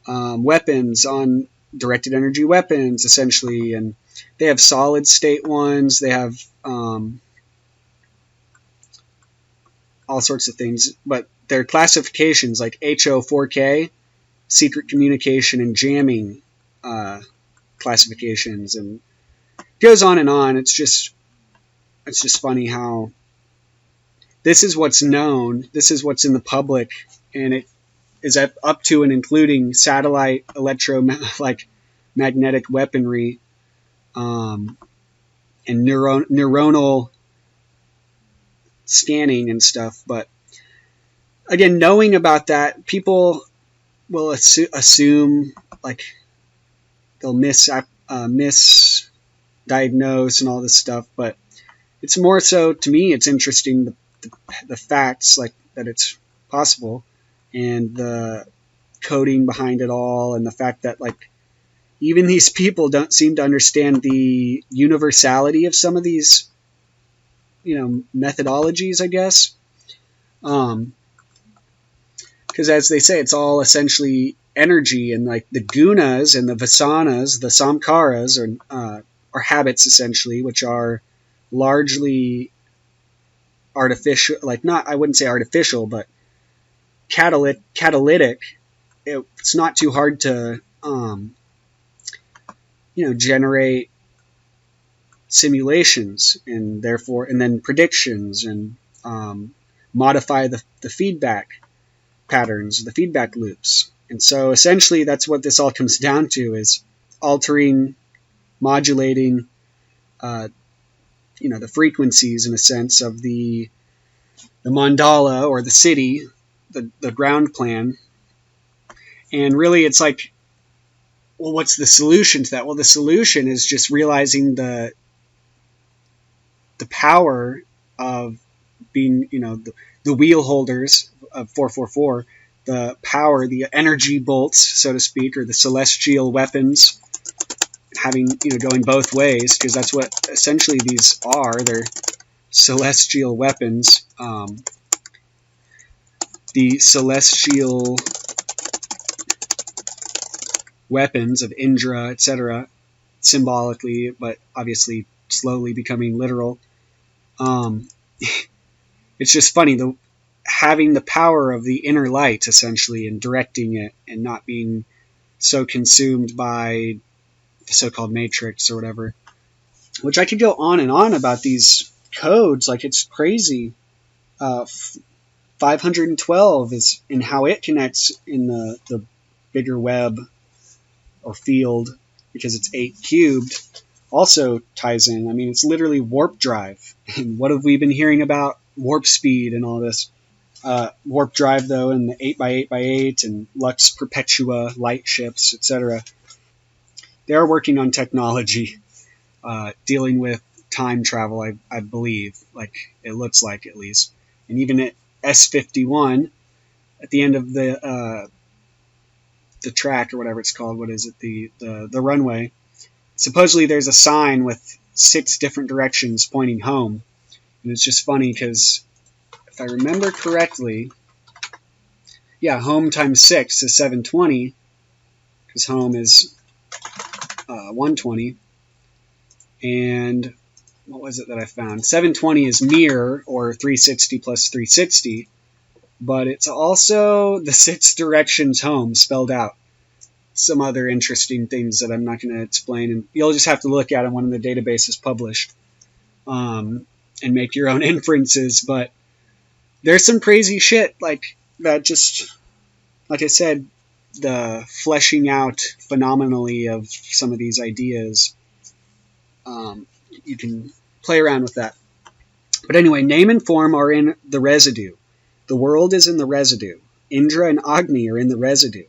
weapons on directed energy weapons, essentially, and they have solid state ones. They have all sorts of things, but their classifications, like HO4K, secret communication and jamming classifications, and goes on and on. It's just funny how this is what's known, this is what's in the public, and it is up to and including satellite magnetic weaponry, and neuronal scanning and stuff. But again, knowing about that, people will assume, like, they'll misdiagnose and all this stuff. But it's more so, to me, it's interesting, the facts, like, that it's possible, and the coding behind it all, and the fact that, like, even these people don't seem to understand the universality of some of these, methodologies, I guess. Because as they say, it's all essentially energy, and like the gunas and the vasanas, the samkaras, are habits essentially, which are largely artificial, I wouldn't say artificial, but catalytic. It's not too hard to, generate simulations, and then predictions, and modify the feedback patterns, the feedback loops. And so essentially that's what this all comes down to, is altering, modulating, the frequencies, in a sense, of the mandala, or the city, the ground plan. And really it's like, well, what's the solution to that? Well, the solution is just realizing the power of being, the wheel holders of 444, the power, the energy bolts, so to speak, or the celestial weapons, having, going both ways, because that's what essentially these are. They're celestial weapons. The celestial weapons of Indra, etc., symbolically, but obviously slowly becoming literal. It's just funny, having the power of the inner light, essentially, and directing it, and not being so consumed by the so-called matrix or whatever. Which I could go on and on about these codes, like it's crazy. 512 is in how it connects in the bigger web or field, because it's 8 cubed, also ties in. I mean, it's literally warp drive. And what have we been hearing about? Warp speed and all this. Warp drive, though, and the 8x8x8 and Lux Perpetua light ships, etc. They're working on technology dealing with time travel, I believe. Like, it looks like, at least. And even at S51, at the end of the track, or whatever it's called, what is it, the runway, supposedly there's a sign with 6 different directions pointing home. And it's just funny because, if I remember correctly, home times 6 is 720, because home is 120. And what was it that I found? 720 is mirror, or 360 plus 360, but it's also the 6 directions home spelled out. Some other interesting things that I'm not going to explain, and you'll just have to look at them when the database is published, and make your own inferences. But there's some crazy shit like that. Just like I said, the fleshing out phenomenally of some of these ideas. You can play around with that. But anyway, name and form are in the residue. The world is in the residue. Indra and Agni are in the residue.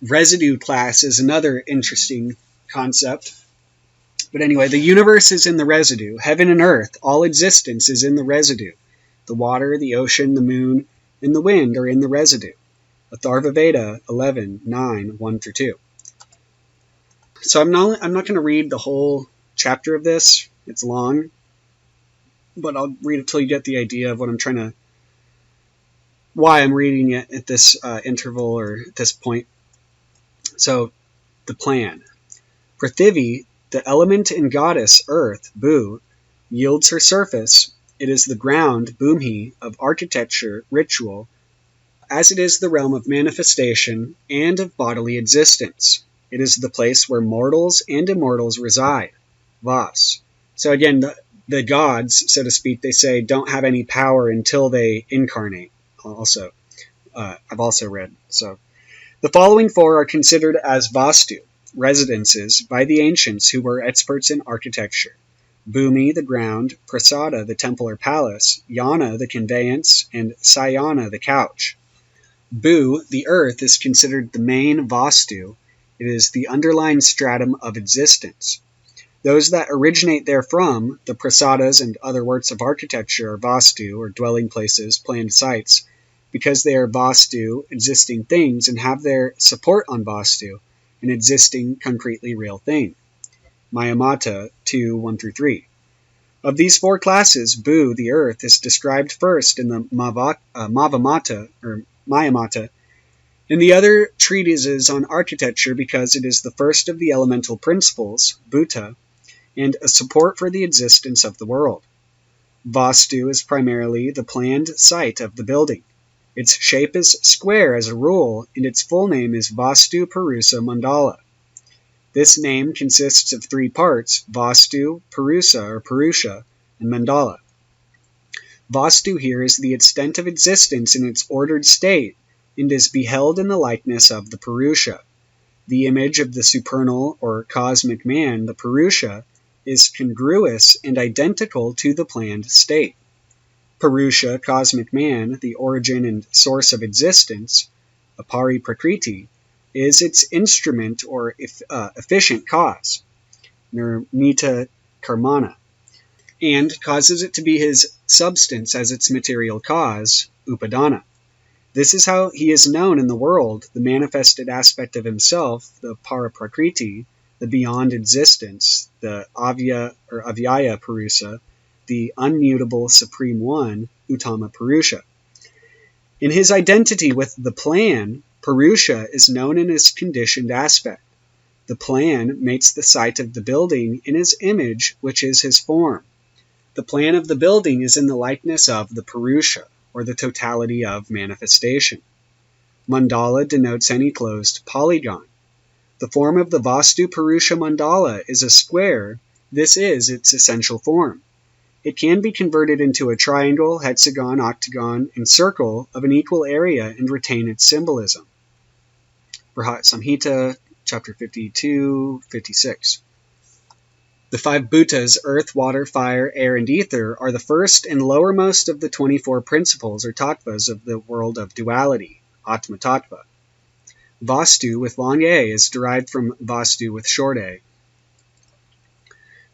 Residue class is another interesting concept. But anyway, the universe is in the residue. Heaven and earth, all existence is in the residue. The water, the ocean, the moon, and the wind are in the residue. Atharva Veda 11:9, 1-2. So I'm not going to read the whole chapter of this. It's long. But I'll read it till you get the idea of what I'm why I'm reading it at this interval, or at this point. So, the plan. Prithivi, the element and goddess earth, Bu, yields her surface. It is the ground, Bhumhi, of architecture, ritual, as it is the realm of manifestation and of bodily existence. It is the place where mortals and immortals reside. Vas. So again, the gods, so to speak, they say don't have any power until they incarnate. Also, I've also read. So the following four are considered as Vastu, residences, by the ancients who were experts in architecture. Bhumi, the ground, Prasada, the temple or palace, Yana, the conveyance, and Sayana, the couch. Bhu, the earth, is considered the main Vastu. It is the underlying stratum of existence. Those that originate therefrom, the prasadas and other works of architecture, are Vastu, or dwelling places, planned sites, because they are Vastu, existing things, and have their support on Vastu, an existing, concretely real thing. Mayamata 2:1-3. Of these four classes, Bhu, the earth, is described first in the Mavamata, or Mayamata, in the other treatises on architecture because it is the first of the elemental principles, Bhuta, and a support for the existence of the world. Vastu is primarily the planned site of the building. Its shape is square as a rule, and its full name is Vastu Purusa Mandala. This name consists of three parts, Vastu, Purusa or Purusha, and Mandala. Vastu here is the extent of existence in its ordered state, and is beheld in the likeness of the Purusha. The image of the supernal or cosmic man, the Purusha, is congruous and identical to the planned state. Purusha, cosmic man, the origin and source of existence, apari prakriti, is its instrument or efficient cause, nirmita karmana, and causes it to be his substance as its material cause, upadana. This is how he is known in the world, the manifested aspect of himself, the paraprakriti, the beyond existence, the avya or avyaya purusa, the unmutable supreme one, Uttama Purusha. In his identity with the plan, Purusha is known in his conditioned aspect. The plan mates the site of the building in his image, which is his form. The plan of the building is in the likeness of the Purusha, or the totality of manifestation. Mandala denotes any closed polygon. The form of the Vastu Purusha Mandala is a square. This is its essential form. It can be converted into a triangle, hexagon, octagon, and circle of an equal area and retain its symbolism. Brihat Samhita, chapter 52-56. The five bhutas, earth, water, fire, air, and ether, are the first and lowermost of the 24 principles or tattvas of the world of duality, Atma Tattva. Vastu with long A is derived from Vastu with short a.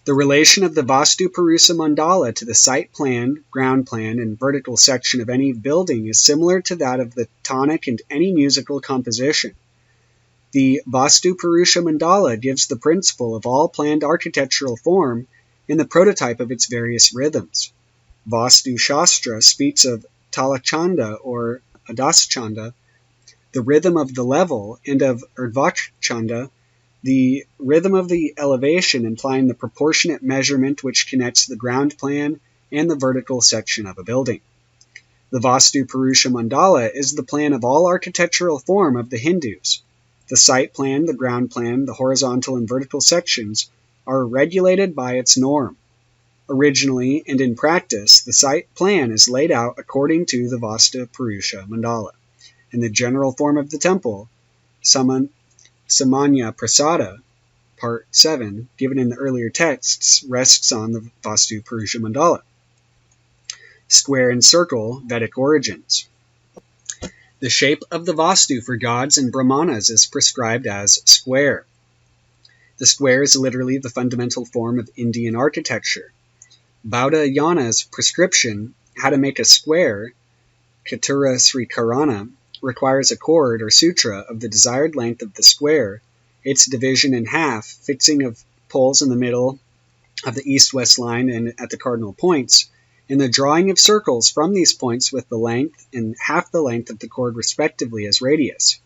The relation of the Vastu Purusa Mandala to the site plan, ground plan, and vertical section of any building is similar to that of the tonic and any musical composition. The Vastu Purusha Mandala gives the principle of all planned architectural form and the prototype of its various rhythms. Vastu Shastra speaks of Talachanda or Adaschanda, the rhythm of the level, and of Urdhvachanda, the rhythm of the elevation, implying the proportionate measurement which connects the ground plan and the vertical section of a building. The Vastu Purusha Mandala is the plan of all architectural form of the Hindus. The site plan, the ground plan, the horizontal and vertical sections are regulated by its norm. Originally and in practice, the site plan is laid out according to the Vastu Purusha Mandala, and the general form of the temple, Samanya Prasada, Part 7, given in the earlier texts, rests on the Vastu Purusha Mandala. Square and circle, Vedic origins. The shape of the Vastu for gods and Brahmanas is prescribed as square. The square is literally the fundamental form of Indian architecture. Baudhayana's prescription, how to make a square, Katura Sri Karana, requires a chord or sutra of the desired length of the square, its division in half, fixing of poles in the middle of the east-west line and at the cardinal points, and the drawing of circles from these points with the length and half the length of the chord respectively as radius.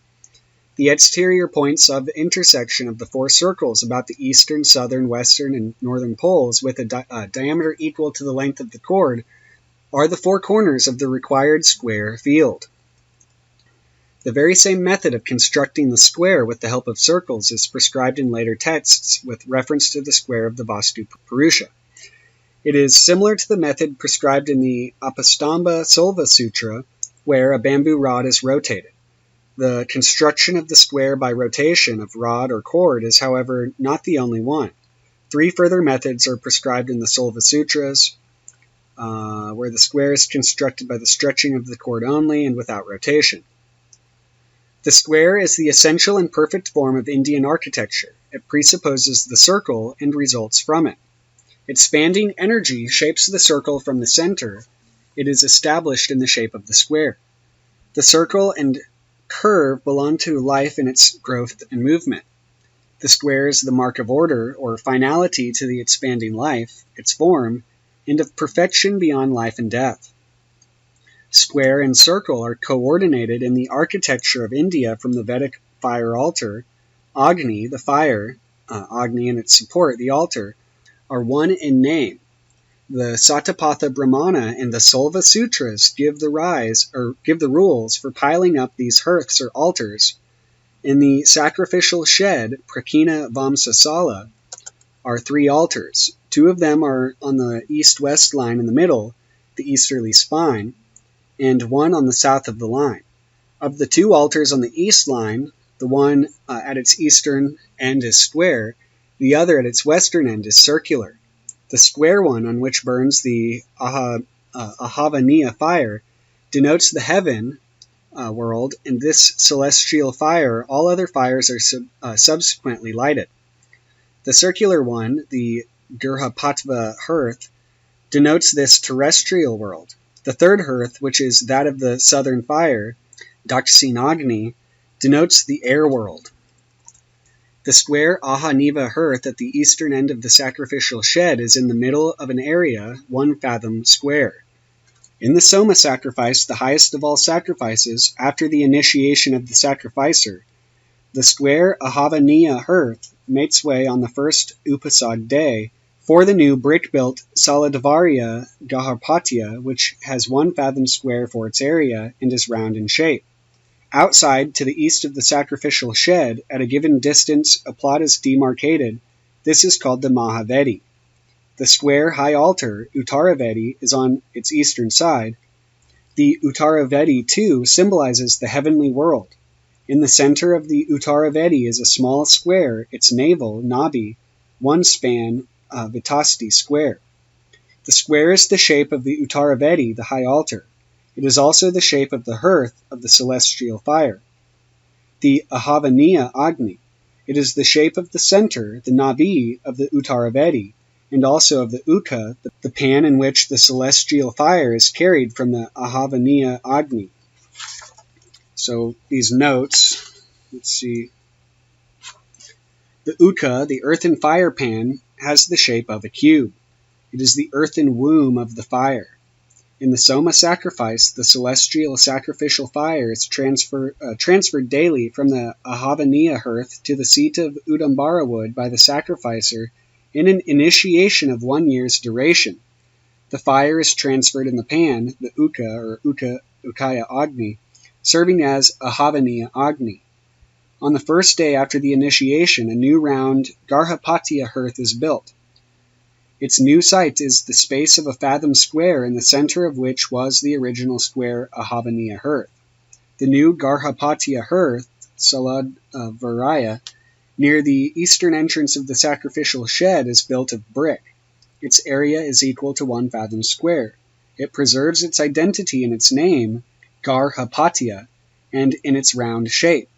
The exterior points of the intersection of the four circles about the eastern, southern, western, and northern poles with a diameter equal to the length of the chord are the four corners of the required square field. The very same method of constructing the square with the help of circles is prescribed in later texts with reference to the square of the Vastu Purusha. It is similar to the method prescribed in the Apastamba Solva Sutra, where a bamboo rod is rotated. The construction of the square by rotation of rod or cord is, however, not the only one. 3 further methods are prescribed in the Solva Sutras, where the square is constructed by the stretching of the cord only and without rotation. The square is the essential and perfect form of Indian architecture. It presupposes the circle and results from it. Expanding energy shapes the circle from the center. It is established in the shape of the square. The circle and curve belong to life in its growth and movement. The square is the mark of order or finality to the expanding life, its form, and of perfection beyond life and death. Square and circle are coordinated in the architecture of India from the Vedic fire altar. Agni, the fire, Agni and its support, the altar, are one in name. The Satapatha Brahmana and the Solva Sutras give the rules for piling up these hearths or altars. In the sacrificial shed, Prakina Vamsasala, are 3 altars. 2 of them are on the east-west line in the middle, the easterly spine, and 1 on the south of the line. Of the 2 altars on the east line, the one at its eastern end is square, the other at its western end is circular. The square one, on which burns the Ahavaniya fire, denotes the heaven world, and this celestial fire, all other fires are subsequently lighted. The circular one, the Gurhapatva hearth, denotes this terrestrial world. The third hearth, which is that of the southern fire, Dakshinagni, denotes the air world. The square Ahaniva hearth at the eastern end of the sacrificial shed is in the middle of an area 1 fathom square. In the Soma sacrifice, the highest of all sacrifices, after the initiation of the sacrificer, the square Ahavaniya hearth makes way on the first Upasad day for the new brick-built Saladvarya Gaharpatya, which has 1 fathom square for its area and is round in shape. Outside, to the east of the sacrificial shed, at a given distance a plot is demarcated. This is called the Mahavedi. The square high altar, Uttaravedi, is on its eastern side. The Uttaravedi, too, symbolizes the heavenly world. In the center of the Uttaravedi is a small square, its navel, Nabi, 1 span, Vitasti square. The square is the shape of the Uttaravedi, the high altar. It is also the shape of the hearth of the celestial fire. The Ahavaniya Agni. It is the shape of the center, the Navi, of the Uttaravedi, and also of the Uka, the pan in which the celestial fire is carried from the Ahavaniya Agni. So these notes, let's see. The Uka, the earthen fire pan, has the shape of a cube. It is the earthen womb of the fire. In the Soma sacrifice, the celestial sacrificial fire is transferred daily from the Ahavaniya hearth to the seat of Udambara wood by the sacrificer in an initiation of 1 year's duration. The fire is transferred in the pan, the Uka or Ukaya Agni, serving as Ahavaniya Agni. On the first day after the initiation, a new round Garhapatya hearth is built. Its new site is the space of a fathom square in the center of which was the original square Ahavaniya hearth. The new Garhapatya hearth, Saladvaraya, near the eastern entrance of the sacrificial shed is built of brick. Its area is equal to 1 fathom square. It preserves its identity in its name, Garhapatya, and in its round shape.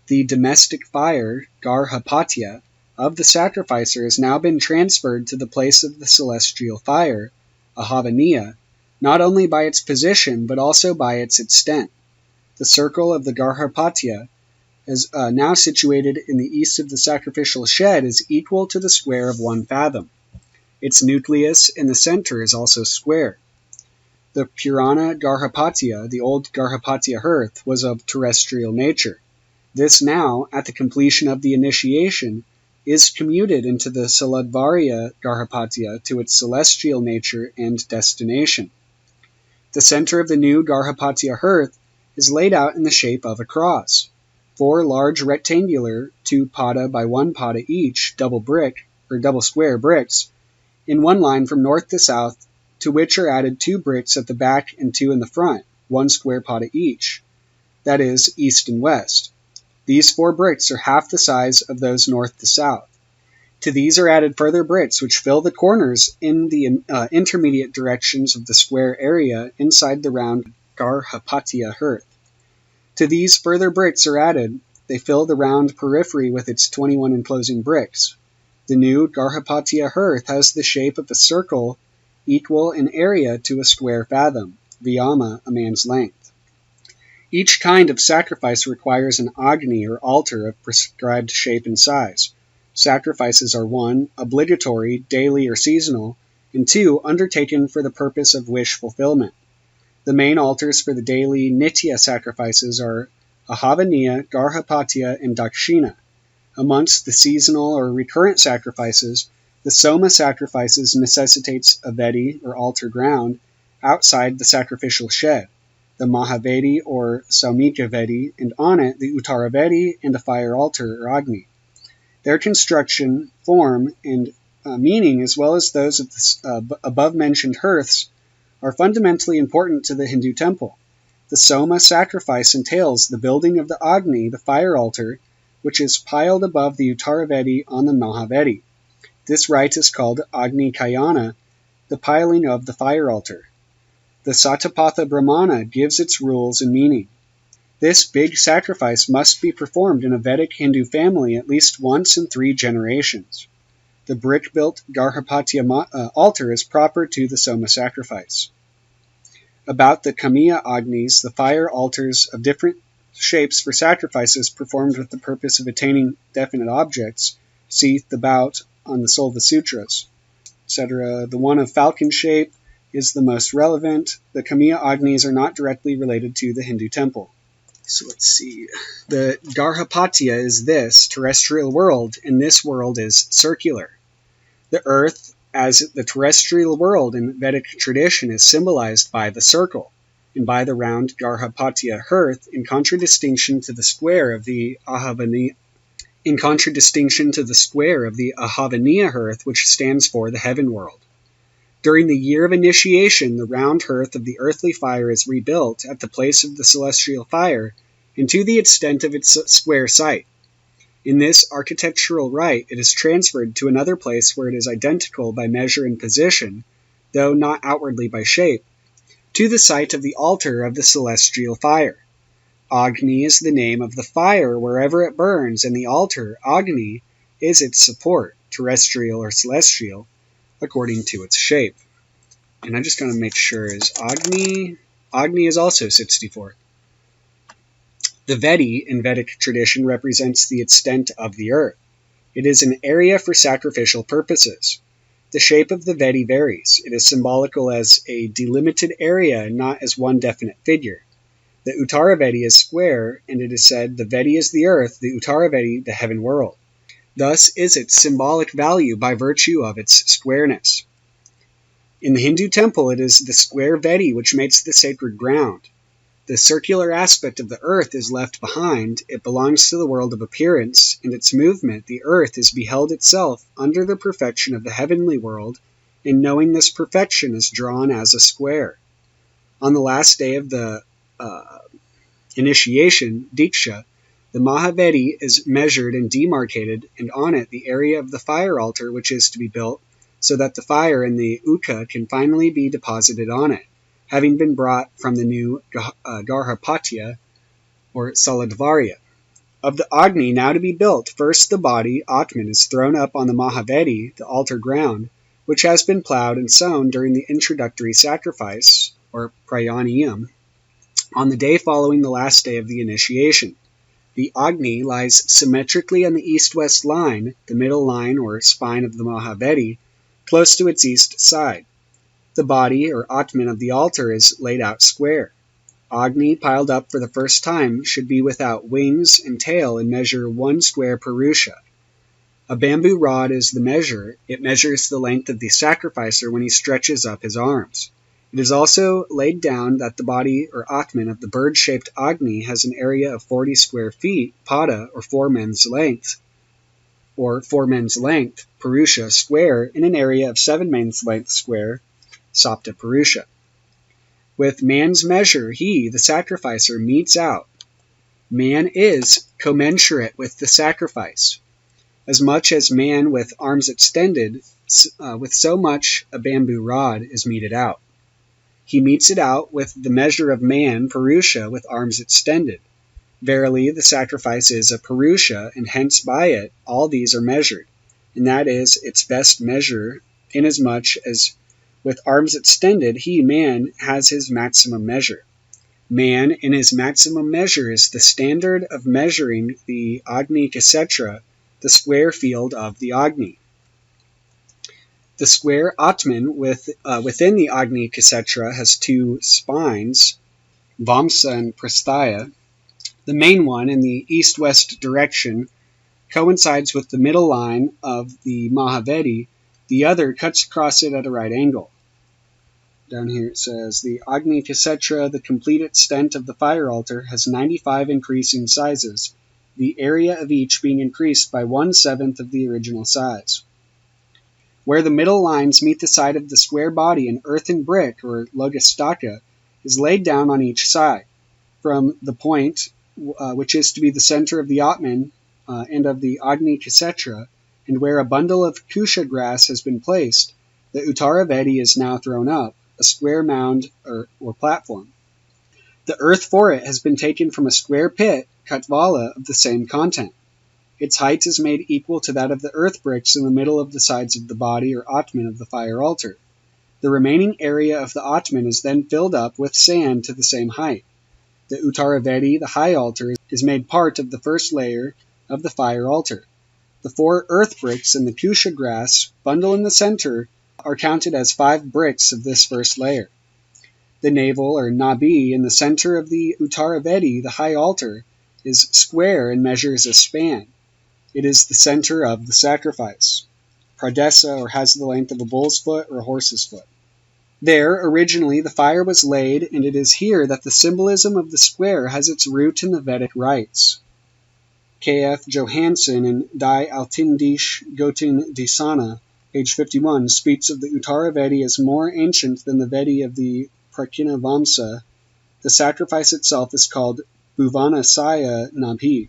The domestic fire, Garhapatya, of the sacrificer has now been transferred to the place of the celestial fire, Ahavaniya, not only by its position but also by its extent. The circle of the Garhapatya, is now situated in the east of the sacrificial shed, is equal to the square of 1 fathom. Its nucleus in the center is also square. The Purana Garhapatya, the old Garhapatya hearth, was of terrestrial nature. This now, at the completion of the initiation, is commuted into the Saladvarya Garhapatya to its celestial nature and destination. The center of the new Garhapatya hearth is laid out in the shape of a cross. 4 large rectangular, 2 pada by 1 pada each, double square bricks, in one line from north to south, to which are added 2 bricks at the back and 2 in the front, 1 square pada each, that is, east and west. These 4 bricks are half the size of those north to south. To these are added further bricks which fill the corners in the intermediate directions of the square area inside the round Garhapatiya hearth. To these further bricks are added, they fill the round periphery with its 21 enclosing bricks. The new Garhapatiya hearth has the shape of a circle equal in area to a square fathom, vyama, a man's length. Each kind of sacrifice requires an agni or altar of prescribed shape and size. Sacrifices are 1. Obligatory, daily or seasonal, and 2. Undertaken for the purpose of wish fulfillment. The main altars for the daily nitya sacrifices are Ahavaniya, Garhapatiya, and Dakshina. Amongst the seasonal or recurrent sacrifices, the Soma sacrifices necessitates a vedi or altar ground outside the sacrificial shed, the Mahavedi or Saumika Vedi, and on it the Uttara Vedi and a fire altar or Agni. Their construction, form, and meaning, as well as those of the above-mentioned hearths, are fundamentally important to the Hindu temple. The Soma sacrifice entails the building of the Agni, the fire altar, which is piled above the Uttaravedi on the Mahavedi. This rite is called Agni Kayana, the piling of the fire altar. The Satapatha Brahmana gives its rules and meaning. This big sacrifice must be performed in a Vedic Hindu family at least once in 3 generations. The brick-built Garhapatiya altar is proper to the Soma sacrifice. About the Kamiya Agnis, the fire altars of different shapes for sacrifices performed with the purpose of attaining definite objects, see the bout on the Solva Sutras, etc. The one of falcon shape is the most relevant. The Kamiya Agnis are not directly related to the Hindu temple. So let's see. The Garhapatiya is this terrestrial world, and this world is circular. The earth, as the terrestrial world in Vedic tradition, is symbolized by the circle, and by the round Garhapatiya hearth, in contradistinction to the square of the Ahavaniya hearth, which stands for the heaven world. During the year of initiation, the round hearth of the earthly fire is rebuilt at the place of the celestial fire, and to the extent of its square site. In this architectural rite, it is transferred to another place where it is identical by measure and position, though not outwardly by shape, to the site of the altar of the celestial fire. Agni is the name of the fire wherever it burns, and the altar, Agni, is its support, terrestrial or celestial, according to its shape. And I'm just going to make sure is Agni is also 64. The Vedi in Vedic tradition represents the extent of the earth. It is an area for sacrificial purposes. The shape of the Vedi varies. It is symbolical as a delimited area and not as one definite figure. The Uttara Vedi is square, and it is said the Vedi is the earth, the Uttara Vedi the heaven world. Thus is its symbolic value by virtue of its squareness. In the Hindu temple, it is the square Vedi which makes the sacred ground. The circular aspect of the earth is left behind. It belongs to the world of appearance. In its movement, the earth is beheld itself under the perfection of the heavenly world, and knowing this perfection is drawn as a square. On the last day of the initiation, Diksha, the Mahavedi is measured and demarcated, and on it the area of the fire altar which is to be built, so that the fire in the Uka can finally be deposited on it, having been brought from the new Garhapatiya, or Saladvarya. Of the Agni now to be built, first the body, Atman, is thrown up on the Mahavedi, the altar ground, which has been plowed and sown during the introductory sacrifice, or Prayaniyam, on the day following the last day of the initiation. The Agni lies symmetrically on the east-west line, the middle line or spine of the Mahavedi, close to its east side. The body, or Atman, of the altar is laid out square. Agni, piled up for the first time, should be without wings and tail and measure 1 square purusha. A bamboo rod is the measure. It measures the length of the sacrificer when he stretches up his arms. It is also laid down that the body or Atman of the bird-shaped Agni has an area of 40 square feet, pada, or 4 men's length, Purusha, square, in an area of 7 men's length square, Sapta Purusha. With man's measure, he, the sacrificer, metes out. Man is commensurate with the sacrifice. As much as man with arms extended, with so much a bamboo rod is meted out. He metes it out with the measure of man, Purusha, with arms extended. Verily, the sacrifice is a Purusha, and hence by it all these are measured, and that is its best measure, inasmuch as with arms extended he, man, has his maximum measure. Man, in his maximum measure, is the standard of measuring the Agni Kasetra, the square field of the Agni. The square Atman within the Agni Kasetra has 2 spines, Vamsa and Prasthaya. The main one, in the east-west direction, coincides with the middle line of the Mahavedi. The other cuts across it at a right angle. Down here it says, the Agni Kasetra, the complete extent of the fire altar, has 95 increasing sizes, the area of each being increased by 1/7 of the original size. Where the middle lines meet the side of the square body, an earthen brick, or logastaka, is laid down on each side. From the point, which is to be the center of the Atman and of the Agni Kasetra, and where a bundle of kusha grass has been placed, the Uttaravedi is now thrown up, a square mound or platform. The earth for it has been taken from a square pit, katvala, of the same content. Its height is made equal to that of the earth bricks in the middle of the sides of the body or Atman of the fire altar. The remaining area of the Atman is then filled up with sand to the same height. The Uttaravedi, the high altar, is made part of the first layer of the fire altar. The 4 earth bricks and the kusha grass bundle in the center are counted as 5 bricks of this first layer. The navel, or nabi, in the center of the Uttaravedi, the high altar, is square and measures a span. It is the center of the sacrifice. Pradesa, or has the length of a bull's foot or a horse's foot. There, originally, the fire was laid, and it is here that the symbolism of the square has its root in the Vedic rites. K.F. Johansen in Die Altindisch Gotin Disana, page 51, speaks of the Uttaravedi as more ancient than the Vedi of the Prakina Vamsa. The sacrifice itself is called Bhuvanasaya Nabhi.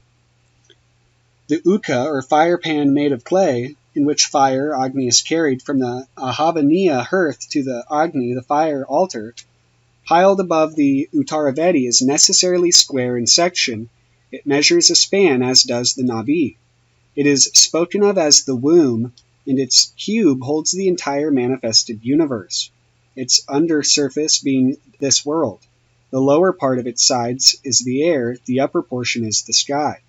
The uka, or fire pan made of clay, in which fire, Agni, is carried from the Ahavaniya hearth to the Agni, the fire altar, piled above the Uttaravedi, is necessarily square in section. It measures a span, as does the Nabi. It is spoken of as the womb, and its cube holds the entire manifested universe, its under surface being this world. The lower part of its sides is the air, the upper portion is the sky.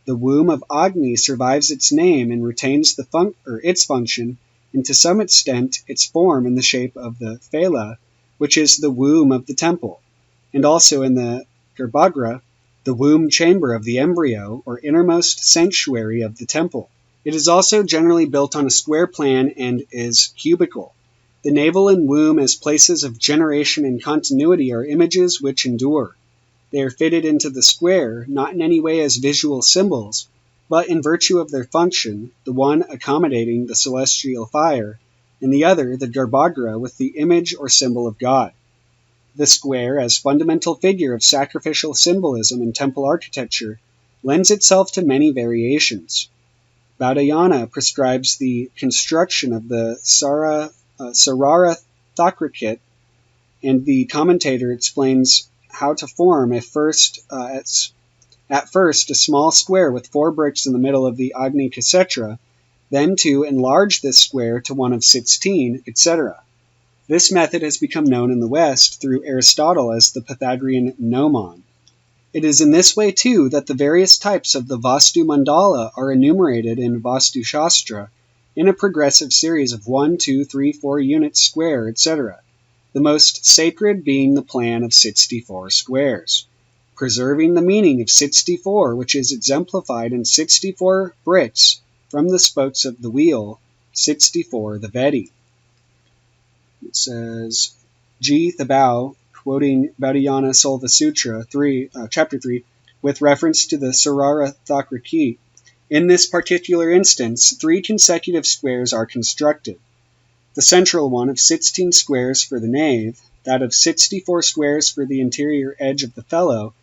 The womb of Agni survives its name and retains its function, and to some extent its form in the shape of the Phala, which is the womb of the temple, and also in the Garbhagriha, the womb chamber of the embryo, or innermost sanctuary of the temple. It is also generally built on a square plan and is cubical. The navel and womb as places of generation and continuity are images which endure. They are fitted into the square, not in any way as visual symbols, but in virtue of their function, the one accommodating the celestial fire, and the other, the Garbhagriha, with the image or symbol of God. The square, as fundamental figure of sacrificial symbolism in temple architecture, lends itself to many variations. Baudhayana prescribes the construction of the Sarara Thakrakit, and the commentator explains how to form at first a small square with 4 bricks in the middle of the Agni Kasetra, then to enlarge this square to one of 16, etc. This method has become known in the West through Aristotle as the Pythagorean gnomon. It is in this way, too, that the various types of the Vastu Mandala are enumerated in Vastu Shastra in a progressive series of 1, 2, 3, 4 units square, etc., the most sacred being the plan of 64 squares, preserving the meaning of 64, which is exemplified in 64 bricks from the spokes of the wheel, 64 the Vedi. It says, G. the Bao, quoting Baudhayana Solva Sutra 3, chapter 3, with reference to the Sarara Thakraki. In this particular instance, 3 consecutive squares are constructed. The central one of 16 squares for the nave, that of 64 squares for the interior edge of the fellow,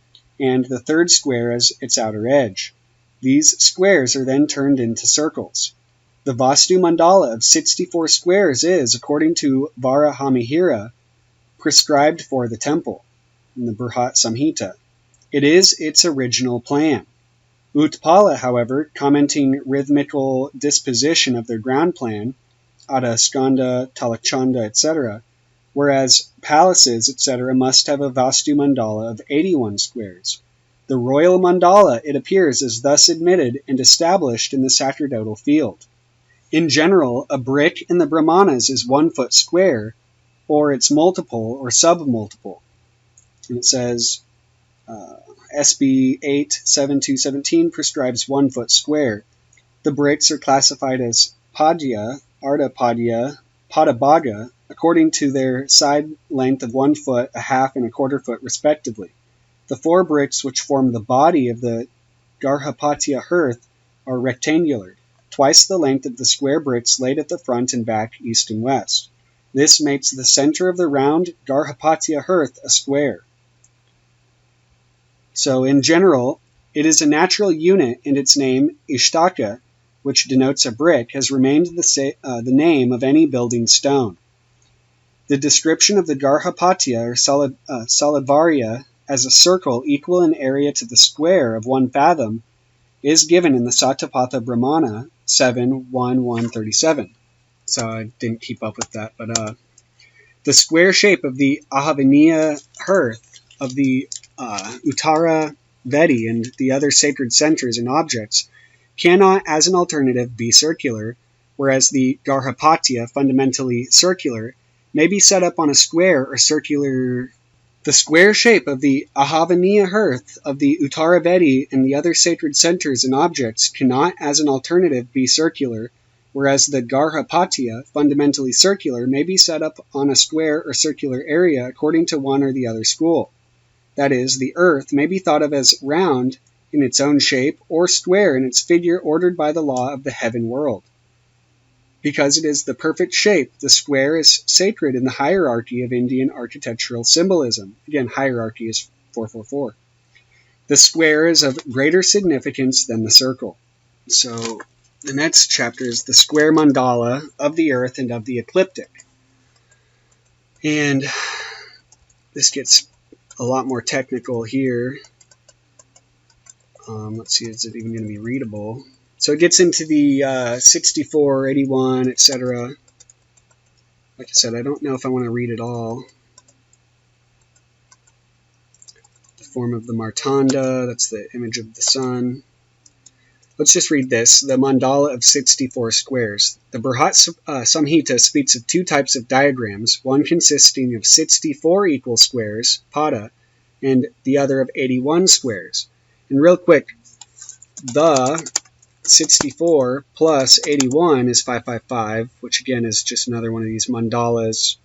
and the third square as its outer edge. These squares are then turned into circles. The Vastu Mandala of 64 squares is, according to Varahamihira, prescribed for the temple in the Brihat Samhita. It is its original plan. Utpala, however, commenting rhythmical disposition of their ground plan, Ada Skanda, Talakchanda, etc., whereas palaces, etc., must have a Vastu Mandala of 81 squares. The royal mandala, it appears, is thus admitted and established in the sacerdotal field. In general, a brick in the Brahmanas is 1 foot square, or its multiple or submultiple. And it says SB 87217 prescribes 1 foot square. The bricks are classified as Padya, Ardha Padabhaga, according to their side length of 1 foot, a half, and a quarter foot, respectively. The 4 bricks which form the body of the Garhapatya hearth are rectangular, twice the length of the square bricks laid at the front and back, east and west. This makes the center of the round Garhapatya hearth a square. So, in general, it is a natural unit, and its name, Ishtaka, which denotes a brick, has remained the name of any building stone. The description of the Garhapatya, or Salidvarya, as a circle equal in area to the square of 1 fathom, is given in the Satapatha Brahmana 7.1.137. So I didn't keep up with that, but the square shape of the Ahavaniya hearth of the Uttara Vedi and the other sacred centers and objects cannot, as an alternative, be circular, whereas the Garhapatya, fundamentally circular, may be set up on a square or circular. The square shape of the Ahavaniya hearth of the Uttara Vedi and the other sacred centers and objects cannot, as an alternative, be circular, whereas the Garhapatya, fundamentally circular, may be set up on a square or circular area according to one or the other school. That is, the earth may be thought of as round in its own shape or square in its figure ordered by the law of the heaven world. Because it is the perfect shape, the square is sacred in the hierarchy of Indian architectural symbolism. Again, hierarchy is 444. The square is of greater significance than the circle. So the next chapter is the square mandala of the earth and of the ecliptic. And this gets a lot more technical here. Let's see, is it even going to be readable? So it gets into the 64, 81, etc. Like I said, I don't know if I want to read it all. The form of the Martanda, that's the image of the sun. Let's just read this, the mandala of 64 squares. The Brihat Samhita speaks of 2 types of diagrams, one consisting of 64 equal squares, pada, and the other of 81 squares. And real quick, the 64 plus 81 is 555, which again is just another one of these mandalas.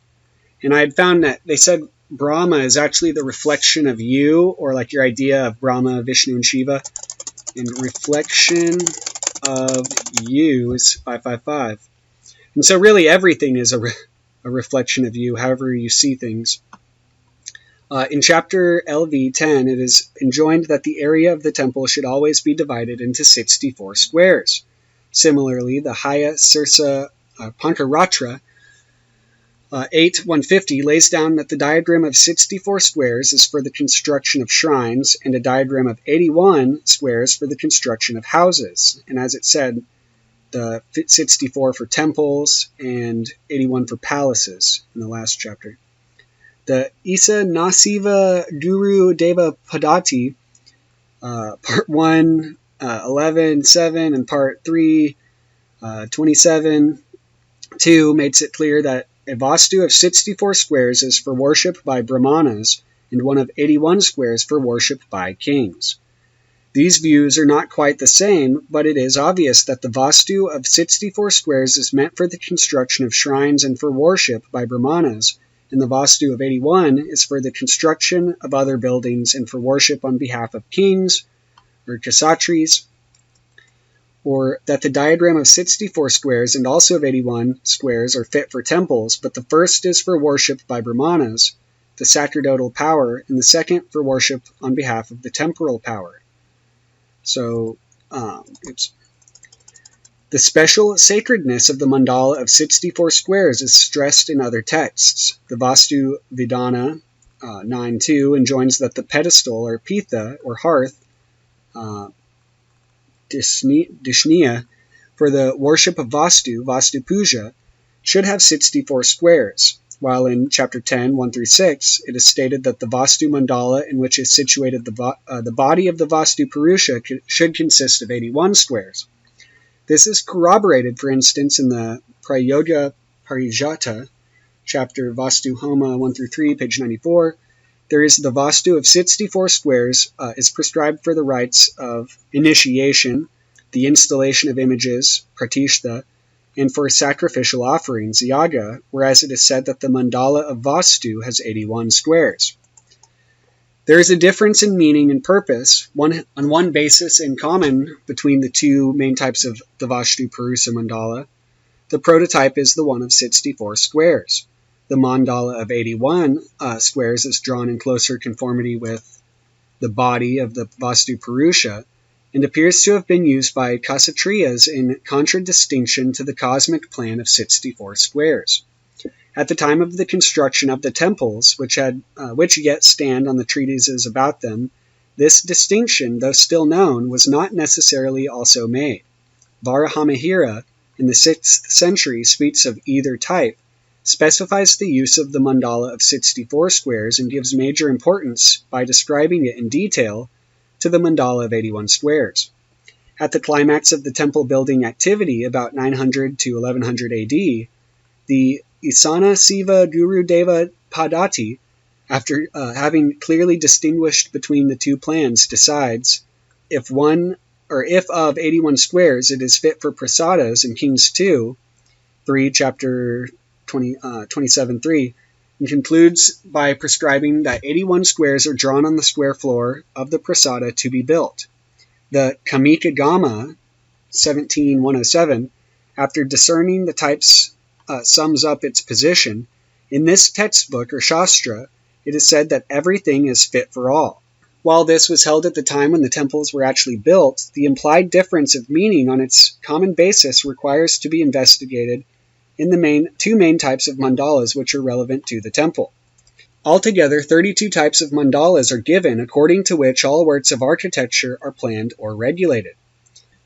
And I had found that they said Brahma is actually the reflection of you, or like your idea of Brahma, Vishnu, and Shiva. And reflection of you is 555. And so really everything is a reflection of you, however you see things. In chapter LV 10, it is enjoined that the area of the temple should always be divided into 64 squares. Similarly, the Haya Sirsa Pankaratra 8.150 lays down that the diagram of 64 squares is for the construction of shrines, and a diagram of 81 squares for the construction of houses. And as it said, the 64 for temples and 81 for palaces in the last chapter. The Isa Nasiva Guru Deva Padati, part 1, 11, 7, and part 3, 27, 2, makes it clear that a Vastu of 64 squares is for worship by Brahmanas, and one of 81 squares for worship by kings. These views are not quite the same, but it is obvious that the Vastu of 64 squares is meant for the construction of shrines and for worship by Brahmanas, and the Vastu of 81 is for the construction of other buildings and for worship on behalf of kings or ksatris, or that the diagram of 64 squares and also of 81 squares are fit for temples, but the first is for worship by Brahmanas, the sacerdotal power, and the second for worship on behalf of the temporal power. So, the special sacredness of the mandala of 64 squares is stressed in other texts. The Vastu Vidana 9.2 enjoins that the pedestal, or pitha, or hearth, Dishniya, for the worship of Vastu Puja, should have 64 squares, while in chapter 10, 1-6, it is stated that the Vastu Mandala in which is situated the body of the Vastu Purusha should consist of 81 squares. This is corroborated, for instance, in the Prayoga Parijata, chapter Vastu Homa 1-3, page 94. There is the Vastu of 64 squares is prescribed for the rites of initiation, the installation of images, pratishta, and for sacrificial offerings, yaga, whereas it is said that the mandala of Vastu has 81 squares. There is a difference in meaning and purpose, on one basis in common between the two main types of the Vastu Purusa mandala. The prototype is the one of 64 squares. The mandala of 81 squares is drawn in closer conformity with the body of the Vastu Purusha and appears to have been used by Kasatriyas in contradistinction to the cosmic plan of 64 squares. At the time of the construction of the temples, which yet stand on the treatises about them, this distinction, though still known, was not necessarily also made. Varahamihira, in the 6th century, speaks of either type, specifies the use of the mandala of 64 squares, and gives major importance, by describing it in detail, to the mandala of 81 squares. At the climax of the temple building activity, about 900 to 1100 AD, the Isana Siva Guru Deva Padati, after having clearly distinguished between the two plans, decides if of 81 squares it is fit for prasadas in Kings 3, chapter 27.3, and concludes by prescribing that 81 squares are drawn on the square floor of the prasada to be built. The Kamika Gama 17.107, after discerning the types, sums up its position. In this textbook, or Shastra, it is said that everything is fit for all. While this was held at the time when the temples were actually built, the implied difference of meaning on its common basis requires to be investigated in the two main types of mandalas which are relevant to the temple. Altogether, 32 types of mandalas are given, according to which all works of architecture are planned or regulated.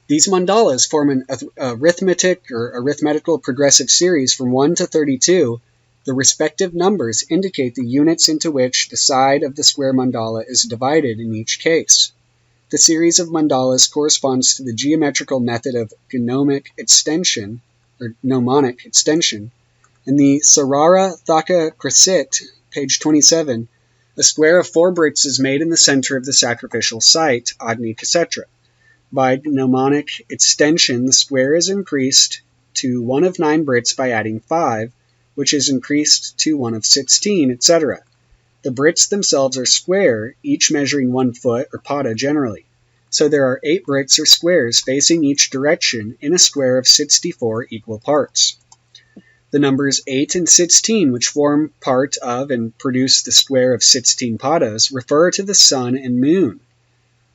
These mandalas form an arithmetic or arithmetical progressive series from 1 to 32. The respective numbers indicate the units into which the side of the square mandala is divided in each case. The series of mandalas corresponds to the geometrical method of gnomonic extension, in the Sarara Thaka Krasit, page 27, a square of 4 bricks is made in the center of the sacrificial site, Agni Kasetra. By mnemonic extension, the square is increased to 1 of 9 bricks by adding 5, which is increased to 1 of 16, etc. The bricks themselves are square, each measuring 1 foot, or pada generally. So there are 8 bricks or squares facing each direction in a square of 64 equal parts. The numbers 8 and 16, which form part of and produce the square of 16 padas, refer to the sun and moon.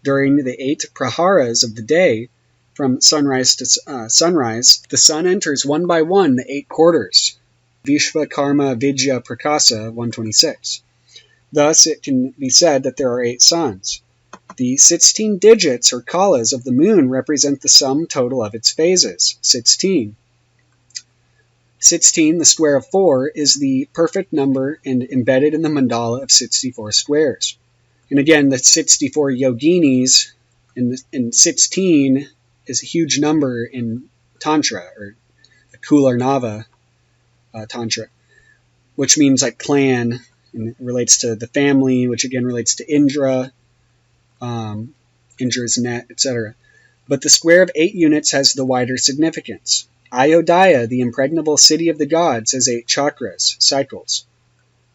During the 8 praharas of the day, from sunrise to sunrise, the sun enters one by one the 8 quarters. Vishva Karma Vidya Prakasa 126. Thus it can be said that there are 8 suns. The 16 digits or kalas of the moon represent the sum total of its phases, 16. 16, the square of 4, is the perfect number and embedded in the mandala of 64 squares. And again, the 64 yoginis and 16 is a huge number in Tantra, or the Kularnava Tantra, which means like clan, and it relates to the family, which again relates to Indra, Indra's net, etc. But the square of 8 units has the wider significance. Ayodhya, the impregnable city of the gods, has 8 chakras, cycles.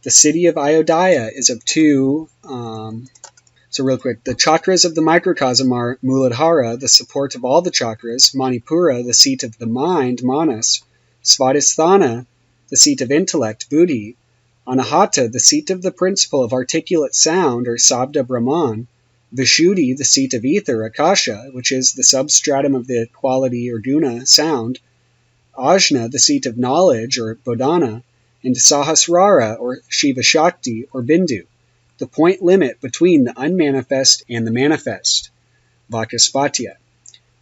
The city of Ayodhya is of two... So real quick, the chakras of the microcosm are Muladhara, the support of all the chakras, Manipura, the seat of the mind, Manas, Svadhisthana, the seat of intellect, Buddhi, Anahata, the seat of the principle of articulate sound, or Sabda Brahman, Vishuddhi, the seat of ether, Akasha, which is the substratum of the quality or guna, sound, Ajna, the seat of knowledge, or Bodhana, and Sahasrara, or Shiva Shakti, or Bindu, the point limit between the unmanifest and the manifest, Vachaspatya.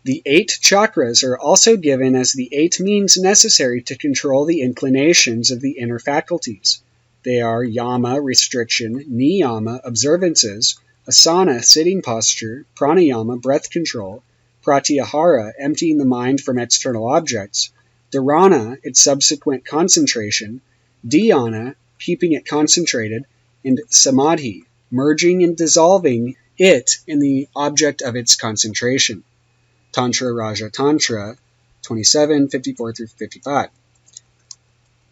The 8 chakras are also given as the 8 means necessary to control the inclinations of the inner faculties. They are yama, restriction, niyama, observances, asana, sitting posture, pranayama, breath control, pratyahara, emptying the mind from external objects, dharana, its subsequent concentration, dhyana, keeping it concentrated, and samadhi, merging and dissolving it in the object of its concentration. Tantra Raja Tantra 27, 54 through 55.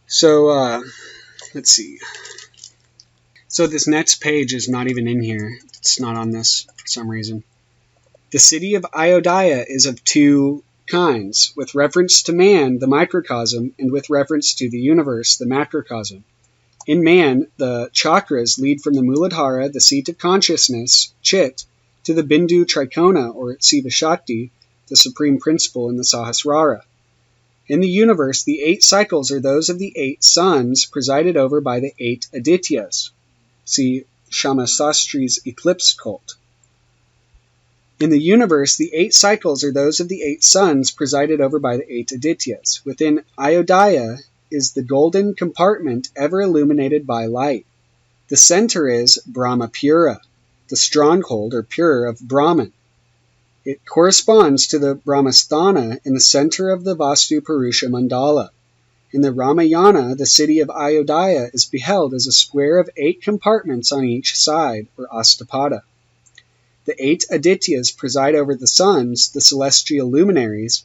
So, let's see. So this next page is not even in here. It's not on this for some reason. The city of Ayodhya is of 2 kinds, with reference to man, the microcosm, and with reference to the universe, the macrocosm. In man, the chakras lead from the Muladhara, the seat of consciousness, Chit, to the Bindu Trikona, or Siva Shakti, the supreme principle in the Sahasrara. In the universe, the 8 cycles are those of the 8 suns, presided over by the 8 Adityas. See Shama Sastri's eclipse cult. In the universe, the 8 cycles are those of the 8 suns, presided over by the 8 Adityas. Within Ayodhya is the golden compartment ever illuminated by light. The center is Brahmapura, the stronghold or pure of Brahman. It corresponds to the Brahmasthana in the center of the Vastu Purusha Mandala. In the Ramayana, the city of Ayodhya is beheld as a square of 8 compartments on each side, or Astapada. The 8 Adityas preside over the suns, the celestial luminaries.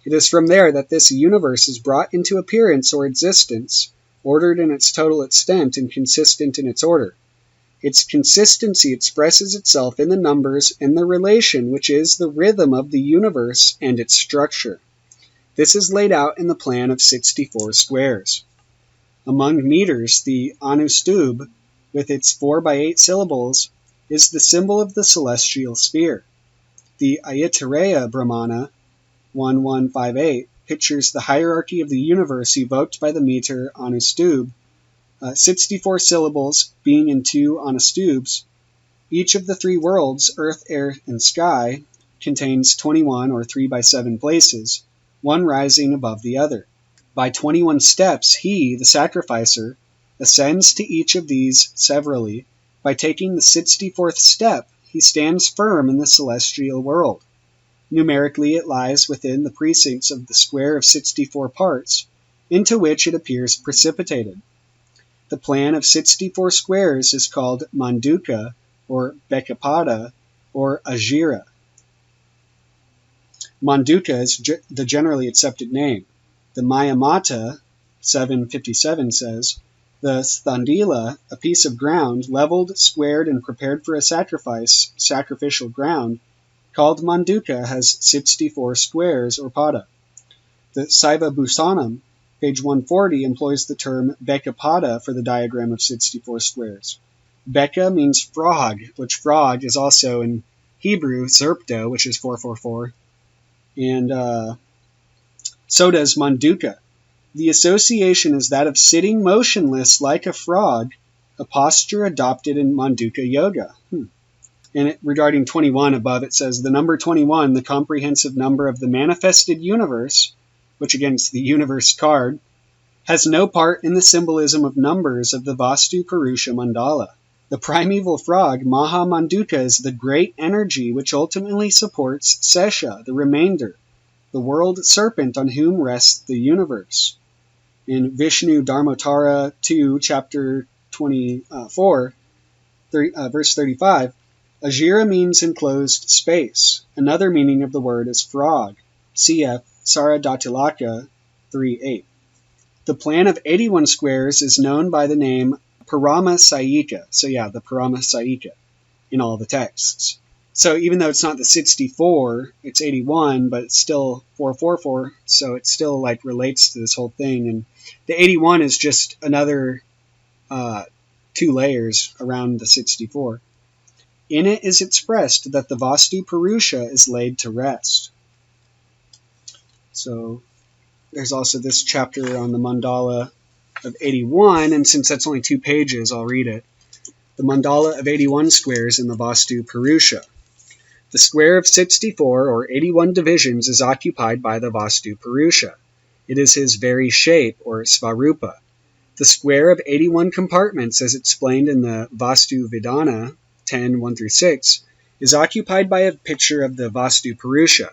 It is from there that this universe is brought into appearance or existence, ordered in its total extent and consistent in its order. Its consistency expresses itself in the numbers and the relation, which is the rhythm of the universe and its structure. This is laid out in the plan of 64 squares. Among meters, the Anustub, with its 4 by 8 syllables, is the symbol of the celestial sphere. The Aitareya Brahmana 1158 pictures the hierarchy of the universe evoked by the meter Anustub, 64 syllables being in 2 Anustubs. Each of the 3 worlds, earth, air, and sky, contains 21 or 3 by 7 places, one rising above the other. By 21 steps, he, the sacrificer, ascends to each of these severally. By taking the 64th step, he stands firm in the celestial world. Numerically, it lies within the precincts of the square of 64 parts, into which it appears precipitated. The plan of 64 squares is called Manduka, or Bekapada, or Ajira. Manduka is the generally accepted name. The Mayamata 757 says, the Sthandila, a piece of ground, leveled, squared, and prepared for a sacrifice, sacrificial ground, called Manduka, has 64 squares, or pada. The Saiva Bhusanam, page 140, employs the term Bekapada for the diagram of 64 squares. Beka means frog, which frog is also in Hebrew, Zerpto, which is 444, and so does Manduka. The association is that of sitting motionless like a frog, a posture adopted in Manduka Yoga. And regarding 21 above, it says, the number 21, the comprehensive number of the manifested universe, which again is the universe card, has no part in the symbolism of numbers of the Vastu Purusha Mandala. The primeval frog, Maha Manduka, is the great energy which ultimately supports Sesha, the remainder, the world serpent on whom rests the universe. In Vishnu Dharmotara 2, chapter 24, verse 35, Ajira means enclosed space. Another meaning of the word is frog. Cf. Saradatilaka 3.8. The plan of 81 squares is known by the name Paramasayika. So yeah, the Paramasayika in all the texts. So even though it's not the 64, it's 81, but it's still 444, so it still like relates to this whole thing. And the 81 is just another 2 layers around the 64. In it is expressed that the Vastu Purusha is laid to rest. So there's also this chapter on the Mandala of 81, and since that's only 2 pages, I'll read it. The Mandala of 81 squares in the Vastu Purusha. The square of 64, or 81 divisions, is occupied by the Vastu Purusha. It is his very shape, or Svarupa. The square of 81 compartments, as explained in the Vastu Vedana 10:1-6, is occupied by a picture of the Vastu Purusha.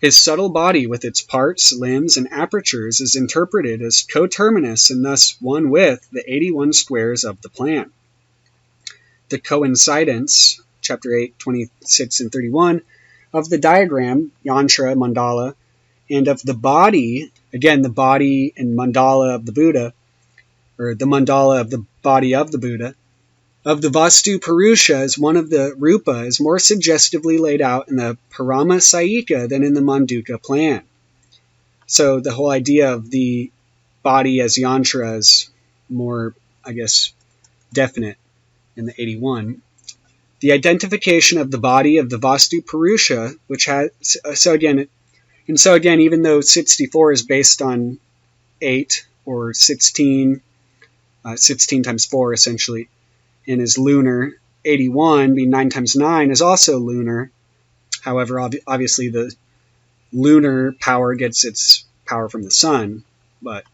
His subtle body with its parts, limbs, and apertures is interpreted as coterminous and thus one with the 81 squares of the plan. The coincidence, chapter 8, 26 and 31, of the diagram, yantra, mandala, and of the body, again, the body and mandala of the Buddha, or the mandala of the body of the Buddha, of the Vastu Purusha as one of the Rupa is more suggestively laid out in the Paramasayika than in the Manduka plan. So the whole idea of the body as yantra is more, I guess, definite in the 81. The identification of the body of the Vastu Purusha, which has, so again, even though 64 is based on 8 or 16, 16 times 4 essentially, and is lunar, 81 being 9 times 9 is also lunar. However, obviously the lunar power gets its power from the sun. But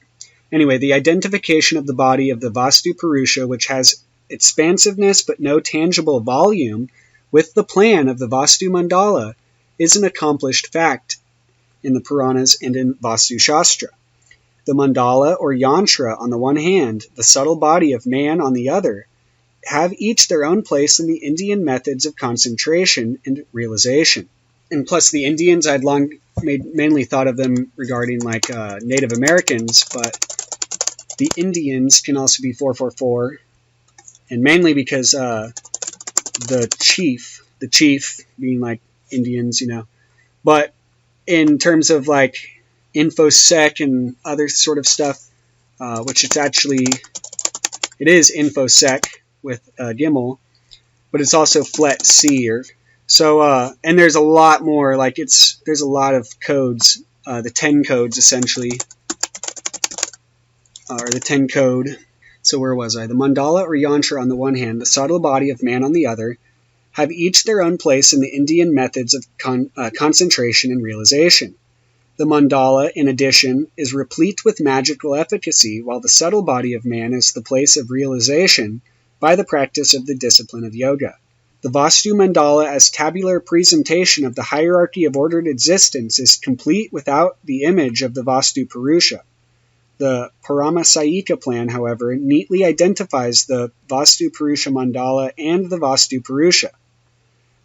anyway, the identification of the body of the Vastu Purusha, which has expansiveness but no tangible volume, with the plan of the Vastu Mandala, is an accomplished fact in the Puranas and in Vastu Shastra. The mandala or yantra on the one hand, the subtle body of man on the other, have each their own place in the Indian methods of concentration and realization. And plus the Indians, I'd long mainly thought of them regarding like Native Americans, but the Indians can also be 444, and mainly because the chief being like Indians, but in terms of like infosec and other sort of stuff, which it is infosec with Gimel, but it's also flet C, and there's a lot more, like there's a lot of codes, the 10 codes essentially, or the 10 code. So where was I? The mandala or yantra on the one hand, the subtle body of man on the other, have each their own place in the Indian methods of concentration and realization. The mandala, in addition, is replete with magical efficacy, while the subtle body of man is the place of realization by the practice of the discipline of yoga. The Vastu Mandala as tabular presentation of the hierarchy of ordered existence is complete without the image of the Vastu Purusha. The Paramasayika plan, however, neatly identifies the Vastu Purusha Mandala and the Vastu Purusha.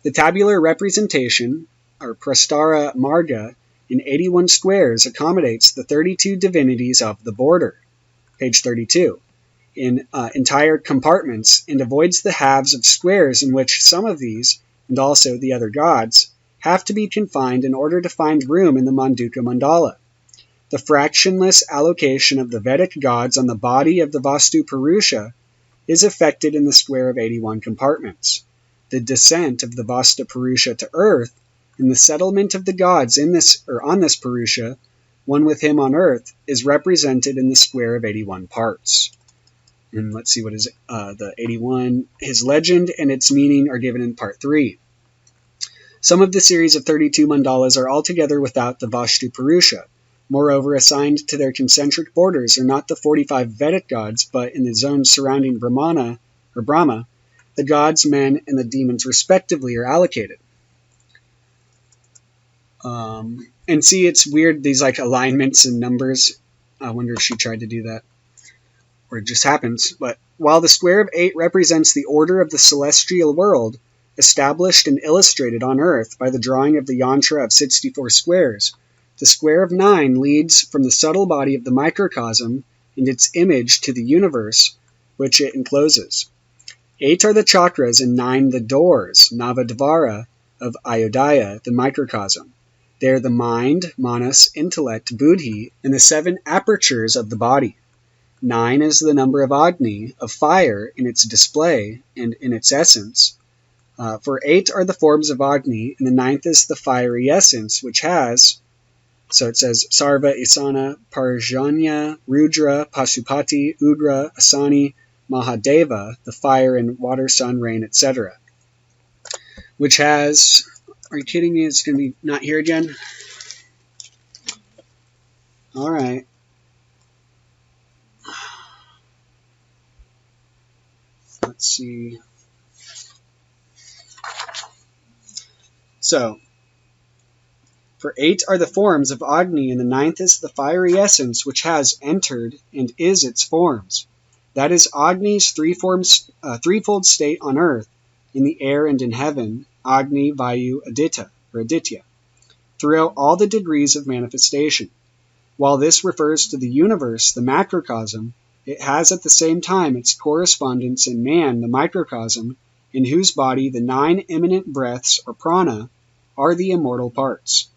The tabular representation, or Prastara Marga, in 81 squares accommodates the 32 divinities of the border, page 32, in entire compartments, and avoids the halves of squares in which some of these, and also the other gods, have to be confined in order to find room in the Manduka Mandala. The fractionless allocation of the Vedic gods on the body of the Vastu Purusha is effected in the square of 81 compartments. The descent of the Vastu Purusha to earth, and the settlement of the gods on this Purusha, one with him on earth, is represented in the square of 81 parts. And let's see what is the 81. His legend and its meaning are given in part 3. Some of the series of 32 mandalas are altogether without the Vastu Purusha. Moreover, assigned to their concentric borders are not the 45 Vedic gods, but in the zones surrounding Brahma, the gods, men, and the demons respectively are allocated. And see, it's weird, these like alignments and numbers. I wonder if she tried to do that, or it just happens. But while the square of 8 represents the order of the celestial world, established and illustrated on earth by the drawing of the yantra of 64 squares, the square of 9 leads from the subtle body of the microcosm and its image to the universe which it encloses. 8 are the chakras and 9 the doors, Navadvara, of Ayodhya, the microcosm. They are the mind, manas, intellect, buddhi, and the 7 apertures of the body. 9 is the number of Agni, of fire, in its display and in its essence. For 8 are the forms of Agni, and the 9th is the fiery essence, which has, so it says, Sarva, Isana, Parjanya, Rudra, Pasupati, Udra, Asani, Mahadeva, the fire and water, sun, rain, etc. Which has, are you kidding me? It's going to be not here again? All right. Let's see. So, for 8 are the forms of Agni, and the 9th is the fiery essence which has entered and is its forms. That is Agni's threefold state on earth, in the air and in heaven, Agni, Vayu, Aditya, throughout all the degrees of manifestation. While this refers to the universe, the macrocosm, it has at the same time its correspondence in man, the microcosm, in whose body the 9 immanent breaths, or prana, are the immortal parts.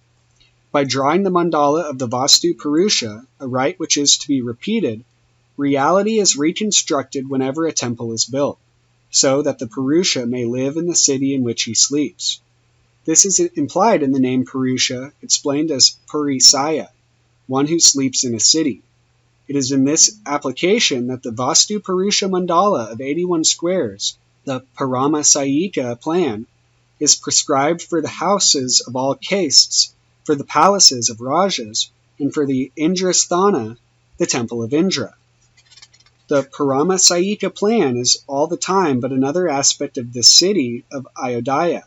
By drawing the mandala of the Vastu Purusha, a rite which is to be repeated, reality is reconstructed whenever a temple is built, so that the Purusha may live in the city in which he sleeps. This is implied in the name Purusha, explained as Purisaya, one who sleeps in a city. It is in this application that the Vastu Purusha mandala of 81 squares, the Paramasayika plan, is prescribed for the houses of all castes, for the palaces of Rajas, and for the Indrasthana, the temple of Indra. The Paramasayika plan is all the time but another aspect of the city of Ayodhya,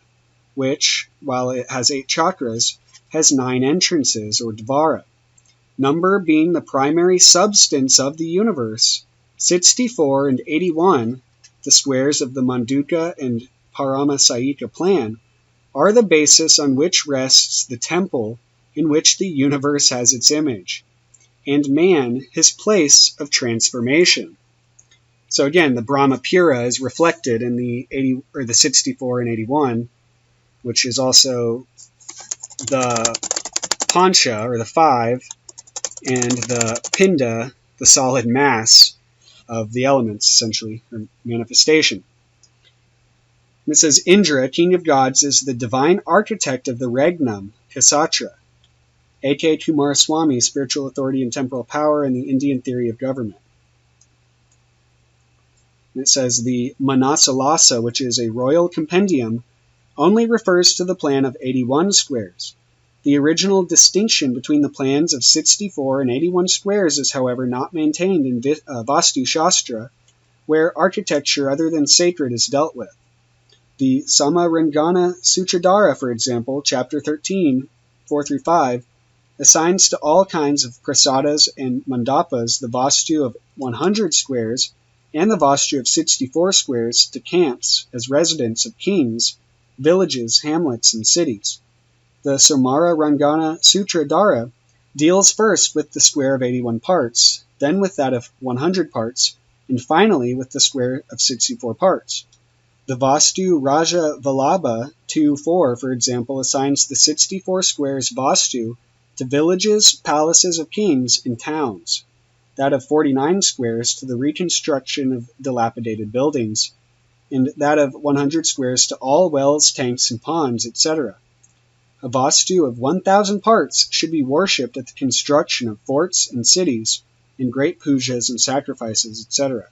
which, while it has 8 chakras, has 9 entrances, or dvara. Number being the primary substance of the universe, 64 and 81, the squares of the Manduka and Paramasayika plan, are the basis on which rests the temple in which the universe has its image, and man his place of transformation. So again, the Brahmapura is reflected in the 64 and 81, which is also the Pancha, or the 5, and the Pinda, the solid mass of the elements, essentially, or manifestation. And it says, Indra, king of gods, is the divine architect of the Regnum, Ksatra, A.K. Kumaraswamy, spiritual authority and temporal power in the Indian theory of government. And it says, the Manasalasa, which is a royal compendium, only refers to the plan of 81 squares. The original distinction between the plans of 64 and 81 squares is, however, not maintained in Vastu Shastra, where architecture other than sacred is dealt with. The Samarangana Sutradhara, for example, chapter 13, 4-5, assigns to all kinds of prasadas and mandapas the Vastu of 100 squares and the Vastu of 64 squares to camps as residence of kings, villages, hamlets, and cities. The Somara Rangana Sutradhara deals first with the square of 81 parts, then with that of 100 parts, and finally with the square of 64 parts. The Vastu Raja Vallabha 2.4, for example, assigns the 64 squares Vastu to villages, palaces of kings, and towns, that of 49 squares to the reconstruction of dilapidated buildings, and that of 100 squares to all wells, tanks, and ponds, etc. A Vastu of 1,000 parts should be worshipped at the construction of forts and cities, in great pujas and sacrifices, etc.